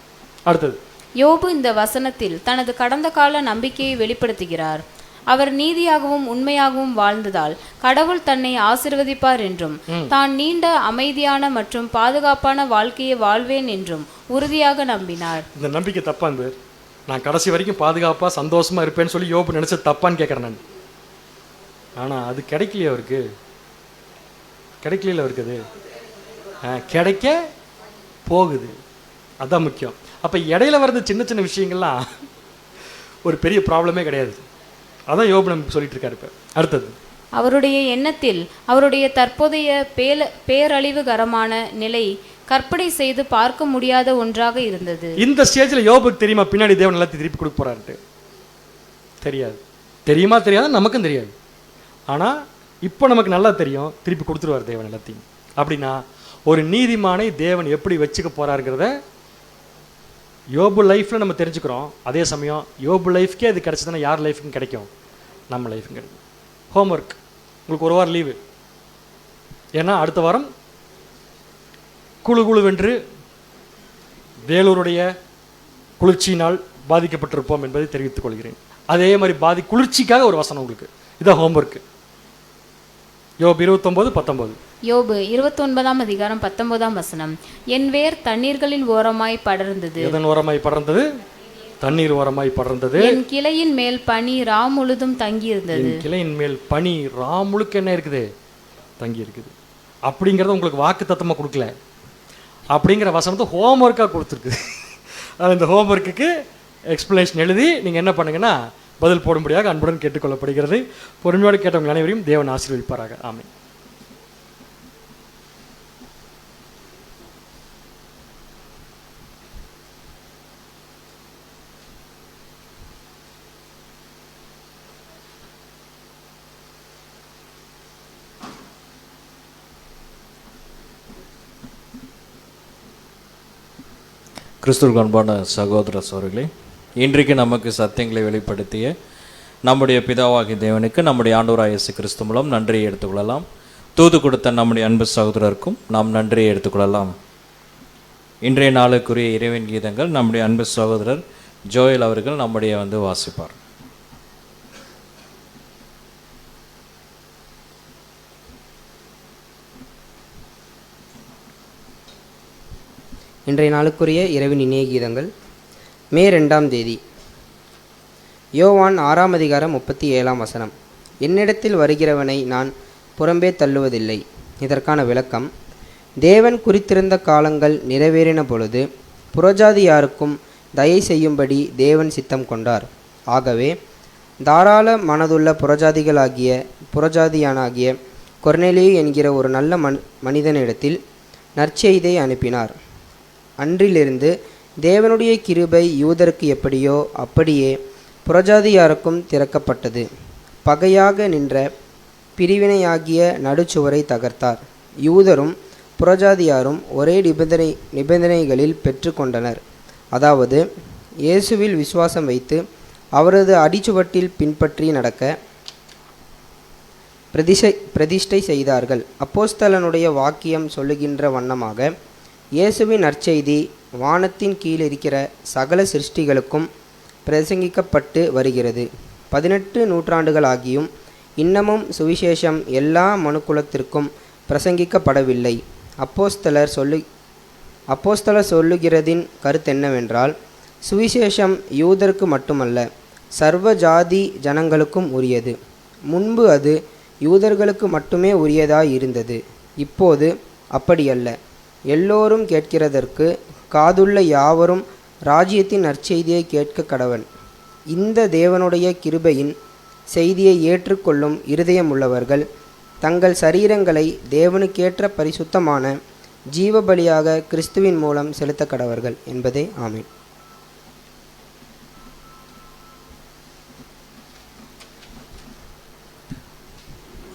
அடுத்தது, யோபு இந்த வசனத்தில் தனது கடந்த கால நம்பிக்கையை வெளிப்படுத்துகிறார். அவர் நீதியாகவும் உண்மையாகவும் வாழ்ந்ததால் கடவுள் தன்னை ஆசீர்வதிப்பார் என்றும் தான் நீண்ட அமைதியான மற்றும் பாதுகாப்பான வாழ்க்கையை வாழ்வேன் என்றும் உறுதியாக நம்பினார். இந்த நம்பிக்கை தப்பான். நான் கடைசி வரைக்கும் பாதுகாப்பா சந்தோஷமா இருப்பேன்னு சொல்லி யோபு நினைச்சது தப்பான்னு கேட்கறேன் நான். ஆனா அது கிடைக்கலையே அவருக்கு, அது கிடைக்க போகுது. அதான் முக்கியம். அப்போ இடையில வர்றது சின்ன சின்ன விஷயங்கள்லாம் ஒரு பெரிய ப்ராப்ளமே கிடையாது. அதான் யோபு நமக்கு சொல்லிட்டு இருக்காரு. இப்போ அடுத்தது, அவருடைய எண்ணத்தில் அவருடைய தற்போதைய பேரழிவுகரமான நிலை கற்பனை செய்து பார்க்க முடியாத ஒன்றாக இருந்தது. இந்த ஸ்டேஜில் யோபுக்கு தெரியுமா பின்னாடி தேவன் எல்லாத்தையும் திருப்பி கொடுக்க போறாரு? தெரியாது. தெரியுமா தெரியாத நமக்கும் தெரியாது. ஆனால் இப்போ நமக்கு நல்லா தெரியும், திருப்பி கொடுத்துருவார் தேவன் எல்லாத்தையும். அப்படின்னா ஒரு நீதிமானை தேவன் எப்படி வச்சுக்க போறாருங்கிறத யோபு லைஃப்பில் நம்ம தெரிஞ்சுக்கிறோம். அதே சமயம் யோபு லைஃப்க்கே அது கிடச்சதுன்னா யார் லைஃப்க்கும் கிடைக்கும்? நம்ம லைஃப்க்கும் கிடைக்கும். ஹோம்ஒர்க், உங்களுக்கு 1 வாரம் லீவு. ஏன்னா அடுத்த வாரம் குழுவென்று வேலூருடைய குளிர்ச்சியினால் பாதிக்கப்பட்டிருப்போம் என்பதை தெரிவித்துக் கொள்கிறேன். அதே மாதிரி குளிர்ச்சிக்காக ஒரு வசனம் உங்களுக்கு. இதான் ஹோம்ஒர்க்கு. யோபு 29:19. யோபு 29ஆம் அதிகாரம் 19ஆம் வசனம். என் வேர் தண்ணீர்களின் ஓரமாய் படர்ந்தது. எதன் ஓரமாய் படர்ந்தது? தண்ணீர் ஓரமாய் படர்ந்தது. என் கிளையின் மேல் பனி ரா முழுதும் தங்கி இருந்தது. கிளையின் மேல் பனி ரா முழுக்க என்ன இருக்குது? தங்கி இருக்குது. அப்படிங்கிறத உங்களுக்கு வாக்கு தத்தமாக கொடுக்கல, அப்படிங்கிற வசனத்தை ஹோம்ஒர்க்காக கொடுத்துருக்குது. அது இந்த ஹோம்ஒர்க்குக்கு எக்ஸ்பிளனேஷன் எழுதி நீங்கள் என்ன பண்ணுங்கன்னா பதில் போடும்படியாக அன்புடன் கேட்டுக்கொள்ளப்படுகிறது. பொறுமையோடு கேட்டவங்க அனைவரையும் தேவன் ஆசீர்வதிப்பாராக. ஆமென். கிறிஸ்துவுக்கு அன்பான சகோதர சகோதரிகளே, இன்றைக்கு நமக்கு சத்தியங்களை வெளிப்படுத்திய நம்முடைய பிதாவாகிய தேவனுக்கு நம்முடைய ஆண்டவராகிய இயேசு கிறிஸ்து மூலம் நன்றியை எடுத்துக்கொள்ளலாம். தூது கொடுத்த நம்முடைய அன்பு சகோதரருக்கும் நாம் நன்றியை எடுத்துக்கொள்ளலாம். இன்றைய நாளுக்குரிய இறைவன் கீதங்கள் நம்முடைய அன்பு சகோதரர் ஜோயல் அவர்கள் நம்முடைய வாசிப்பார். இன்றைய நாளுக்குரிய இறைவன் இணைய கீதங்கள் மே 2ஆம் தேதி. யோவான் 6ஆம் அதிகாரம் 37ஆம் வசனம். என்னிடத்தில் வருகிறவனை நான் புறம்பே தள்ளுவதில்லை. இதற்கான விளக்கம்: தேவன் குறித்திருந்த காலங்கள் நிறைவேறின பொழுது புறஜாதியாருக்கும் தயை செய்யும்படி தேவன் சித்தம் கொண்டார். ஆகவே தாராள மனதுள்ள புறஜாதியானாகிய கொர்நேலியு என்கிற ஒரு நல்ல மனிதனிடத்தில் நற்செய்தியை அனுப்பினார். அன்றிலிருந்து தேவனுடைய கிருபை யூதருக்கு எப்படியோ அப்படியே புறஜாதியாருக்கும் திறக்கப்பட்டது. பகையாக நின்ற பிரிவினையாகிய நடுச்சுவரை தகர்த்தார். யூதரும் புறஜாதியாரும் ஒரே நிபந்தனைகளில் பெற்று கொண்டனர். அதாவது, இயேசுவில் விசுவாசம் வைத்து அவரது அடிச்சுவட்டில் பின்பற்றி நடக்க பிரதிஷ்டை செய்தார்கள். அப்போஸ்தலனுடைய வாக்கியம் சொல்லுகின்ற வண்ணமாக இயேசுவின் நற்செய்தி வானத்தின் கீழ் இருக்கிற சகல சிருஷ்டிகளுக்கும் பிரசங்கிக்கப்பட்டு வருகிறது. 18 நூற்றாண்டுகளாகியும் இன்னமும் சுவிசேஷம் எல்லா மனுக்குலத்திற்கும் பிரசங்கிக்கப்படவில்லை. அப்போஸ்தலர் சொல்லுகிறதின் கருத்தென்னவென்றால், சுவிசேஷம் யூதருக்கு மட்டுமல்ல, சர்வ ஜாதி ஜனங்களுக்கும் உரியது. முன்பு அது யூதர்களுக்கு மட்டுமே உரியதாய் இருந்தது. இப்போது அப்படியல்ல. எல்லோரும் கேட்கிறதற்கு காதுள்ள யாவரும் ராஜ்யத்தின் நற்செய்தியை கேட்க கடவன். இந்த தேவனுடைய கிருபையின் செய்தியை ஏற்றுக்கொள்ளும் இருதயமுள்ளவர்கள் தங்கள் சரீரங்களை தேவனுக்கேற்ற பரிசுத்தமான ஜீவபலியாக கிறிஸ்துவின் மூலம் செலுத்த கடவர்கள் என்பதே. ஆமீன்.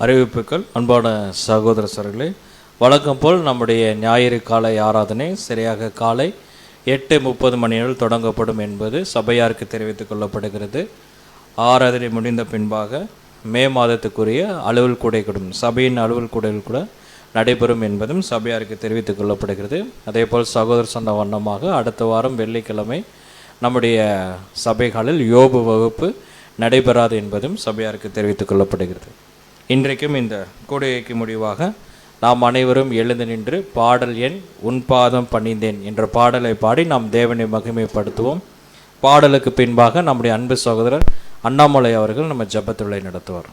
அறிவிப்புகள். அன்பான சகோதர சகோதரிகளே, வழக்கம் போல் நம்முடைய ஞாயிறு காலை ஆராதனை சரியாக காலை 8:30 மணியில் தொடங்கப்படும் என்பது சபையாருக்கு தெரிவித்துக் கொள்ளப்படுகிறது. ஆராதனை முடிந்த பின்பாக மே மாதத்துக்குரிய அலுவல் கூடைகளும் சபையின் அலுவல் கூடைகள் கூட நடைபெறும் என்பதும் சபையாருக்கு தெரிவித்துக் கொள்ளப்படுகிறது. அதேபோல் சகோதரர் சொன்ன வண்ணமாக அடுத்த வாரம் வெள்ளிக்கிழமை நம்முடைய சபைகளில் யோபு வகுப்பு நடைபெறாது என்பதும் சபையாருக்கு தெரிவித்துக் கொள்ளப்படுகிறது. இன்றைக்கும் இந்த கூடைக்கு முடிவாக நாம் அனைவரும் எழுந்து நின்று பாடல் எண் உன்பாதம் பணிந்தேன் என்ற பாடலை பாடி நாம் தேவனை மகிமைப்படுத்துவோம். பாடலுக்கு பின்பாக நம்முடைய அன்பு சகோதரர் அண்ணாமலை அவர்கள் நம்ம ஜெபத்துளை நடத்துவார்.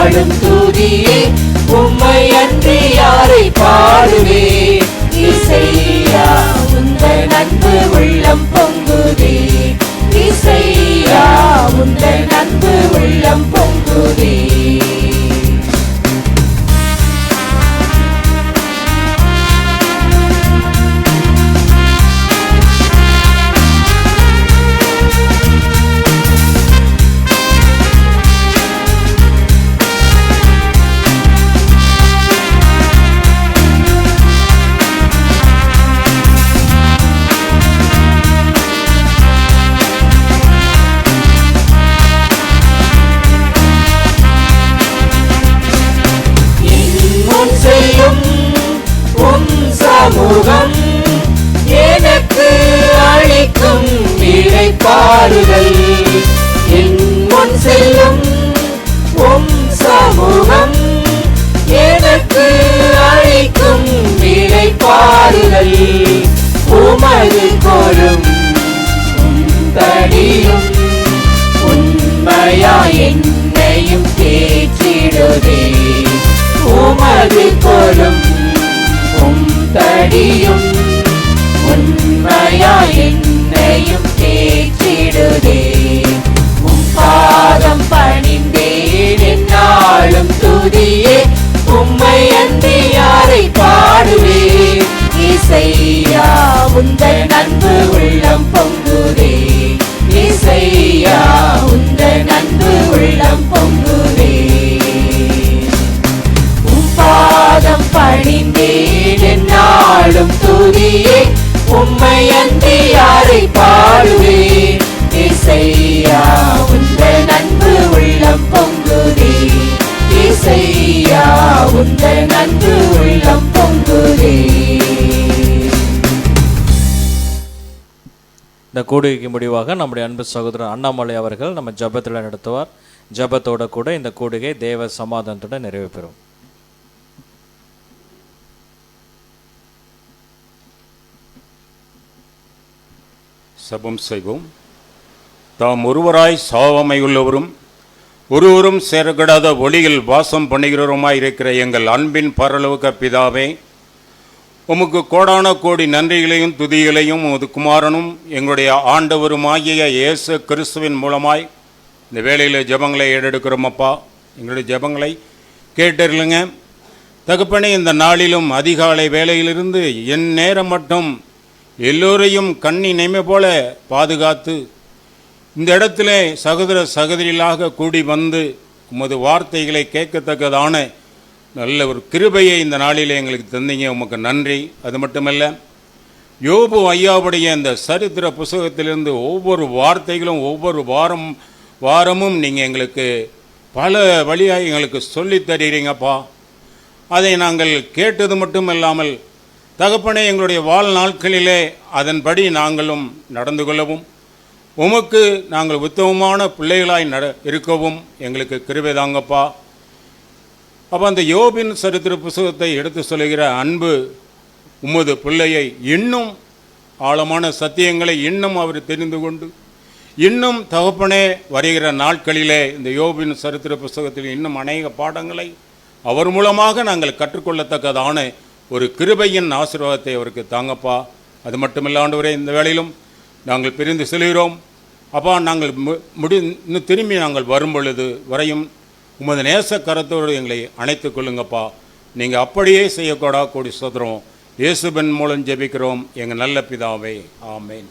என்னாலும் துதியே, உம்மை அன்றி யாரை பாடுவே. இசையா உந்தன் அன்பு உள்ளம் பொங்குதே, இசையா உந்தன் அன்பு உள்ளம் பொங்குதே. சமூகம் எனக்கு அளிக்கும் இளைப்பாறுதல், என் முன் செல்லும் உம் சமூகம் எனக்கு அளிக்கும் இளைப்பாறுதல். உமது கோலும் தடியும் உண்மையா என்னையும் தேற்றிடுதே. உமது கோலும் தடியும் உண்மையா என்னையும் தேற்றிடுதே. உம் பாதம் பணிந்தேன் என்னாலும் துதியே, உம்மை அன்றி யாரை பாடுவே. இசையா உந்தன் அன்பு உள்ளம் பொங்குதே, இசையா உந்தன் அன்பு உள்ளம் பொங்குதே. பாதம் பணிந்தேன் என்னாலும் துதியே, உம்மை அன்றி யாரை பாடுவே. இசையா உந்தன் அன்பு உள்ளம் பொங்குதே, இசையா உந்தன் அன்பு உள்ளம் பொங்குதே. இந்த கூடுகைக்கு முடிவாக நம்முடைய அன்பு சகோதரர் அண்ணாமலை அவர்கள் நம்ம ஜெபத்தில் நடத்துவார். ஜெபத்தோட கூட இந்த கூடுகை தேவ சமாதானத்துடன் நிறைவு பெறும். சபம் செய்வோம். தாம் ஒருவராய் சாவமையுள்ளவரும் ஒருவரும் சேரக்கூடாத ஒளியில் வாசம் பண்ணுகிறவருமாய் இருக்கிற எங்கள் அன்பின் பரலோக பிதாவே, உமக்கு கோடான கோடி நன்றிகளையும் துதிகளையும் உமது குமாரனும் எங்களுடைய ஆண்டவருமாகிய இயேசு கிறிஸ்துவின் மூலமாய் இந்த வேளையில் ஜெபங்களை ஏறெடுக்கிறோம். அப்பா, எங்களுடைய ஜெபங்களை கேட்டறிலுங்க தகப்பனே. இந்த நாளிலும் அதிகாலை வேளையிலிருந்து என் நேரம் மட்டும் எல்லோரையும் கண்ணி நெய்மை போல பாதுகாத்து இந்த இடத்திலே சகோதர சகோதரிகளாக கூடி வந்து உமது வார்த்தைகளை கேட்கத்தக்கதான நல்ல ஒரு கிருபையை இந்த நாளிலே எங்களுக்கு தந்தீங்க, உமக்கு நன்றி. அது மட்டுமல்ல, யோபு ஐயாவுடைய இந்த சரித்திர புஸ்தகத்திலிருந்து ஒவ்வொரு வார்த்தைகளும் ஒவ்வொரு வாரமும் நீங்கள் எங்களுக்கு பல வழியாக எங்களுக்கு சொல்லித் தருகிறீங்கப்பா. அதை நாங்கள் கேட்டது மட்டும் இல்லாமல் தகப்பனே, எங்களுடைய வாழ்நாட்களிலே அதன்படி நாங்களும் நடந்து கொள்ளவும் உமக்கு நாங்கள் உத்தமமான பிள்ளைகளாய் இருக்கவும் எங்களுக்கு கிருபை தாங்கப்பா. அப்போ அந்த யோபின் சரித்திர புஸ்தகத்தை எடுத்து சொல்லுகிற அன்பு உமது பிள்ளையை இன்னும் ஆழமான சத்தியங்களை இன்னும் அவர் தெரிந்து கொண்டு இன்னும் தகப்பனே வருகிற நாட்களிலே இந்த யோபின் சரித்திர புஸ்தகத்தில் இன்னும் அநேக பாடங்களை அவர் மூலமாக நாங்கள் கற்றுக்கொள்ளத்தக்கதான ஒரு கிருபையின் ஆசீர்வாதத்தை அவருக்கு தாங்கப்பா. அது மட்டுமில்லாண்டவரே, இந்த வேளையிலும் நாங்கள் பிரிந்து செல்கிறோம் அப்பா. நாங்கள் இன்னும் திரும்பி நாங்கள் வரும் பொழுது வரையும் உமது நேச கரத்தோடு எங்களை அணைத்து கொள்ளுங்கப்பா. நீங்கள் அப்படியே செய்யக்கூடா கூடி சோதரம் இயேசுவின் மூலம் ஜெபிக்கிறோம் எங்கள் நல்ல பிதாவே, ஆமேன்.